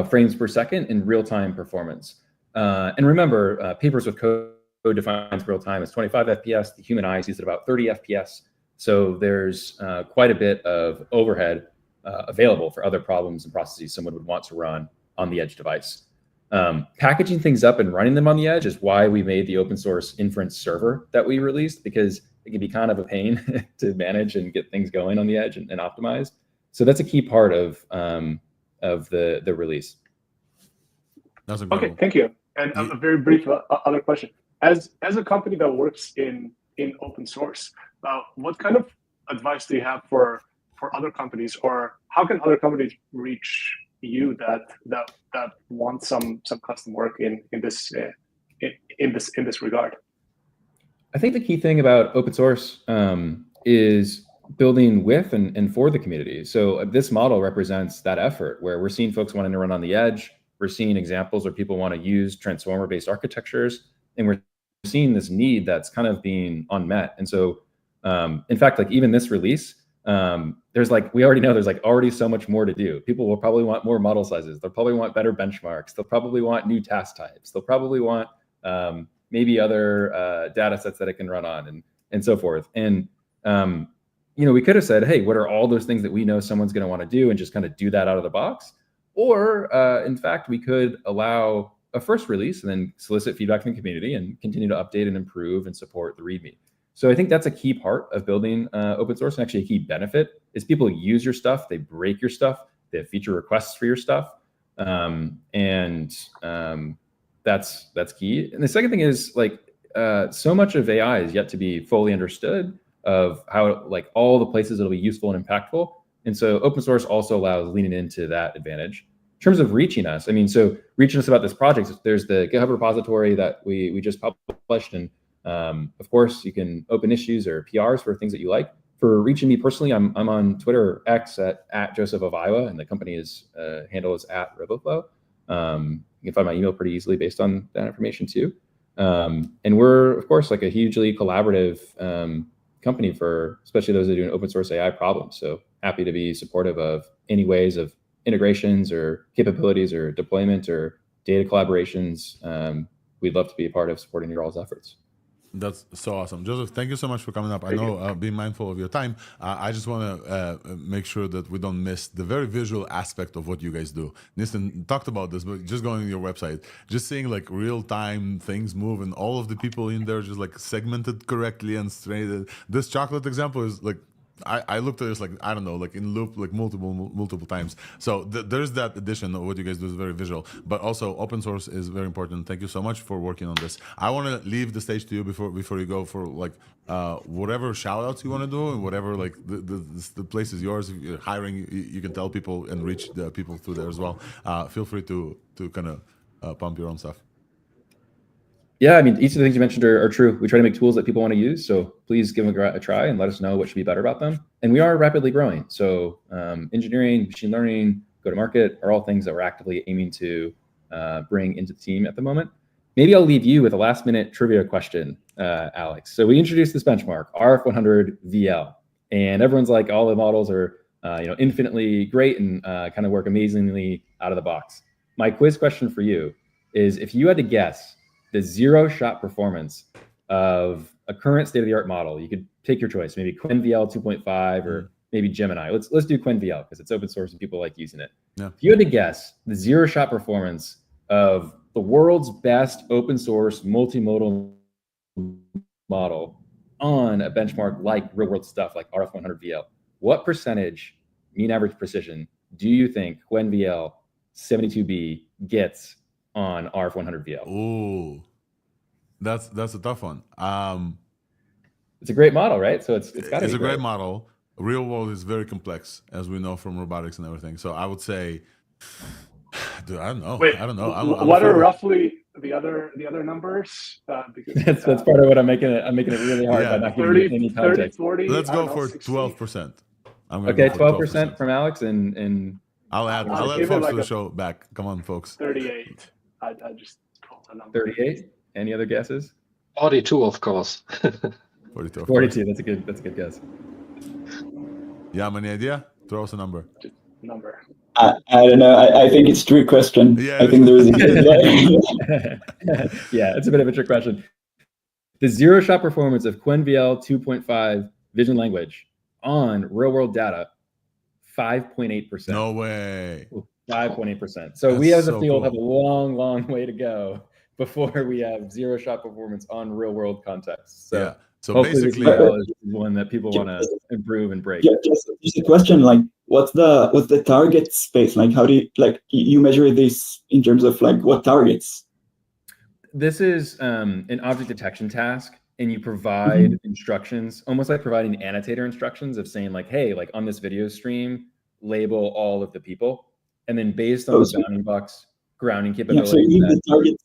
frames per second in real-time performance. And remember, papers with code defines real time as 25 FPS. The human eye sees at about 30 FPS. So there's quite a bit of overhead available for other problems and processes someone would want to run on the edge device. Packaging things up and running them on the edge is why we made the open source inference server that we released, because it can be kind of a pain to manage and get things going on the edge and optimize. So that's a key part of the release. That's incredible. Okay, thank you. And a very brief other question. As a company that works in open source, what kind of advice do you have for other companies, or how can other companies reach you that want some custom work in this regard? I think the key thing about open source is building with and for the community. So this model represents that effort where we're seeing folks wanting to run on the edge. We're seeing examples where people want to use transformer-based architectures, and we're seeing this need that's kind of being unmet. And so, in fact, like even this release, there's like, we already know there's like already so much more to do. People will probably want more model sizes. They'll probably want better benchmarks. They'll probably want new task types. They'll probably want maybe other data sets that it can run on and so forth. And, we could have said, hey, what are all those things that we know someone's going to want to do and just kind of do that out of the box? Or in fact, we could allow a first release and then solicit feedback from the community and continue to update and improve and support the README. So I think that's a key part of building open source, and actually a key benefit is people use your stuff, they break your stuff, they have feature requests for your stuff, and that's key. And the second thing is like so much of AI is yet to be fully understood of how like all the places it'll be useful and impactful. And so open source also allows leaning into that advantage. In terms of reaching us, I mean, so reaching us about this project, there's the GitHub repository that we just published, and of course you can open issues or PRs for things that you like. For reaching me personally, I'm on Twitter X at Joseph of Iowa, and the company's handle is at Roboflow. You can find my email pretty easily based on that information too. And we're, of course, like a hugely collaborative company for especially those that are doing open source AI problems. So happy to be supportive of any ways of integrations or capabilities or deployment or data collaborations. We'd love to be a part of supporting your all's efforts. That's so awesome. Joseph, thank you so much for coming up. I know being mindful of your time, I just want to make sure that we don't miss the very visual aspect of what you guys do. Nistan talked about this, but just going to your website, just seeing like real-time things move and all of the people in there just like segmented correctly and straight. This chocolate example is like, I looked at this like, I don't know, like in loop, like multiple times. So there's that addition of what you guys do is very visual, but also open source is very important. Thank you so much for working on this. I want to leave the stage to you before you go for like whatever shout outs you want to do and whatever, like the place is yours. If you're hiring, you can tell people and reach the people through there as well. Feel free to kind of pump your own stuff. Yeah, I mean, each of the things you mentioned are true. We try to make tools that people want to use. So please give them a try and let us know what should be better about them. And we are rapidly growing. So engineering, machine learning, go-to-market are all things that we're actively aiming to bring into the team at the moment. Maybe I'll leave you with a last-minute trivia question, Alex. So we introduced this benchmark, RF100 VL. And everyone's like, all the models are infinitely great and kind of work amazingly out of the box. My quiz question for you is, if you had to guess the zero-shot performance of a current state-of-the-art model, you could take your choice, maybe QuenVL 2.5 or maybe Gemini. Let's do QuenVL because it's open source and people like using it. Yeah. If you had to guess the zero-shot performance of the world's best open source multimodal model on a benchmark like real-world stuff like RF100 VL, what percentage mean average precision do you think QuenVL 72B gets on RF100 VL? Ooh, that's a tough one. It's a great model, right? So it's a great model. Real world is very complex, as we know from robotics and everything. So I would say, dude, I don't know. Wait, I don't know. What are roughly the other numbers? Because that's part of what I'm making it really hard by not giving you any context. 30, 40, let's go for 12%. Okay, 12% from Alex, and I'll add folks to the show back. Come on, folks. 38. I just called a number. 38. Any other guesses? 42, of course. 42. 42. That's a good guess. Yeah, any idea? Throw us a number. Number. I don't know. I think it's a trick question. Yeah, I think there is a yeah, it's a bit of a trick question. The zero-shot performance of QuenVL 2.5 vision language on real-world data, 5.8%. No way. 5.8%. So we as a field have a long way to go before we have zero-shot performance on real-world context. So yeah. So hopefully basically, this is one that people want to improve and break. Yeah, just a question, like, what's the target space? Like, how do you, like, you measure this in terms of like what targets? This is an object detection task, and you provide instructions, almost like providing annotator instructions of saying like, hey, like on this video stream, label all of the people. And then based on the bounding box grounding capability. Yeah, so you give the targets.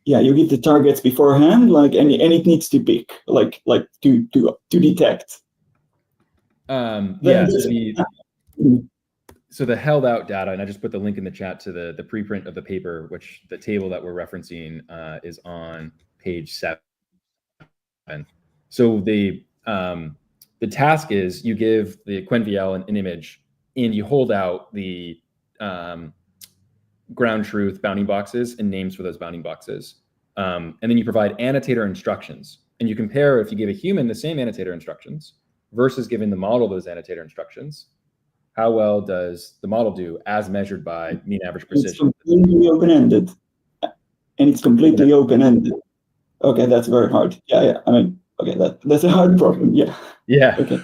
Yeah, you give the targets beforehand, like, and it needs to pick, like to detect. Yeah. So the held out data, and I just put the link in the chat to the preprint of the paper, which the table that we're referencing is on page 7. So the task is you give the QuenVL an image, and you hold out the ground truth bounding boxes and names for those bounding boxes. And then you provide annotator instructions, and you compare if you give a human the same annotator instructions versus giving the model those annotator instructions, how well does the model do as measured by mean average precision? It's completely open-ended. And it's completely open-ended. Okay, that's very hard. Yeah. I mean, okay, that's a hard problem. Yeah. Yeah. Okay.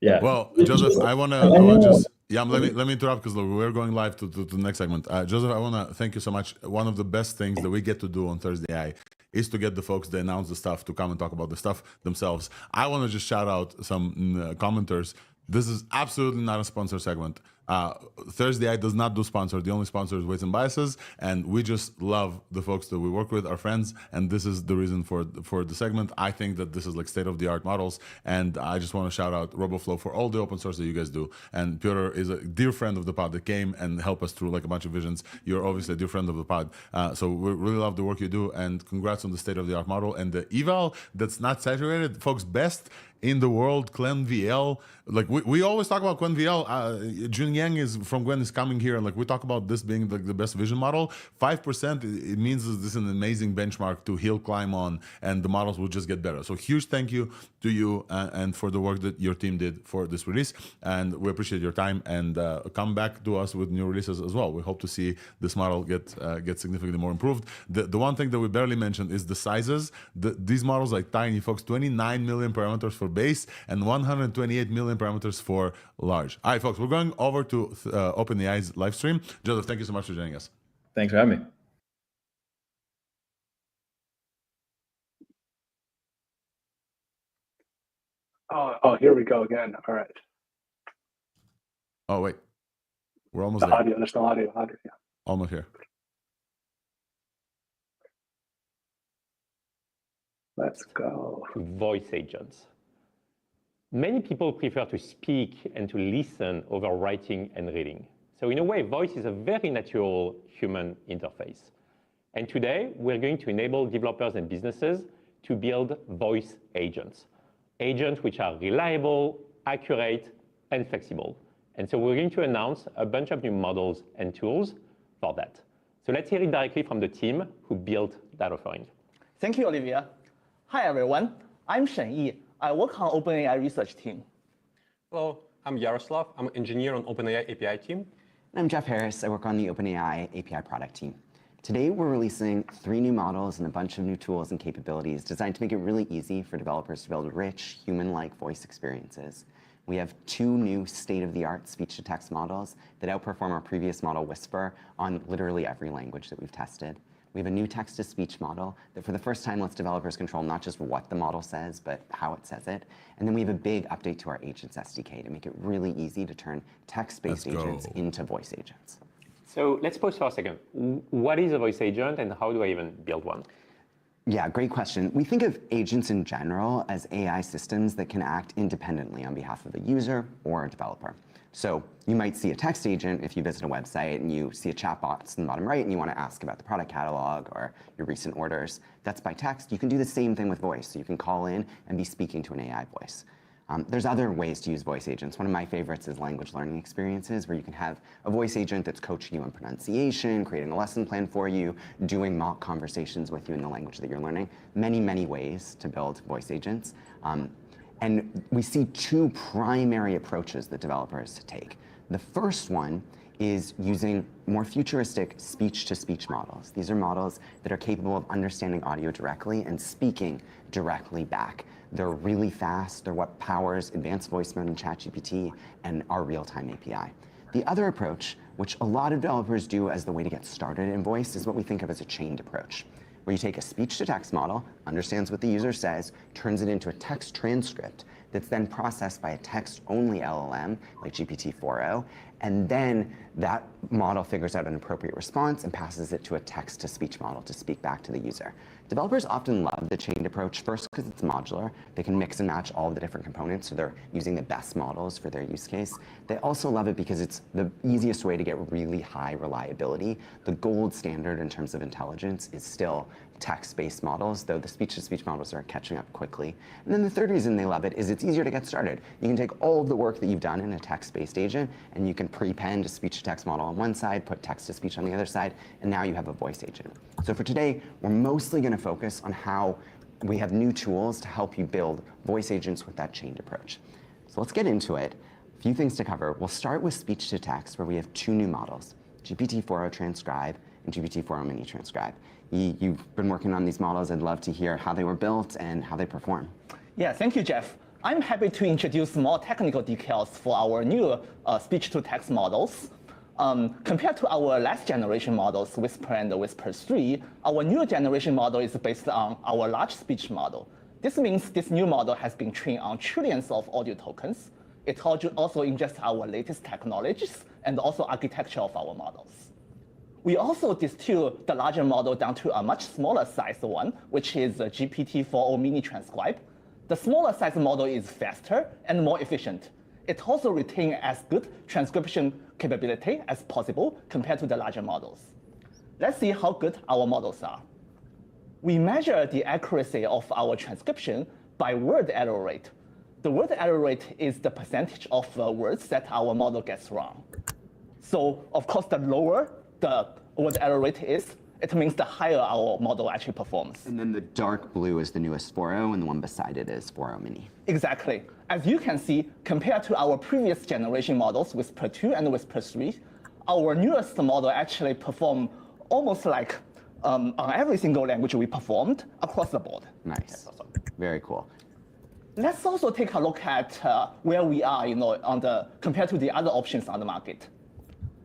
Yeah. Well, Joseph, I want to just let me interrupt because we're going live to the next segment. Joseph, I want to thank you so much. One of the best things that we get to do on ThursdAI is to get the folks that announce the stuff to come and talk about the stuff themselves. I want to just shout out some commenters. This is absolutely not a sponsor segment. ThursdAI does not do sponsor. The only sponsor is Weights and Biases, and we just love the folks that we work with, our friends, and this is the reason for the segment. I think that this is like state-of-the-art models, and I just want to shout out Roboflow for all the open source that you guys do. And Piotr is a dear friend of the pod that came and helped us through like a bunch of visions. You're obviously a dear friend of the pod, so we really love the work you do, and congrats on the state-of-the-art model and the eval that's not saturated, folks. Best in the world, ClenVL. Like we always talk about ClenVL. Jun Yang is from Gwen is coming here, and like we talk about this being the best vision model. 5%, it means that this is an amazing benchmark to hill climb on, and the models will just get better. So huge thank you to you and for the work that your team did for this release, and we appreciate your time, and come back to us with new releases as well. We hope to see this model get significantly more improved. The one thing that we barely mentioned is the sizes. These models are tiny, folks. 29 million parameters for base and 128 million parameters for large. All right, folks, we're going over to OpenAI's live stream. Joseph, thank you so much for joining us. Thanks for having me. Oh, here we go again. All right. Oh, wait. We're almost The there. audio, there's no audio. Yeah. Almost here. Let's go. Voice agents. Many people prefer to speak and to listen over writing and reading. So in a way, voice is a very natural human interface. And today, we're going to enable developers and businesses to build voice agents. Agents which are reliable, accurate, and flexible. And so we're going to announce a bunch of new models and tools for that. So let's hear it directly from the team who built that offering. Thank you, Olivia. Hi, everyone. I'm Shen Yi. I work on OpenAI research team. Hello, I'm Yaroslav. I'm an engineer on OpenAI API team. I'm Jeff Harris. I work on the OpenAI API product team. Today, we're releasing 3 new models and a bunch of new tools and capabilities designed to make it really easy for developers to build rich, human-like voice experiences. We have 2 new state-of-the-art speech-to-text models that outperform our previous model, Whisper, on literally every language that we've tested. We have a new text-to-speech model that for the first time lets developers control not just what the model says, but how it says it. And then we have a big update to our Agents SDK to make it really easy to turn text-based agents into voice agents. So let's pause for a second. What is a voice agent and how do I even build one? Yeah, great question. We think of agents in general as AI systems that can act independently on behalf of a user or a developer. So you might see a text agent if you visit a website and you see a chat box in the bottom right and you want to ask about the product catalog or your recent orders. That's by text. You can do the same thing with voice. So you can call in and be speaking to an AI voice. There's other ways to use voice agents. One of my favorites is language learning experiences, where you can have a voice agent that's coaching you on pronunciation, creating a lesson plan for you, doing mock conversations with you in the language that you're learning. Many, many ways to build voice agents. And we see 2 primary approaches that developers take. The first one is using more futuristic speech-to-speech models. These are models that are capable of understanding audio directly and speaking directly back. They're really fast. They're what powers advanced voice mode in ChatGPT and our real-time API. The other approach, which a lot of developers do as the way to get started in voice, is what we think of as a chained approach, where you take a speech-to-text model, understands what the user says, turns it into a text transcript that's then processed by a text-only LLM, like GPT-4o, and then that model figures out an appropriate response and passes it to a text-to-speech model to speak back to the user. Developers often love the chained approach, first because it's modular. They can mix and match all the different components, so they're using the best models for their use case. They also love it because it's the easiest way to get really high reliability. The gold standard in terms of intelligence is still text-based models, though the speech-to-speech models are catching up quickly. And then the third reason they love it is it's easier to get started. You can take all of the work that you've done in a text-based agent, and you can prepend a speech-to-text model on one side, put text-to-speech on the other side, and now you have a voice agent. So for today, we're mostly going to focus on how we have new tools to help you build voice agents with that chained approach. So let's get into it. A few things to cover. We'll start with speech-to-text, where we have 2 new models, GPT-4o Transcribe and GPT-4o Mini Transcribe. You've been working on these models. I'd love to hear how they were built and how they perform. Yeah, thank you, Jeff. I'm happy to introduce more technical details for our new speech-to-text models. Compared to our last generation models, Whisper and Whisper 3, our new generation model is based on our large speech model. This means this new model has been trained on trillions of audio tokens. It also ingests our latest technologies and also architecture of our models. We also distill the larger model down to a much smaller size one, which is a GPT-4o mini transcribe. The smaller size model is faster and more efficient. It also retains as good transcription capability as possible compared to the larger models. Let's see how good our models are. We measure the accuracy of our transcription by word error rate. The word error rate is the percentage of words that our model gets wrong. So, of course, the lower the word error rate is, it means the higher our model actually performs. And then the dark blue is the newest 4.0, and the one beside it is 4.0 mini. Exactly. As you can see, compared to our previous generation models, Whisper 2 and Whisper 3, our newest model actually perform almost like on every single language we performed across the board. Nice. Awesome. Very cool. Let's also take a look at where we are, compared to the other options on the market.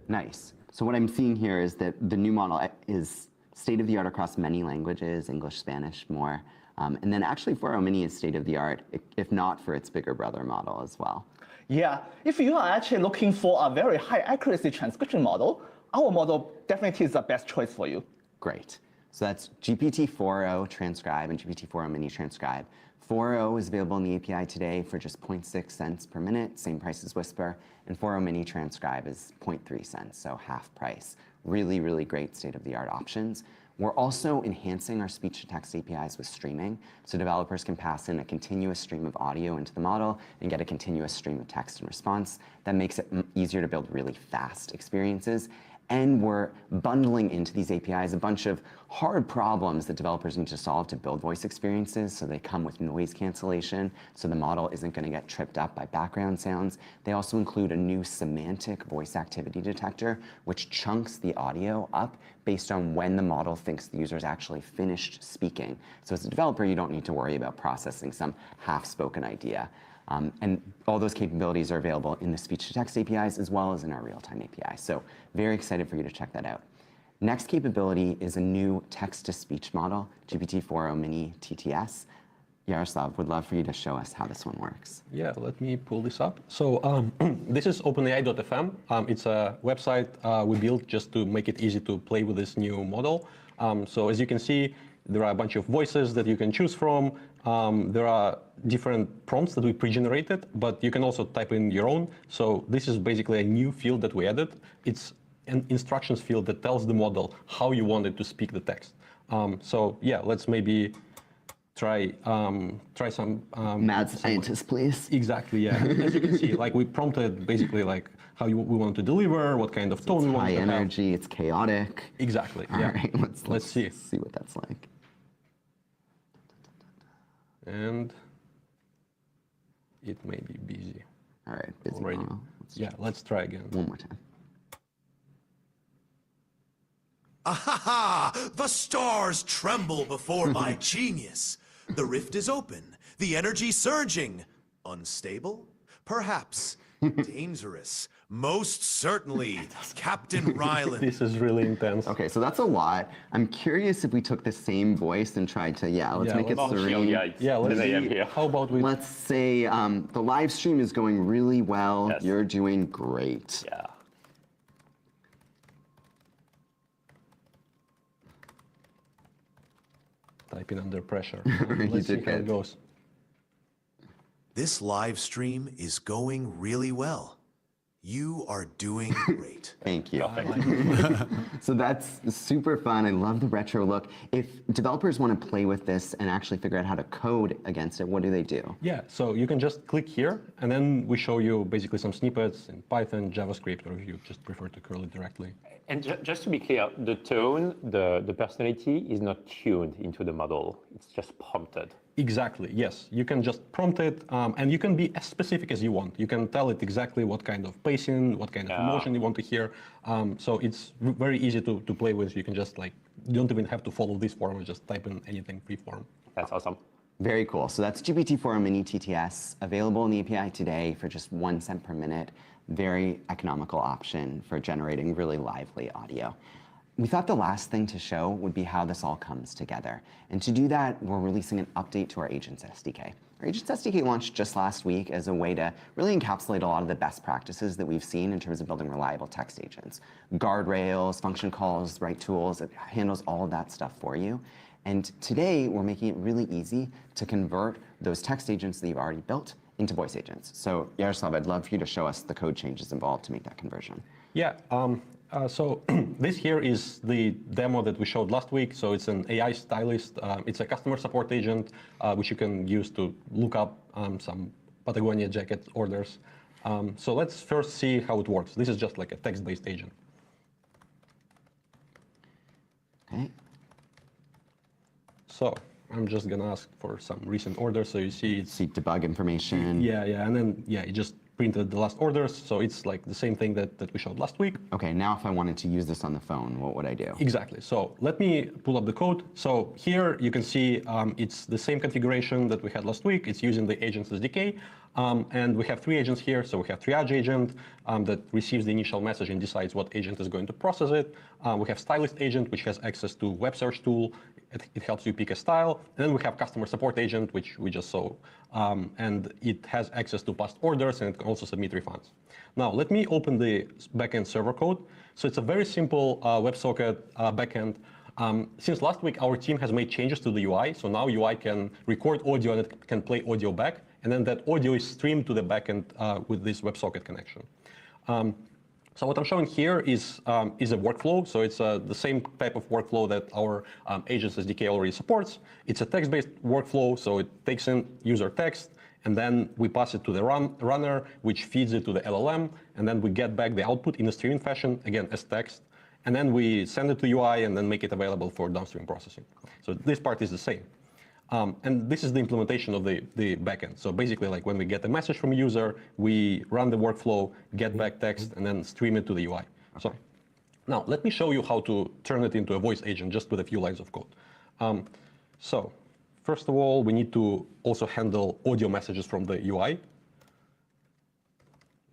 Nice. So what I'm seeing here is that the new model is state-of-the-art across many languages, English, Spanish, more. And then actually 4.0 mini is state-of-the-art, if not for its bigger brother model as well. Yeah, if you are actually looking for a very high accuracy transcription model, our model definitely is the best choice for you. Great. So that's GPT-4o transcribe and GPT-4o mini transcribe. 4.0 is available in the API today for just 0.6 cents per minute, same price as Whisper, and 4.0 mini transcribe is 0.3 cents, so half price. Really, really great state-of-the-art options. We're also enhancing our speech-to-text APIs with streaming, so developers can pass in a continuous stream of audio into the model and get a continuous stream of text in response. That makes it easier to build really fast experiences. And we're bundling into these APIs a bunch of hard problems that developers need to solve to build voice experiences. So they come with noise cancellation, so the model isn't going to get tripped up by background sounds. They also include a new semantic voice activity detector, which chunks the audio up based on when the model thinks the user's actually finished speaking. So as a developer, you don't need to worry about processing some half-spoken idea. And all those capabilities are available in the speech-to-text APIs as well as in our real-time API. So very excited for you to check that out. Next capability is a new text-to-speech model, GPT-4o mini TTS. Yaroslav, would love for you to show us how this one works. Yeah, let me pull this up. So this is OpenAI.fm. It's a website we built just to make it easy to play with this new model. So as you can see, there are a bunch of voices that you can choose from. There are different prompts that we pre-generated, but you can also type in your own. So this is basically a new field that we added. It's an instructions field that tells the model how you want it to speak the text. So yeah, let's maybe try some mad scientist, please. Exactly, yeah. As you can see, like we prompted basically like how we want to deliver, what kind of tone we want to have. High energy, it's chaotic. Exactly. All yeah. right, let's see what that's like. And it may be busy. All right, busy already. Model. Let's try again. One more time. Ahaha! The stars tremble before my genius. The rift is open, the energy surging. Unstable? Perhaps. Dangerous. Most certainly, Captain Ryland. This is really intense. Okay, so that's a lot. I'm curious if we took the same voice and tried to, let's make it serene. Yeah, let's see. How about we... Let's say the live stream is going really well. Yes. You're doing great. Yeah. Typing under pressure. You Let's see did how it good. goes. This live stream is going really well. You are doing great. Thank you. So that's super fun. I love the retro look. If developers want to play with this and actually figure out how to code against it, what do they do? Yeah, so you can just click here, and then we show you basically some snippets in Python, JavaScript, or if you just prefer to curl it directly. And just to be clear, the tone, the personality is not tuned into the model. It's just prompted. Exactly, yes. You can just prompt it, and you can be as specific as you want. You can tell it exactly what kind of pacing, what kind of emotion you want to hear. So it's very easy to play with. You can just you don't even have to follow this form, just type in anything free form. That's awesome. Very cool. So that's GPT-4o mini TTS, available in the API today for just 1 cent per minute. Very economical option for generating really lively audio. we thought the last thing to show would be how this all comes together. And to do that, we're releasing an update to our Agents SDK. Our Agents SDK launched just last week as a way to really encapsulate a lot of the best practices that we've seen in terms of building reliable text agents. Guardrails, function calls, right tools, it handles all of that stuff for you. And today, we're making it really easy to convert those text agents that you've already built into voice agents. So Yaroslav, I'd love for you to show us the code changes involved to make that conversion. Yeah, so this here is the demo that we showed last week. So it's an AI stylist. It's a customer support agent, which you can use to look up some Patagonia jacket orders. So let's first see how it works. This is just like a text-based agent. Okay. So I'm just gonna ask for some recent orders. So you see it's debug information. Yeah, and then it just printed the last orders. So it's like the same thing that we showed last week. Okay, now if I wanted to use this on the phone, what would I do? Exactly. So let me pull up the code. So here you can see it's the same configuration that we had last week. It's using the Agents SDK. And we have 3 agents here. So we have triage agent that receives the initial message and decides what agent is going to process it. We have stylist agent, which has access to web search tool. It helps you pick a style. And then we have customer support agent, which we just saw. And it has access to past orders, and it can also submit refunds. Now, let me open the backend server code. So it's a very simple WebSocket backend. Since last week, our team has made changes to the UI. So now UI can record audio and it can play audio back. And then that audio is streamed to the backend with this WebSocket connection. So what I'm showing here is a workflow. So it's the same type of workflow that our Agents SDK already supports. It's a text-based workflow, so it takes in user text, and then we pass it to the runner, which feeds it to the LLM, and then we get back the output in a streaming fashion, again, as text. And then we send it to UI and then make it available for downstream processing. So this part is the same. And this is the implementation of the backend. So basically, like when we get a message from a user, we run the workflow, get back text, and then stream it to the UI. Okay. So now let me show you how to turn it into a voice agent just with a few lines of code. So first of all, we need to also handle audio messages from the UI.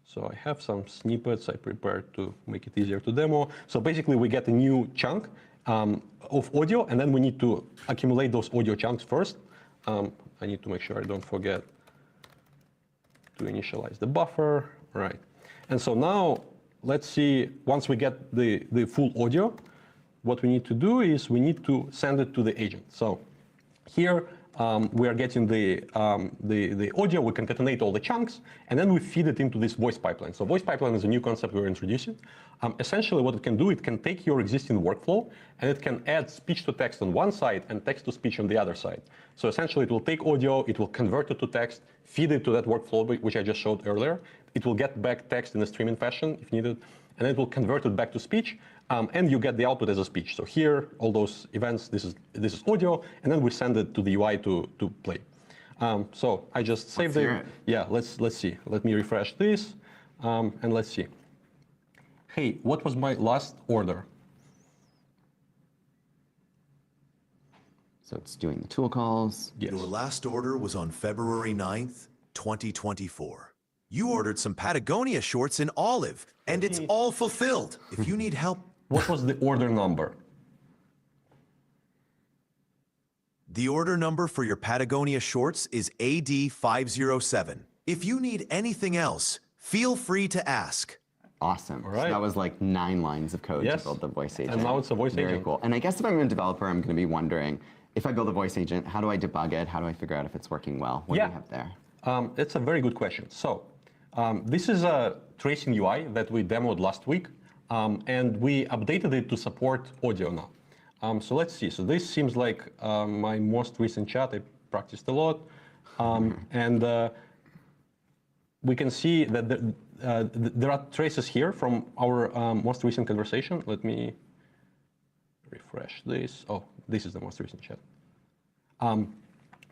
So I have some snippets I prepared to make it easier to demo. So basically, we get a new chunk of audio, and then we need to accumulate those audio chunks first. I need to make sure I don't forget to initialize the buffer. Right. And so now, let's see, once we get the full audio, what we need to do is we need to send it to the agent. So here, we are getting the audio, we concatenate all the chunks, and then we feed it into this voice pipeline. So voice pipeline is a new concept we're introducing. Essentially what it can do, it can take your existing workflow, and it can add speech to text on one side and text to speech on the other side. So essentially it will take audio, it will convert it to text, feed it to that workflow, which I just showed earlier. It will get back text in a streaming fashion if needed, and then it will convert it back to speech, and you get the output as a speech. So here, all those events, this is audio, and then we send it to the UI to play. So I just saved it. Yeah, let's see. Let me refresh this, and let's see. Hey, what was my last order? So it's doing the tool calls. Yes. Your last order was on February 9th, 2024. You ordered some Patagonia shorts in olive, and it's all fulfilled. If you need help. What was the order number? The order number for your Patagonia shorts is AD507. If you need anything else, feel free to ask. Awesome. All right. So that was like 9 lines of code to build the voice agent. And now it's a voice agent. Very cool. And I guess if I'm a developer, I'm going to be wondering, if I build a voice agent, how do I debug it? How do I figure out if it's working well? What do you have there? It's a very good question. So this is a tracing UI that we demoed last week, and we updated it to support audio now. So let's see. So this seems like my most recent chat. I practiced a lot. And we can see that there are traces here from our most recent conversation. Let me refresh this. Oh, this is the most recent chat.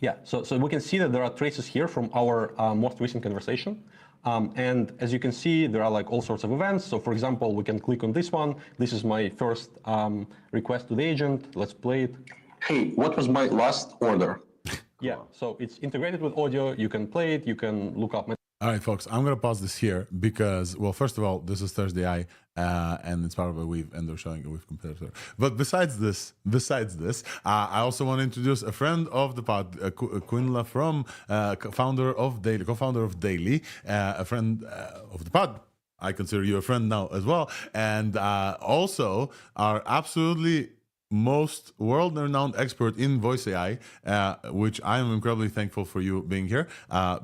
Yeah, so we can see that there are traces here from our most recent conversation. And as you can see, there are like all sorts of events. So for example, we can click on this one. This is my first request to the agent. Let's play it. Hey, what was my last order? Yeah, so it's integrated with audio. You can play it. You can look up All right, folks, I'm going to pause this here because, well, first of all, this is ThursdAI, and it's part of a Weave, and they're showing a Weave competitor. But besides this, I also want to introduce a friend of the pod, Quinla from co-founder of Daily, a friend of the pod. I consider you a friend now as well, and also our absolutely most world-renowned expert in voice AI, which I am incredibly thankful for you being here,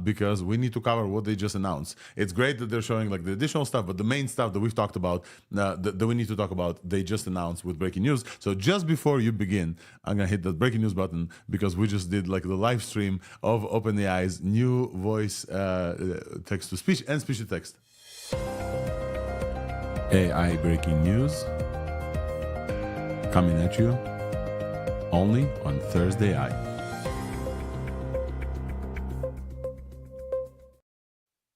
because we need to cover what they just announced. It's great that they're showing like the additional stuff, but the main stuff that we've talked about, that we need to talk about, they just announced with breaking news. So just before you begin, I'm gonna hit that breaking news button because we just did like the live stream of OpenAI's new voice text-to-speech and speech-to-text. AI breaking news. Coming at you only on ThursdAI.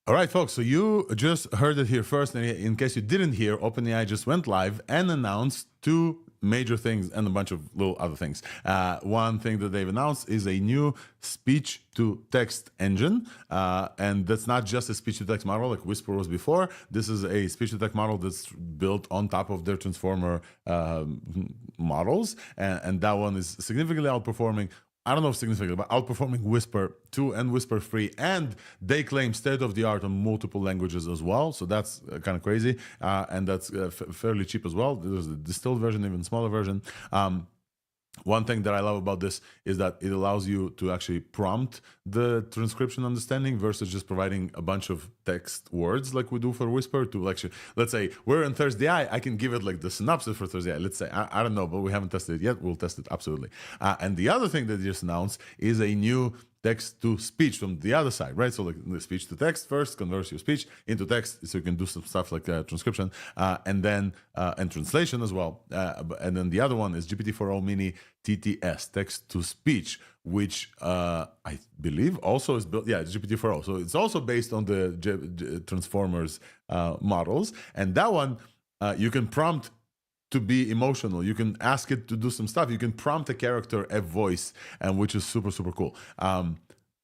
All right, folks, so you just heard it here first. And in case you didn't hear, OpenAI just went live and announced two major things and a bunch of little other things. One thing that they've announced is a new speech-to-text engine. And that's not just a speech-to-text model like Whisper was before. This is a speech-to-text model that's built on top of their transformer models. And that one is significantly outperforming. I don't know if significantly, but outperforming Whisper 2 and Whisper 3. And they claim state-of-the-art on multiple languages as well. So that's kind of crazy. And that's fairly cheap as well. There's a distilled version, even smaller version. One thing that I love about this is that it allows you to actually prompt the transcription understanding versus just providing a bunch of text words like we do for Whisper to actually, let's say we're in ThursdAI, I can give it like the synopsis for ThursdAI. Let's say, I don't know, but we haven't tested it yet. We'll test it, absolutely. And the other thing that they just announced is a new text to speech from the other side, right? So like the speech to text first, converts your speech into text, so you can do some stuff like transcription, and then and translation as well. And then the other one is GPT-4o Mini TTS, text to speech, which I believe also is built, it's GPT-4o. So it's also based on the Transformers models, and that one you can prompt to be emotional. You can ask it to do some stuff. You can prompt a character a voice, and which is super, super cool.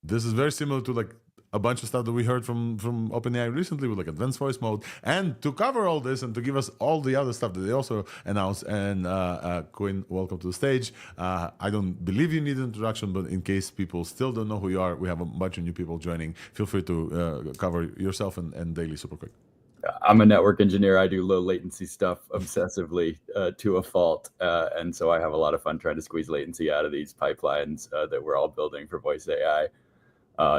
This is very similar to like a bunch of stuff that we heard from OpenAI recently with like advanced voice mode. And to cover all this and to give us all the other stuff that they also announced, and Quinn, welcome to the stage. I don't believe you need an introduction, but in case people still don't know who you are, we have a bunch of new people joining. Feel free to cover yourself and Daily super quick. I'm a network engineer. I do low latency stuff obsessively to a fault. And so I have a lot of fun trying to squeeze latency out of these pipelines that we're all building for voice AI.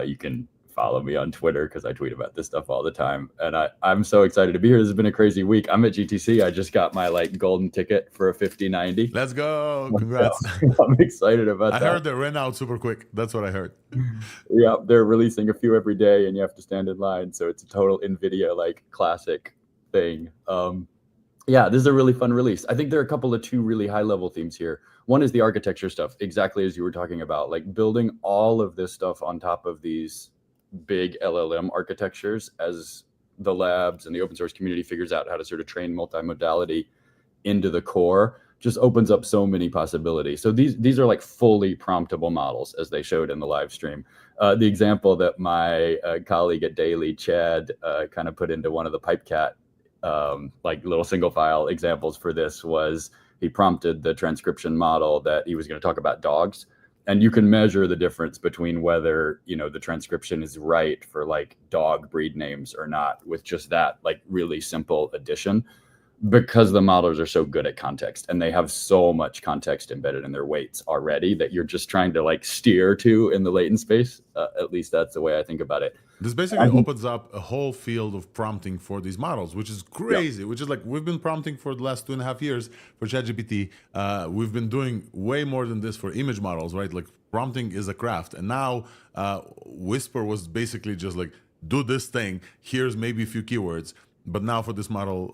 You can follow me on Twitter because I tweet about this stuff all the time. And I'm so excited to be here. This has been a crazy week. I'm at GTC. I just got my like golden ticket for a 5090. Let's go. Congrats. I'm excited about that. I heard they ran out super quick. That's what I heard. Yeah, they're releasing a few every day and you have to stand in line. So it's a total NVIDIA like classic thing. Yeah, this is a really fun release. I think there are two really high level themes here. One is the architecture stuff, exactly as you were talking about, like building all of this stuff on top of these big LLM architectures as the labs and the open source community figures out how to sort of train multimodality into the core just opens up so many possibilities. So these are like fully promptable models, as they showed in the live stream. The example that my colleague at Daily, Chad, kind of put into one of the PipeCat like little single file examples for this was he prompted the transcription model that he was going to talk about dogs. And you can measure the difference between whether, you know, the transcription is right for like dog breed names or not with just that like really simple addition, because the models are so good at context and they have so much context embedded in their weights already that you're just trying to like steer to in the latent space. At least that's the way I think about it. This basically opens up a whole field of prompting for these models, which is crazy, which is like we've been prompting for the last 2.5 years for ChatGPT. We've been doing way more than this for image models, right? Like prompting is a craft. And now Whisper was basically just like, do this thing. Here's maybe a few keywords. But now for this model,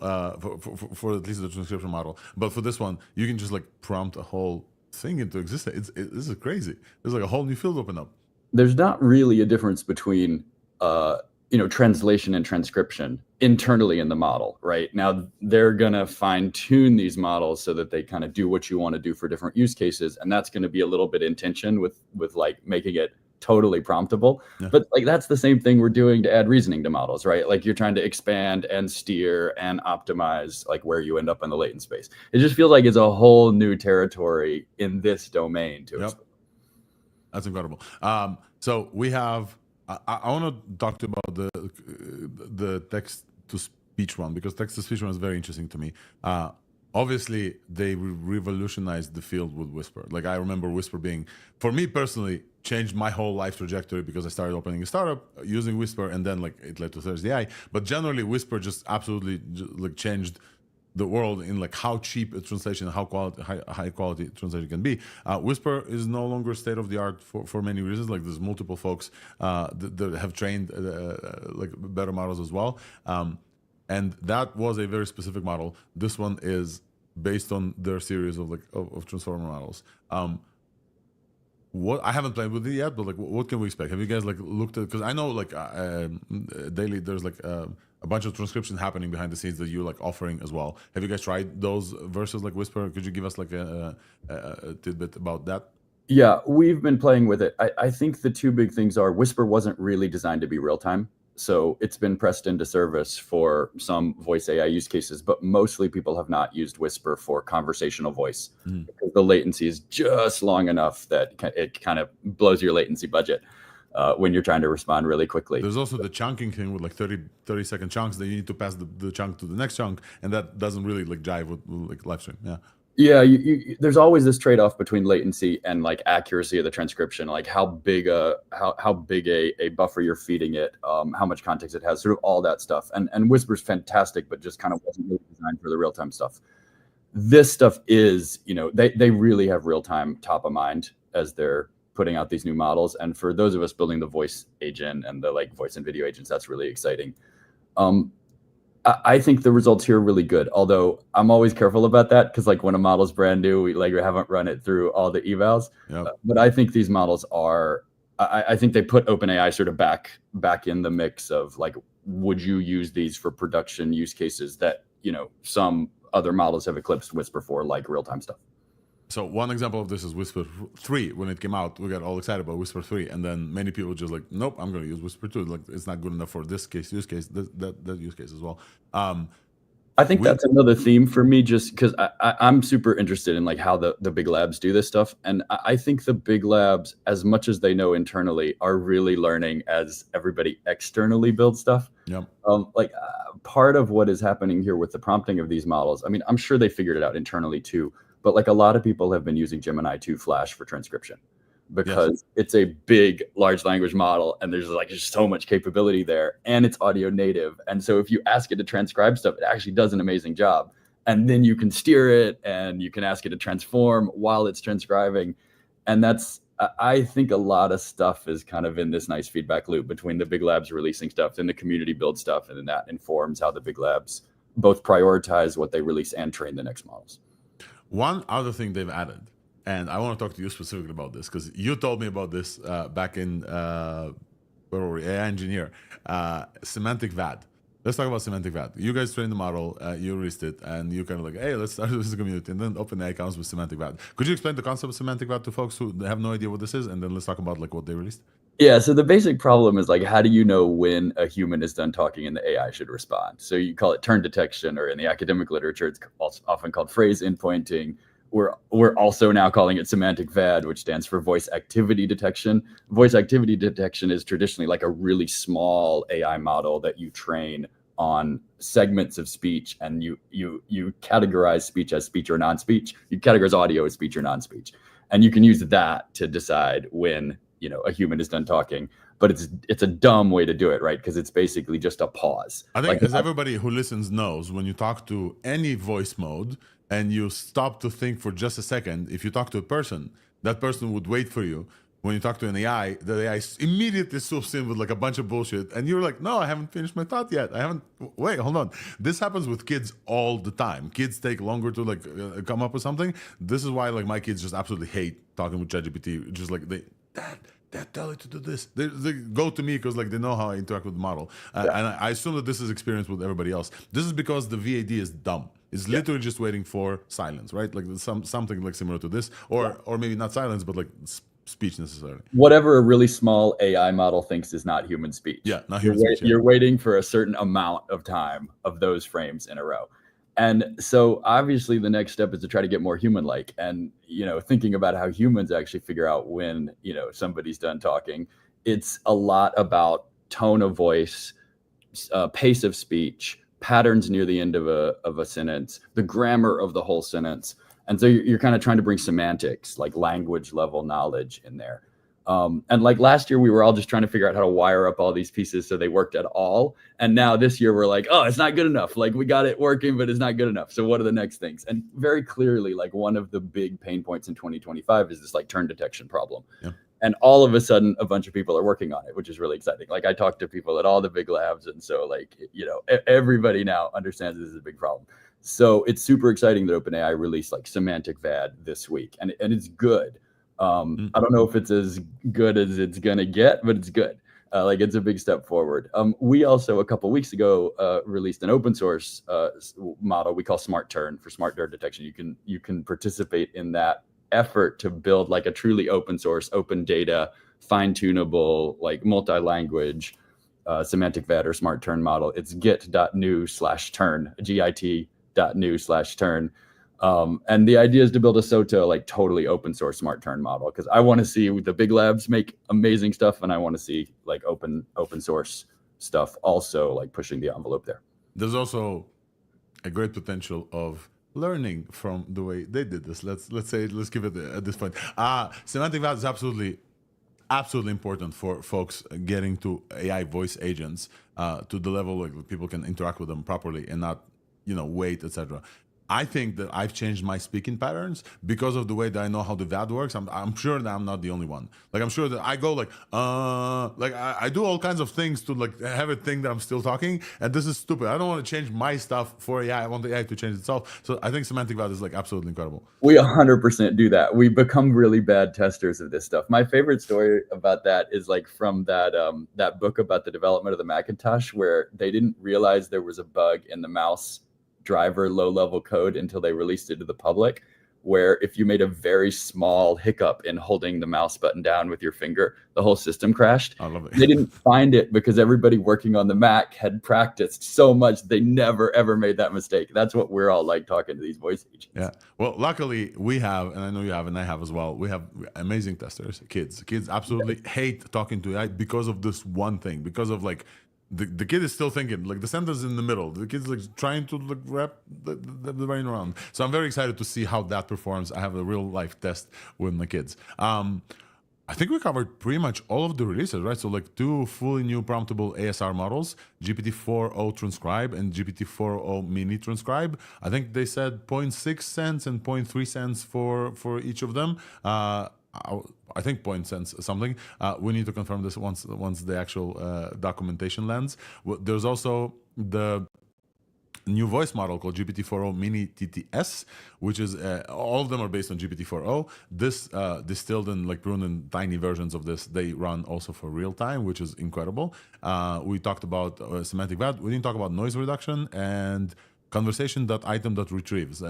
for at least the transcription model, but for this one, you can just like prompt a whole thing into existence. This is crazy. There's like a whole new field open up. There's not really a difference between translation and transcription internally in the model, right? Now they're gonna fine tune these models so that they kind of do what you want to do for different use cases, and that's going to be a little bit in tension with like making it totally promptable. Yeah. But like that's the same thing we're doing to add reasoning to models, right? Like you're trying to expand and steer and optimize like where you end up in the latent space. It just feels like it's a whole new territory in this domain to explore. That's incredible. So we have. I want to talk to you about the text to speech one, because text to speech one is very interesting to me. Obviously, they revolutionized the field with Whisper. Like I remember Whisper being, for me personally, changed my whole life trajectory, because I started opening a startup using Whisper, and then like it led to ThursdAI. But generally, Whisper just absolutely like changed the world in like how cheap a translation, how high quality translation can be. Whisper is no longer state of the art for many reasons. Like there's multiple folks that have trained like better models as well. And that was a very specific model. This one is based on their series of like of transformer models. What I haven't played with it yet, but like what can we expect? Have you guys like looked at? Because I know like daily there's like a bunch of transcription happening behind the scenes that you're like offering as well. Have you guys tried those versus like Whisper? Could you give us like a tidbit about that? Yeah, we've been playing with it. I think the two big things are Whisper wasn't really designed to be real time. So it's been pressed into service for some voice AI use cases, but mostly people have not used Whisper for conversational voice because the latency is just long enough that it kind of blows your latency budget when you're trying to respond really quickly. There's also the chunking thing with like 30-second chunks that you need to pass the chunk to the next chunk, and that doesn't really like jive with like live stream. Yeah, there's always this trade-off between latency and like accuracy of the transcription, like how big a buffer you're feeding it, how much context it has, sort of all that stuff. And Whisper's fantastic, but just kind of wasn't really designed for the real-time stuff. This stuff is, they really have real-time top of mind as they're putting out these new models. And for those of us building the voice agent and the like voice and video agents, that's really exciting. I think the results here are really good, although I'm always careful about that because like when a model's brand new, we haven't run it through all the evals. Yep. But I think these models are, I think they put OpenAI sort of back in the mix of like, would you use these for production use cases that, some other models have eclipsed Whisper for, like real-time stuff. So one example of this is Whisper 3. When it came out, we got all excited about Whisper 3, and then many people just like, nope, I'm going to use Whisper 2. Like it's not good enough for this use case, that use case as well. I think that's another theme for me, just because I'm super interested in like how the big labs do this stuff, and I think the big labs, as much as they know internally, are really learning as everybody externally builds stuff. Yep. Part of what is happening here with the prompting of these models, I mean, I'm sure they figured it out internally too. But like a lot of people have been using Gemini 2 Flash for transcription because it's a big large language model and there's like just so much capability there and it's audio native. And so if you ask it to transcribe stuff, it actually does an amazing job. And then you can steer it and you can ask it to transform while it's transcribing. And that's, I think a lot of stuff is kind of in this nice feedback loop between the big labs releasing stuff and the community build stuff. And then that informs how the big labs both prioritize what they release and train the next models. One other thing they've added, and I want to talk to you specifically about this because you told me about this back in where were we? AI Engineer, semantic VAD. Let's talk about semantic VAD. You guys trained the model, you released it, and you kind of like, hey, let's start this community, and then OpenAI comes with semantic VAD. Could you explain the concept of semantic VAD to folks who have no idea what this is, and then let's talk about like what they released? Yeah, so the basic problem is like, how do you know when a human is done talking and the AI should respond? So you call it turn detection, or in the academic literature, it's often called phrase endpointing. We're also now calling it semantic VAD, which stands for voice activity detection. Voice activity detection is traditionally like a really small AI model that you train on segments of speech, and you categorize speech as speech or non-speech. You categorize audio as speech or non-speech, and you can use that to decide when a human is done talking, but it's a dumb way to do it, right? Because it's basically just a pause. I think as everybody who listens knows, when you talk to any voice mode and you stop to think for just a second, if you talk to a person, that person would wait for you. When you talk to an AI, the AI immediately swoops in with like a bunch of bullshit, and you're like, no, I haven't finished my thought yet. Wait, hold on. This happens with kids all the time. Kids take longer to like come up with something. This is why like my kids just absolutely hate talking with ChatGPT. Just like Dad, tell it to do this. They go to me because like they know how I interact with the model, and I assume that this is experienced with everybody else. This is because the VAD is dumb. It's literally just waiting for silence, right? Like something like similar to this, or maybe not silence, but like speech necessarily. Whatever a really small AI model thinks is not human speech. Yeah, not human speech. You're waiting for a certain amount of time of those frames in a row. And so obviously the next step is to try to get more human-like, and, you know, thinking about how humans actually figure out when, you know, somebody's done talking. It's a lot about tone of voice, pace of speech, patterns near the end of a sentence, the grammar of the whole sentence. And so you're kind of trying to bring semantics, like language level knowledge in there. And like last year, we were all just trying to figure out how to wire up all these pieces so they worked at all. And now this year, we're like, oh, it's not good enough. Like, we got it working, but it's not good enough. So what are the next things? And very clearly, like, one of the big pain points in 2025 is this like turn detection problem. Yeah. And all of a sudden, a bunch of people are working on it, which is really exciting. Like, I talked to people at all the big labs. And so, like, you know, everybody now understands this is a big problem. So it's super exciting that OpenAI released like semantic VAD this week. And it's good. I don't know if it's as good as it's going to get, but it's good. Like, it's a big step forward. We also, a couple of weeks ago, released an open source model we call Smart Turn for smart turn detection. You can participate in that effort to build like a truly open source, open data, fine-tunable, like multi-language semantic VAD or smart turn model. It's git.new/turn, git.new/turn. And the idea is to build a SOTA, like totally open source smart turn model, because I want to see the big labs make amazing stuff, and I want to see like open source stuff also like pushing the envelope there. There's also a great potential of learning from the way they did this. Let's give it at this point. Semantic VAD is absolutely important for folks getting to AI voice agents to the level like people can interact with them properly and not, you know, wait, etc. I think that I've changed my speaking patterns because of the way that I know how the VAD works. I'm sure that I'm not the only one. Like, I'm sure that I go like I do all kinds of things to like have it think that I'm still talking, and this is stupid. I don't want to change my stuff for AI. I want the AI to change itself. So I think semantic VAD is like absolutely incredible. We 100% do that. We become really bad testers of this stuff. My favorite story about that is like from that book about the development of the Macintosh, where they didn't realize there was a bug in the mouse driver low-level code until they released it to the public, where if you made a very small hiccup in holding the mouse button down with your finger, the whole system crashed. I love it. They didn't find it because everybody working on the Mac had practiced so much they never ever made that mistake. That's what we're all like talking to these voice agents. Yeah. Well, luckily we have, and I know you have, and I have as well, we have amazing testers, kids. Kids absolutely hate talking to AI because of this one thing, because of like the kid is still thinking, like the sentence in the middle. The kid's like trying to like wrap the brain around. So I'm very excited to see how that performs. I have a real life test with my kids. I think we covered pretty much all of the releases, right? So like 2 fully new promptable ASR models, GPT-4o Transcribe and GPT-4o Mini Transcribe. I think they said 0.6 cents and 0.3 cents for each of them. I think 0.0 cents something. We need to confirm this once the actual documentation lands. There's also the new voice model called GPT-4o Mini TTS, which is all of them are based on GPT-4o. This distilled and like pruned in tiny versions of this. They run also for real time, which is incredible. We talked about semantic VAD. We didn't talk about noise reduction and conversation.item.retrieves.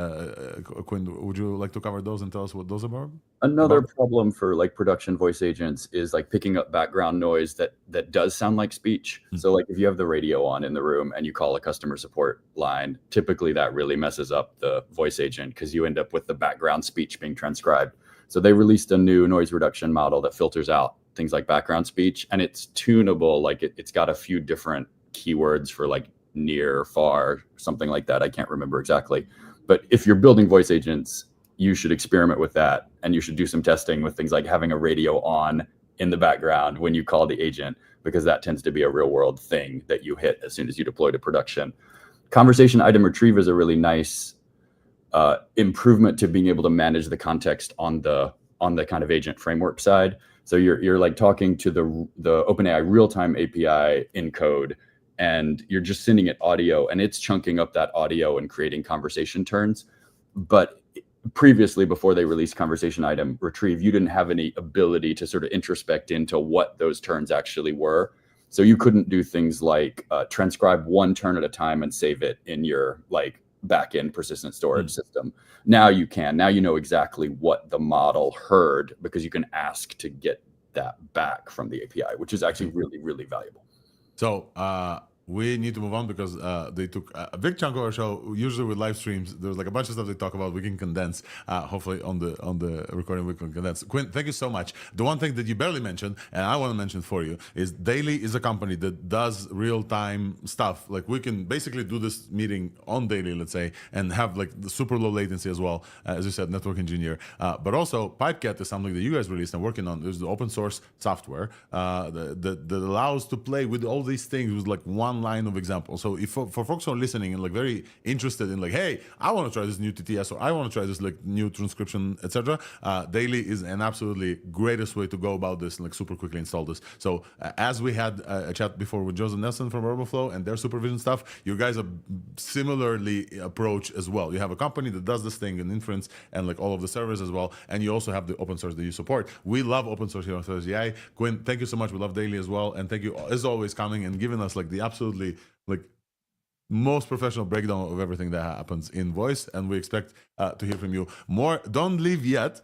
Quinn, would you like to cover those and tell us what those are about? Another problem for like production voice agents is like picking up background noise that does sound like speech. So like if you have the radio on in the room and you call a customer support line, typically that really messes up the voice agent because you end up with the background speech being transcribed. So they released a new noise reduction model that filters out things like background speech, and it's tunable. Like it's got a few different keywords for like near, far, something like that. I can't remember exactly. But if you're building voice agents, you should experiment with that. And you should do some testing with things like having a radio on in the background when you call the agent, because that tends to be a real world thing that you hit as soon as you deploy to production. Conversation item retrieve is a really nice improvement to being able to manage the context on the kind of agent framework side. So you're like talking to the OpenAI real-time API in code, and you're just sending it audio, and it's chunking up that audio and creating conversation turns. But previously, before they released conversation item retrieve, you didn't have any ability to sort of introspect into what those turns actually were. So you couldn't do things like transcribe one turn at a time and save it in your like back-end persistent storage system. Now you can. Now you know exactly what the model heard because you can ask to get that back from the API, which is actually really, really valuable. So we need to move on because they took a big chunk of our show. Usually with live streams, there's like a bunch of stuff they talk about. We can condense. Hopefully on the recording we can condense. Quinn, thank you so much. The one thing that you barely mentioned, and I want to mention for you, is Daily is a company that does real-time stuff. Like we can basically do this meeting on Daily, let's say, and have like the super low latency as well. As you said, network engineer. But also PipeCat is something that you guys released and working on. There's the open source software that allows to play with all these things with like one line of example. So if for folks who are listening and like very interested in like, hey, I want to try this new TTS or I want to try this like new transcription, etc. Daily is an absolutely greatest way to go about this and like super quickly install this. So as we had a chat before with Joseph Nelson from Roboflow and their supervision stuff, you guys are similarly approach as well. You have a company that does this thing in inference and like all of the servers as well, and you also have the open source that you support. We love open source here on ThursdAI. Quinn, thank you so much. We love Daily as well, and thank you as always coming and giving us like the absolutely like most professional breakdown of everything that happens in voice, and we expect to hear from you more. Don't leave yet,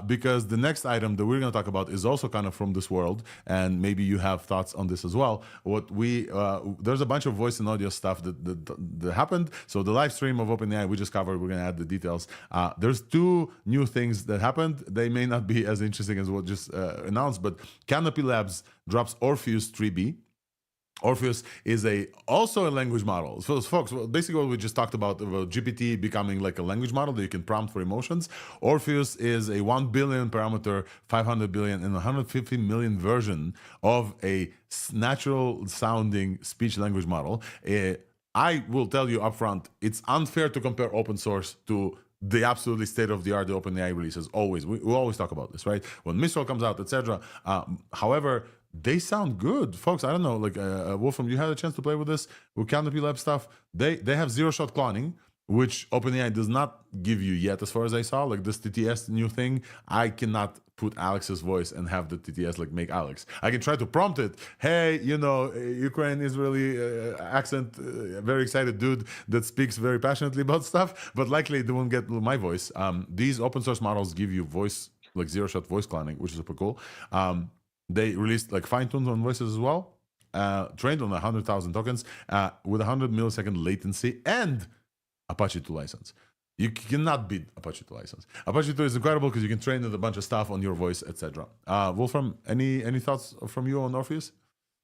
because the next item that we're going to talk about is also kind of from this world, and maybe you have thoughts on this as well. What we there's a bunch of voice and audio stuff that happened. So the live stream of OpenAI we just covered. We're going to add the details. There's two new things that happened. They may not be as interesting as what just announced, but Canopy Labs drops Orpheus 3B. Orpheus is also a language model. So folks, basically what we just talked about GPT becoming like a language model that you can prompt for emotions. Orpheus is a 1 billion parameter, 500 billion and 150 million version of a natural sounding speech language model. I will tell you upfront, it's unfair to compare open source to the absolutely state-of-the-art the OpenAI releases. Always, we always talk about this, right? When Mistral comes out, etc. However, they sound good, folks. I don't know, like Wolfram, you had a chance to play with this with Canopy Lab stuff. They have zero-shot cloning, which OpenAI does not give you yet, as far as I saw. Like this TTS new thing, I cannot put Alex's voice and have the TTS like make Alex. I can try to prompt it. Hey, you know, Ukraine Israeli accent, very excited dude that speaks very passionately about stuff, but likely they won't get my voice. These open source models give you voice, like zero-shot voice cloning, which is super cool. They released like fine-tuned on voices as well, trained on 100,000 tokens with 100 millisecond latency and Apache 2 license. You cannot beat Apache 2 license. Apache 2 is incredible because you can train it a bunch of stuff on your voice, etc. Wolfram, any thoughts from you on Orpheus?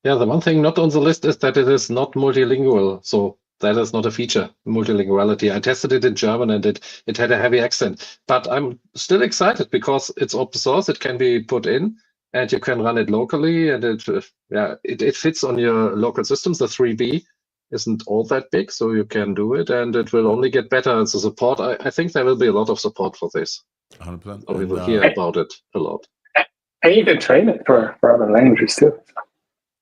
Yeah, the one thing not on the list is that it is not multilingual. So that is not a feature, multilinguality. I tested it in German and it had a heavy accent. But I'm still excited because it's open source. It can be put in. And you can run it locally, and it fits on your local systems. The 3B isn't all that big, so you can do it, and it will only get better as a support. I think there will be a lot of support for this. 100%. So we will hear about it a lot. And you can train it for other languages too.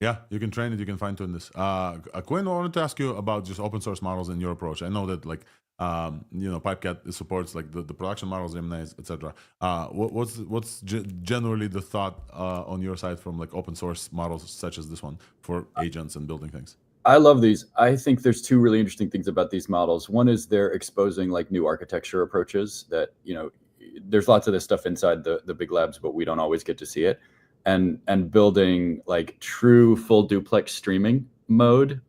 Yeah, you can train it, you can fine-tune this. Quinn, I wanted to ask you about just open source models and your approach. I know that like you know, PipeCat supports like the production models, Gemini, etc. What's generally the thought on your side from like open source models such as this one for agents and building things? I love these. I think there's two really interesting things about these models. One is they're exposing like new architecture approaches that, you know, there's lots of this stuff inside the big labs, but we don't always get to see it. And building like true full duplex streaming mode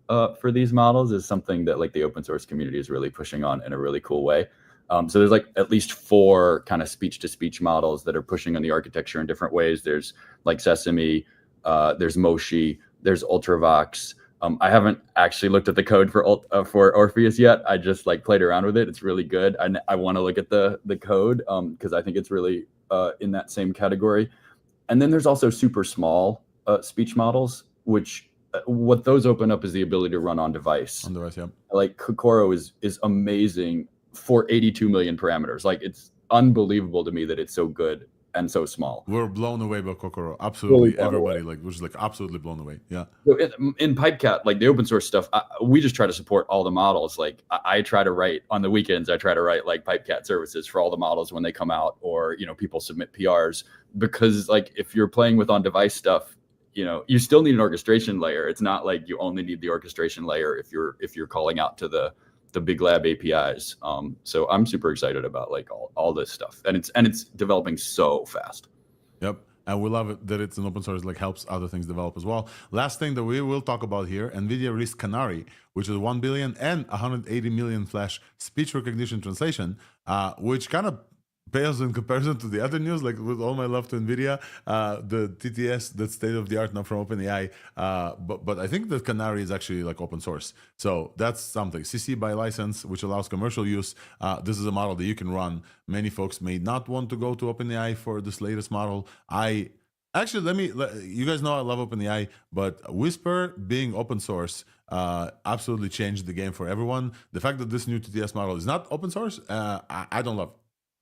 for these models is something that like the open source community is really pushing on in a really cool way. So there's like at least 4 kind of speech-to-speech models that are pushing on the architecture in different ways. There's like Sesame, there's Moshi, there's Ultravox. I haven't actually looked at the code for Orpheus yet. I just like played around with it. It's really good. I want to look at the code because I think it's really in that same category. And then there's also super small speech models, which what those open up is the ability to run on device. On device, yeah. Like Kokoro is amazing for 82 million parameters. Like it's unbelievable to me that it's so good and so small. We're blown away by Kokoro. Absolutely, everybody like was like absolutely blown away. Yeah. So in PipeCat, like the open source stuff, we just try to support all the models. Like I try to write on the weekends. I try to write like PipeCat services for all the models when they come out, or you know, people submit PRs, because like if you're playing with on-device stuff, you know, you still need an orchestration layer. It's not like you only need the orchestration layer if you're calling out to the the big lab APIs. So I'm super excited about like all this stuff, and it's developing so fast. Yep. And we love it that it's an open source, like helps other things develop as well. Last thing that we will talk about here, NVIDIA released Canary, which is 1 billion and 180 million flash speech recognition translation, which kind of pales in comparison to the other news. Like, with all my love to NVIDIA, the TTS, that's state of the art now from OpenAI. But I think the Canary is actually like open source. So that's something. CC by license, which allows commercial use. This is a model that you can run. Many folks may not want to go to OpenAI for this latest model. Actually, you guys know I love OpenAI, but Whisper being open source absolutely changed the game for everyone. The fact that this new TTS model is not open source, I don't love.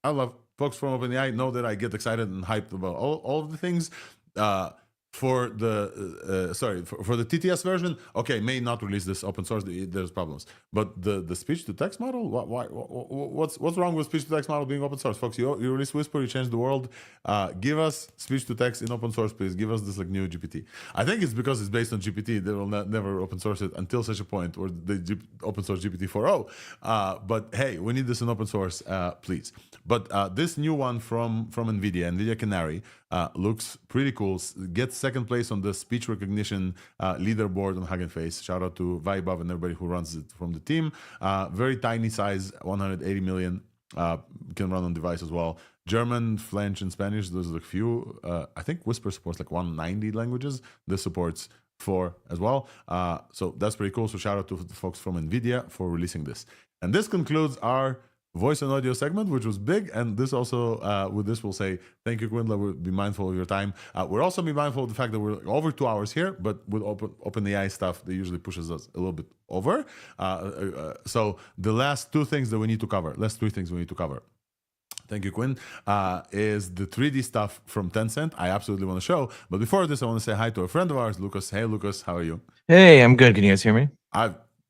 I love folks from OpenAI know that I get excited and hyped about all of the things. For the TTS version, okay, may not release this open source. There's problems, but the speech to text model, what's wrong with speech to text model being open source, folks? You release Whisper, you change the world. Give us speech to text in open source, please. Give us this like new GPT. I think it's because it's based on GPT. They will never open source it until such a point where they open source GPT 4.0. But hey, we need this in open source, please. But this new one from NVIDIA Canary, looks pretty cool. Gets second place on the speech recognition leaderboard on Hugging Face. Shout out to Vaibhav and everybody who runs it from the team. Very tiny size, 180 million. Can run on device as well. German, French, and Spanish. Those are a few. I think Whisper supports like 190 languages. This supports 4 as well. So that's pretty cool. So shout out to the folks from NVIDIA for releasing this. And this concludes our voice and audio segment, which was big. And this also, with this, we'll say thank you, Quindla. We'll be mindful of your time. We'll also be mindful of the fact that we're over 2 hours here, but with OpenAI stuff, they usually pushes us a little bit over. So the last 2 things that we need to cover, last 3 things we need to cover. Thank you, Quinn. Is the 3D stuff from Tencent. I absolutely want to show. But before this, I want to say hi to a friend of ours, Lucas. Hey, Lucas, how are you? Hey, I'm good. Can you guys hear me?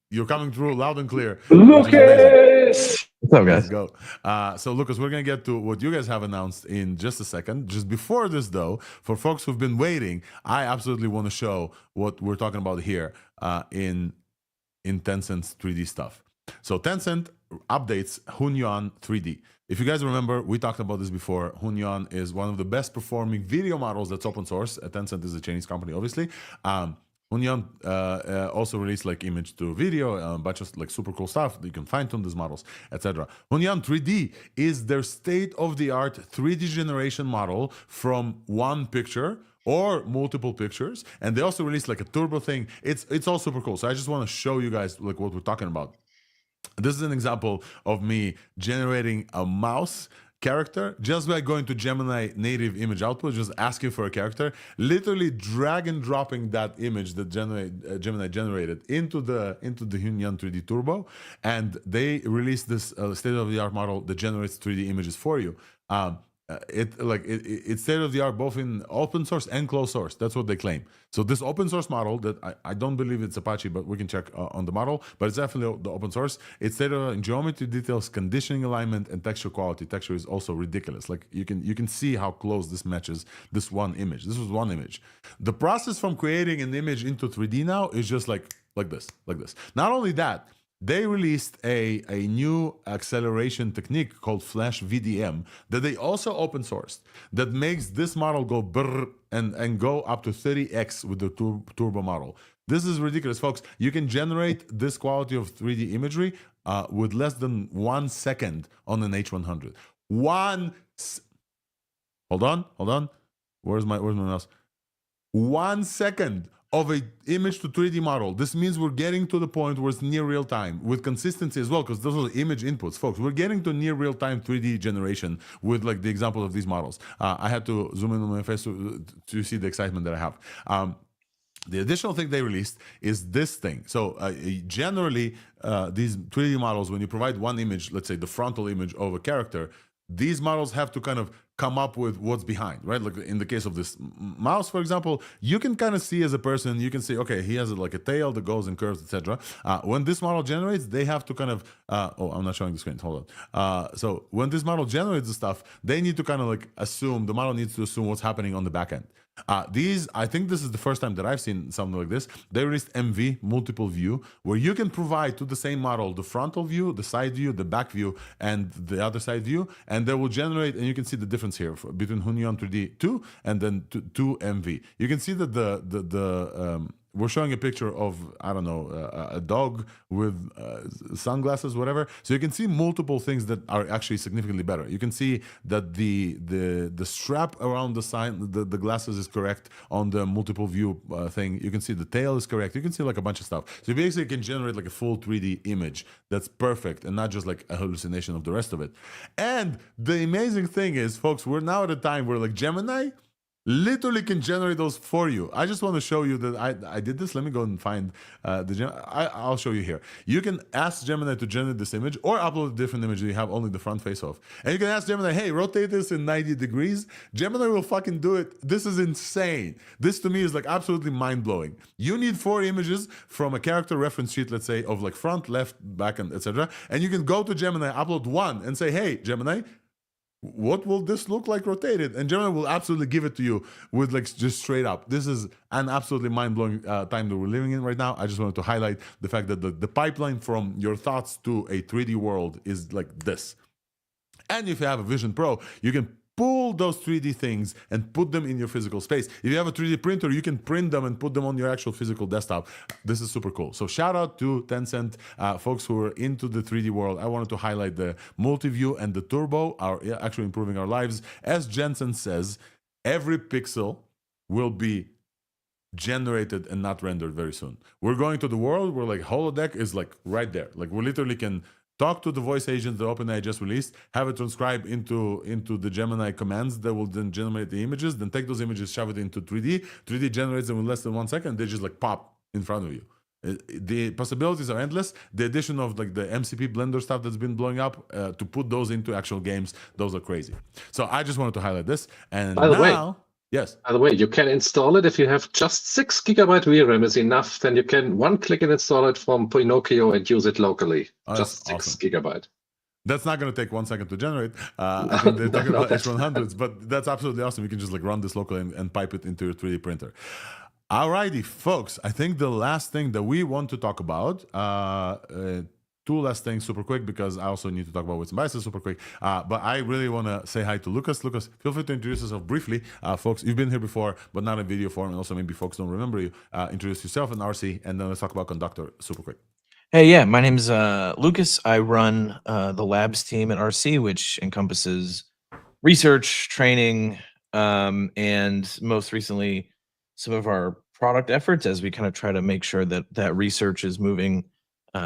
You're coming through loud and clear. Lucas! What's up, guys? Let's go. So, Lucas, we're going to get to what you guys have announced in just a second. Just before this, though, for folks who've been waiting, I absolutely want to show what we're talking about here in Tencent's 3D stuff. So, Tencent updates Hunyuan 3D. If you guys remember, we talked about this before. Hunyuan is one of the best performing video models that's open source. Tencent is a Chinese company, obviously. Hunyuan also released like image to video, a bunch of like super cool stuff. You can fine tune these models, etc. Hunyuan 3D is their state-of-the-art 3D generation model from one picture or multiple pictures, and they also released like a turbo thing. It's all super cool. So I just want to show you guys like what we're talking about. This is an example of me generating a mouse character just by going to Gemini native image output, just asking for a character, literally drag and dropping that image that Gemini generated into the Hunyuan 3D Turbo, and they released this state-of-the-art model that generates 3D images for you. It's state-of-the-art both in open source and closed source. That's what they claim. So this open source model that I don't believe it's Apache, but we can check on the model, but it's definitely the open source. It's state-of-the-art in geometry details, conditioning alignment, and texture quality. Texture is also ridiculous. Like you can see how close this matches this one image. This was one image. The process from creating an image into 3D now is just like this. Not only that, they released a new acceleration technique called Flash VDM that they also open sourced that makes this model go brrr and go up to 30x with the turbo model. This is ridiculous, folks. You can generate this quality of 3D imagery with less than 1 second on an H100. Hold on. Where's my mouse? 1 second of an image to 3D model. This means we're getting to the point where it's near real time with consistency as well, because those are the image inputs, folks. We're getting to near real time 3D generation with like the example of these models. I had to zoom in on my face to see the excitement that I have. The additional thing they released is this thing. So generally, these 3D models, when you provide one image, let's say the frontal image of a character, these models have to kind of come up with what's behind, right? Like in the case of this mouse, for example, you can kind of see as a person, you can say, okay, he has like a tail that goes and curves, etc. When this model generates, they have to kind of, I'm not showing the screen, hold on. So when this model generates the stuff, they need to kind of like assume, the model needs to assume what's happening on the back end. These, I think this is the first time that I've seen something like this. They released MV, multiple view, where you can provide to the same model the frontal view, the side view, the back view, and the other side view, and they will generate, and you can see the difference here between Hunyuan 3D 2 and then 2 MV. You can see that we're showing a picture of, I don't know, a dog with sunglasses, whatever. So you can see multiple things that are actually significantly better. You can see that the strap around the sign, the glasses is correct on the multiple view thing. You can see the tail is correct. You can see like a bunch of stuff. So you basically can generate like a full 3D image that's perfect and not just like a hallucination of the rest of it. And the amazing thing is, folks, we're now at a time where like Gemini literally can generate those for you. I just want to show you that I did this. Let me go and find the Gemini. I'll show you here. You can ask Gemini to generate this image or upload a different image that you have only the front face of. And you can ask Gemini, hey, rotate this in 90 degrees. Gemini will fucking do it. This is insane. This to me is like absolutely mind-blowing. You need 4 images from a character reference sheet, let's say, of like front, left, back, and etc. And you can go to Gemini, upload one, and say, hey, Gemini, what will this look like rotated? And Gemini will absolutely give it to you with like just straight up. This is an absolutely mind-blowing time that we're living in right now. I just wanted to highlight the fact that the pipeline from your thoughts to a 3D world is like this. And if you have a Vision Pro, you can pull those 3D things and put them in your physical space. If you have a 3D printer, you can print them and put them on your actual physical desktop. This is super cool. So shout out to Tencent, folks who are into the 3D world. I wanted to highlight the multi-view and the turbo are actually improving our lives. As Jensen says, every pixel will be generated and not rendered very soon. We're going to the world where like holodeck is like right there. Like we literally can talk to the voice agent that OpenAI just released, have it transcribe into the Gemini commands that will then generate the images, then take those images, shove it into 3D. 3D generates them in less than 1 second. They just like pop in front of you. The possibilities are endless. The addition of like the MCP Blender stuff that's been blowing up to put those into actual games, those are crazy. So I just wanted to highlight this. And by the way, yes. By the way, you can install it if you have just 6 GB VRAM is enough. Then you can one-click and install it from Pinocchio and use it locally. Just 6 GB. That's not going to take 1 second to generate. I think they're talking about H100s, but that's absolutely awesome. You can just like run this locally and pipe it into your 3D printer. Alrighty, folks. I think the last thing that we want to talk about, 2 last things super quick, because I also need to talk about Wits and Biases super quick. But I really want to say hi to Lucas. Lucas, feel free to introduce yourself briefly. Folks, you've been here before, but not in video form. And also maybe folks don't remember you. Introduce yourself and RC, and then let's talk about Conductor super quick. Hey, yeah, my name is Lucas. I run the labs team at RC, which encompasses research, training, and most recently, some of our product efforts as we kind of try to make sure that that research is moving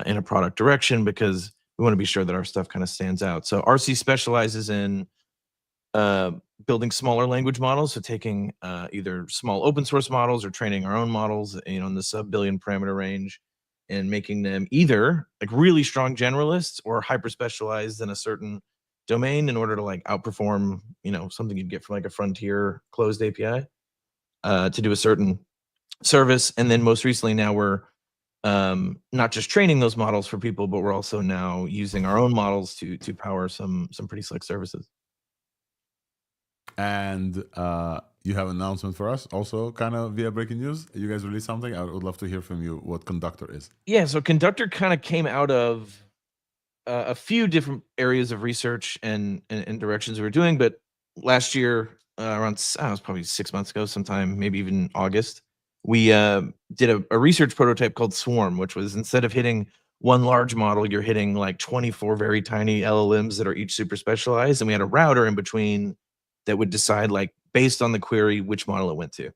in a product direction, because we want to be sure that our stuff kind of stands out. So RC specializes in building smaller language models, so taking either small open source models or training our own models, in the sub-billion parameter range, and making them either like really strong generalists or hyper specialized in a certain domain in order to like outperform, something you'd get from like a frontier closed API to do a certain service. And then most recently now we're not just training those models for people, but we're also now using our own models to power some pretty slick services. And you have an announcement for us also kind of via breaking news. You guys released something. I would love to hear from you what Conductor is. Yeah, so Conductor kind of came out of a few different areas of research and directions we were doing. But last year, around, it was probably 6 months ago, sometime, maybe even August, we did a research prototype called Swarm, which was instead of hitting one large model, you're hitting like 24 very tiny LLMs that are each super specialized. And we had a router in between that would decide, like, based on the query, which model it went to.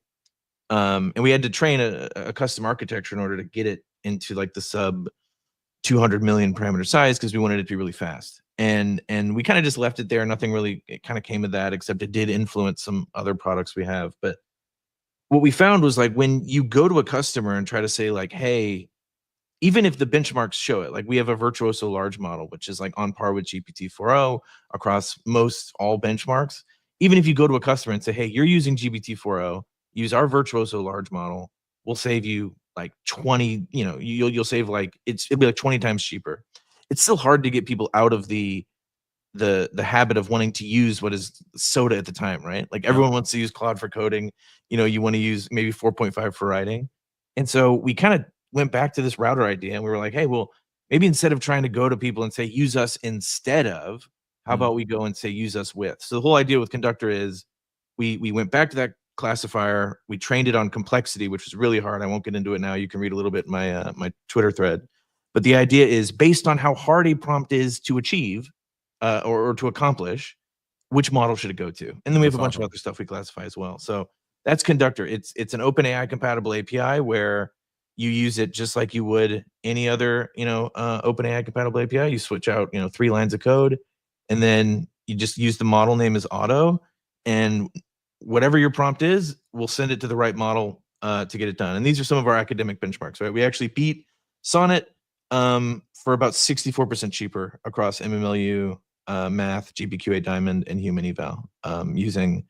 And we had to train a custom architecture in order to get it into like the sub 200 million parameter size, because we wanted it to be really fast. And we kind of just left it there. Nothing really kind of came of that, except it did influence some other products we have. But what we found was, like, when you go to a customer and try to say, like, hey, even if the benchmarks show it, like we have a Virtuoso large model, which is like on par with GPT-4o across most all benchmarks. Even if you go to a customer and say, hey, you're using GPT-4o, use our Virtuoso large model, we'll save you like 20, you'll save like, it'll be like 20 times cheaper. It's still hard to get people out of the the habit of wanting to use what is soda at the time, right? Like everyone wants to use Claude for coding. You know, you want to use maybe 4.5 for writing. And so we kind of went back to this router idea, and we were like, hey, well, maybe instead of trying to go to people and say use us instead of, how about we go and say use us with? So the whole idea with Conductor is we went back to that classifier. We trained it on complexity, which was really hard. I won't get into it now. You can read a little bit in my my Twitter thread. But the idea is based on how hard a prompt is to achieve or to accomplish, which model should it go to? And then we have a bunch of other stuff we classify as well. So that's Conductor. It's an OpenAI compatible API where you use it just like you would any other, OpenAI compatible API. You switch out, 3 lines of code, and then you just use the model name as auto, and whatever your prompt is, we'll send it to the right model to get it done. And these are some of our academic benchmarks, right? We actually beat Sonnet for about 64% cheaper across MMLU, Math, GPQA Diamond, and Human Eval using,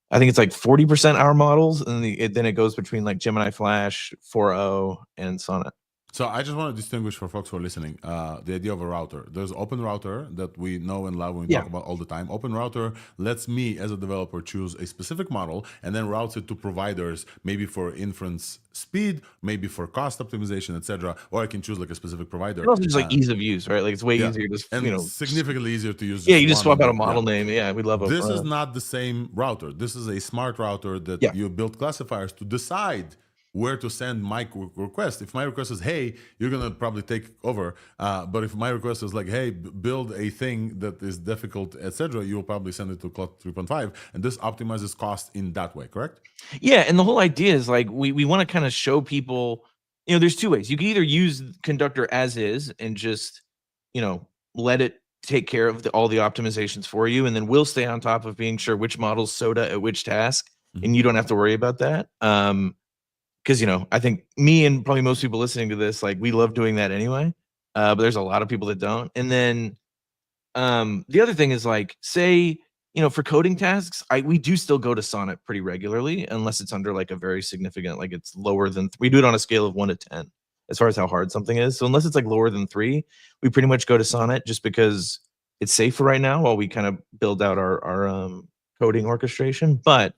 I think it's like 40% our models, and then it goes between like Gemini Flash, 4.0, and Sonnet. So I just want to distinguish for folks who are listening, the idea of a router. There's Open Router that we know and love, when we talk about all the time. Open Router lets me as a developer choose a specific model and then routes it to providers, maybe for inference speed, maybe for cost optimization, etc. Or I can choose like a specific provider. It also just like ease of use, right? Like it's way easier to, and significantly easier to use. You just swap out a model name. Yeah, we love it. This is not the same router. This is a smart router that you build classifiers to decide where to send my request. If my request is, hey, you're going to probably take over. But if my request is like, hey, build a thing that is difficult, etc., you'll probably send it to Claude 3.5. And this optimizes cost in that way, correct? Yeah. And the whole idea is like, we want to kind of show people, there's 2 ways. You can either use Conductor as is and just, let it take care of all the optimizations for you. And then we'll stay on top of being sure which model's soda at which task. And you don't have to worry about that. Because, I think me and probably most people listening to this, like we love doing that anyway. But there's a lot of people that don't. And then the other thing is like, say, for coding tasks, we do still go to Sonnet pretty regularly, unless it's under like a very significant, like it's lower than, we do it on a scale of 1 to 10 as far as how hard something is. So unless it's like lower than 3, we pretty much go to Sonnet just because it's safer right now while we kind of build out our coding orchestration. But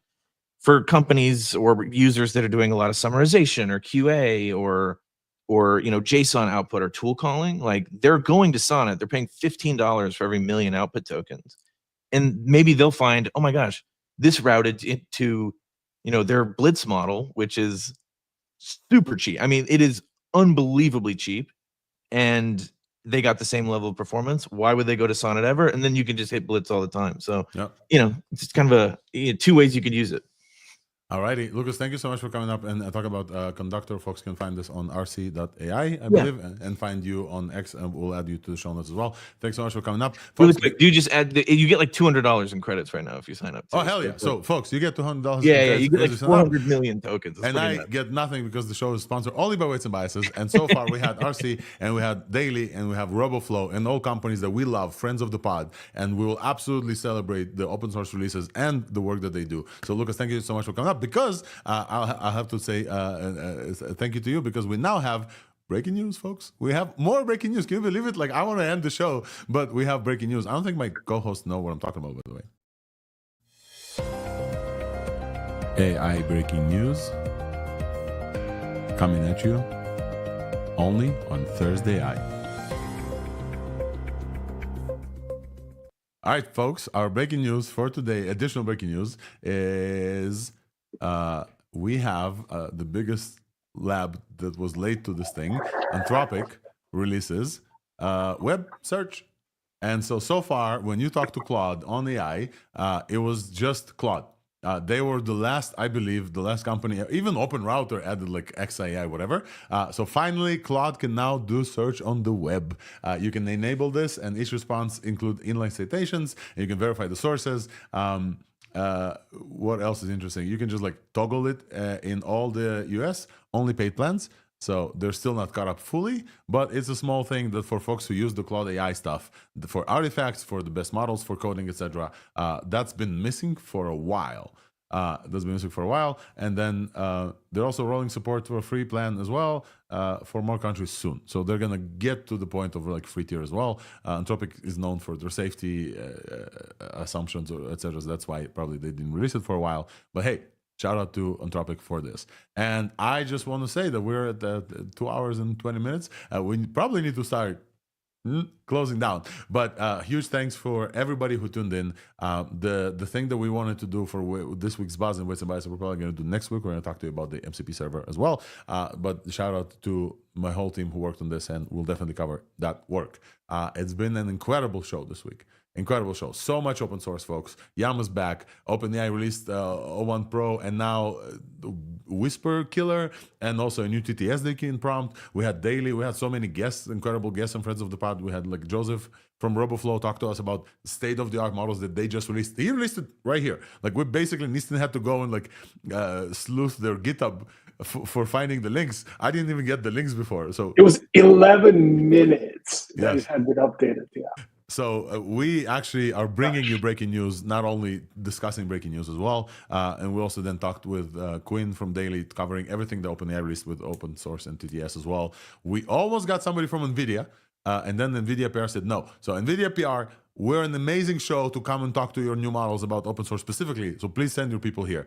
for companies or users that are doing a lot of summarization or QA or JSON output or tool calling, like they're going to Sonnet. They're paying $15 for every million output tokens, and maybe they'll find, oh my gosh, this routed into their Blitz model, which is super cheap. I mean, it is unbelievably cheap, and they got the same level of performance. Why would they go to Sonnet ever? And then you can just hit Blitz all the time. So it's kind of 2 ways you could use it. Alrighty, Lucas, thank you so much for coming up and talk about Conductor. Folks can find this on rc.ai, I believe, and find you on X, and we'll add you to the show notes as well. Thanks so much for coming up. Folks, really quick, do you just add, you get like $200 in credits right now if you sign up. Oh, hell yeah. So, folks, you get $200. Yeah, you get like 400 million tokens. That's and I get nothing because the show is sponsored only by Weights and Biases. And so far, we had RC, and we had Daily, and we have Roboflow, and all companies that we love, friends of the pod. And we will absolutely celebrate the open source releases and the work that they do. So, Lucas, thank you so much for coming up, because I'll have to say thank you to you, because we now have breaking news, folks. We have more breaking news. Can you believe it? Like, I want to end the show, but we have breaking news. I don't think my co-hosts know what I'm talking about, by the way. AI breaking news coming at you only on ThursdAI. All right, folks, our breaking news for today, additional breaking news, is we have the biggest lab that was late to this thing. Anthropic releases web search. And so far, when you talk to Claude on AI, it was just Claude. They were the last, I believe, the last company, even Open Router added like EXAONE, whatever. So finally, Claude can now do search on the web. You can enable this, and each response include inline citations, and you can verify the sources. What else is interesting? You can just like toggle it in all the US, only paid plans. So they're still not caught up fully, but it's a small thing that for folks who use the Claude AI stuff, for artifacts, for the best models, for coding, etc., that's been missing for a while. that's been missing for a while. And then they're also rolling support to a free plan as well for more countries soon. So they're gonna get to the point of like free tier as well. Anthropic is known for their safety assumptions, etc. So that's why probably they didn't release it for a while. But hey, shout out to Anthropic for this. And I just want to say that we're at 2 hours and 20 minutes. We probably need to start closing down, but huge thanks for everybody who tuned in. The thing that we wanted to do for this week's Buzz and Weights and Biases, we're probably going to do next week. We're going to talk to you about the MCP server as well. But shout out to my whole team who worked on this, and we'll definitely cover that work. It's been an incredible show this week. Incredible show. So much open source, folks. Llama's back. OpenAI released O1 Pro, and now Whisper Killer, and also a new TTS key in prompt. We had daily. We had so many guests, incredible guests and friends of the pod. We had like Joseph from Roboflow talk to us about state-of-the-art models that they just released. He released it right here. Like we basically, Nistan had to go and like sleuth their GitHub for finding the links. I didn't even get the links before. So it was 11 minutes that Yes. it had been updated. Yeah. So we actually are bringing you breaking news, not only discussing breaking news as well. And we also then talked with Quinn from Daily, covering everything the OpenAI released with open source and TTS as well. We almost got somebody from NVIDIA, and then NVIDIA PR said no. So NVIDIA PR, we're an amazing show to come and talk to your new models about open source specifically. So please send your people here.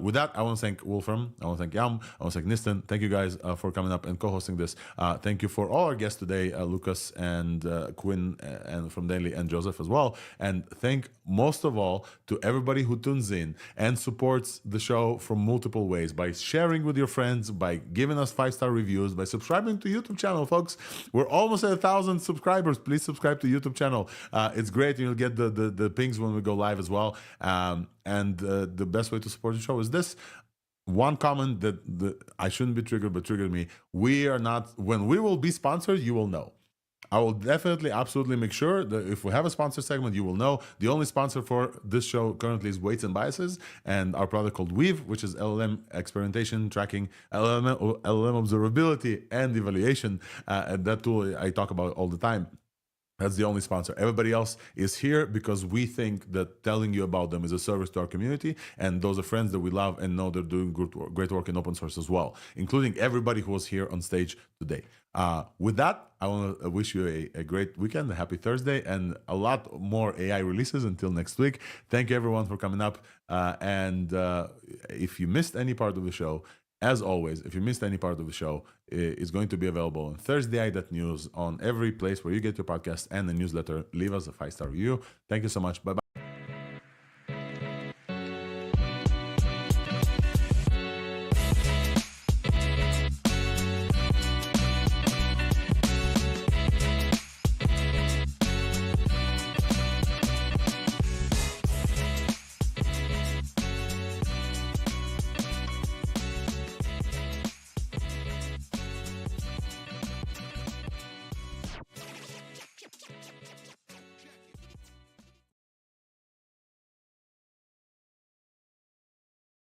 With that, I want to thank Wolfram. I want to thank Yam. I want to thank Nistan. Thank you guys for coming up and co-hosting this. Thank you for all our guests today, Lucas and Quinn and from Daily and Joseph as well. And thank most of all to everybody who tunes in and supports the show from multiple ways, by sharing with your friends, by giving us 5-star reviews, by subscribing to YouTube channel, folks. We're almost at 1,000 subscribers. Please subscribe to YouTube channel. It's great. You'll get the pings when we go live as well. And the best way to support the show is this. One comment that I shouldn't be triggered, but triggered me. We are not, when we will be sponsored, you will know. I will definitely, absolutely make sure that if we have a sponsor segment, you will know. The only sponsor for this show currently is Weights and Biases and our product called Weave, which is LLM experimentation, tracking, LLM observability, and evaluation. And that tool I talk about all the time. That's the only sponsor. Everybody else is here because we think that telling you about them is a service to our community, and those are friends that we love and know they're doing great work in open source as well, including everybody who was here on stage today. With that, I want to wish you a great weekend, a happy Thursday, and a lot more AI releases until next week. Thank you, everyone, for coming up. And if you missed any part of the show, as always, if you missed any part of the show, it's going to be available on ThursdAI.news, on every place where you get your podcast and the newsletter. Leave us a 5-star review. Thank you so much. Bye-bye.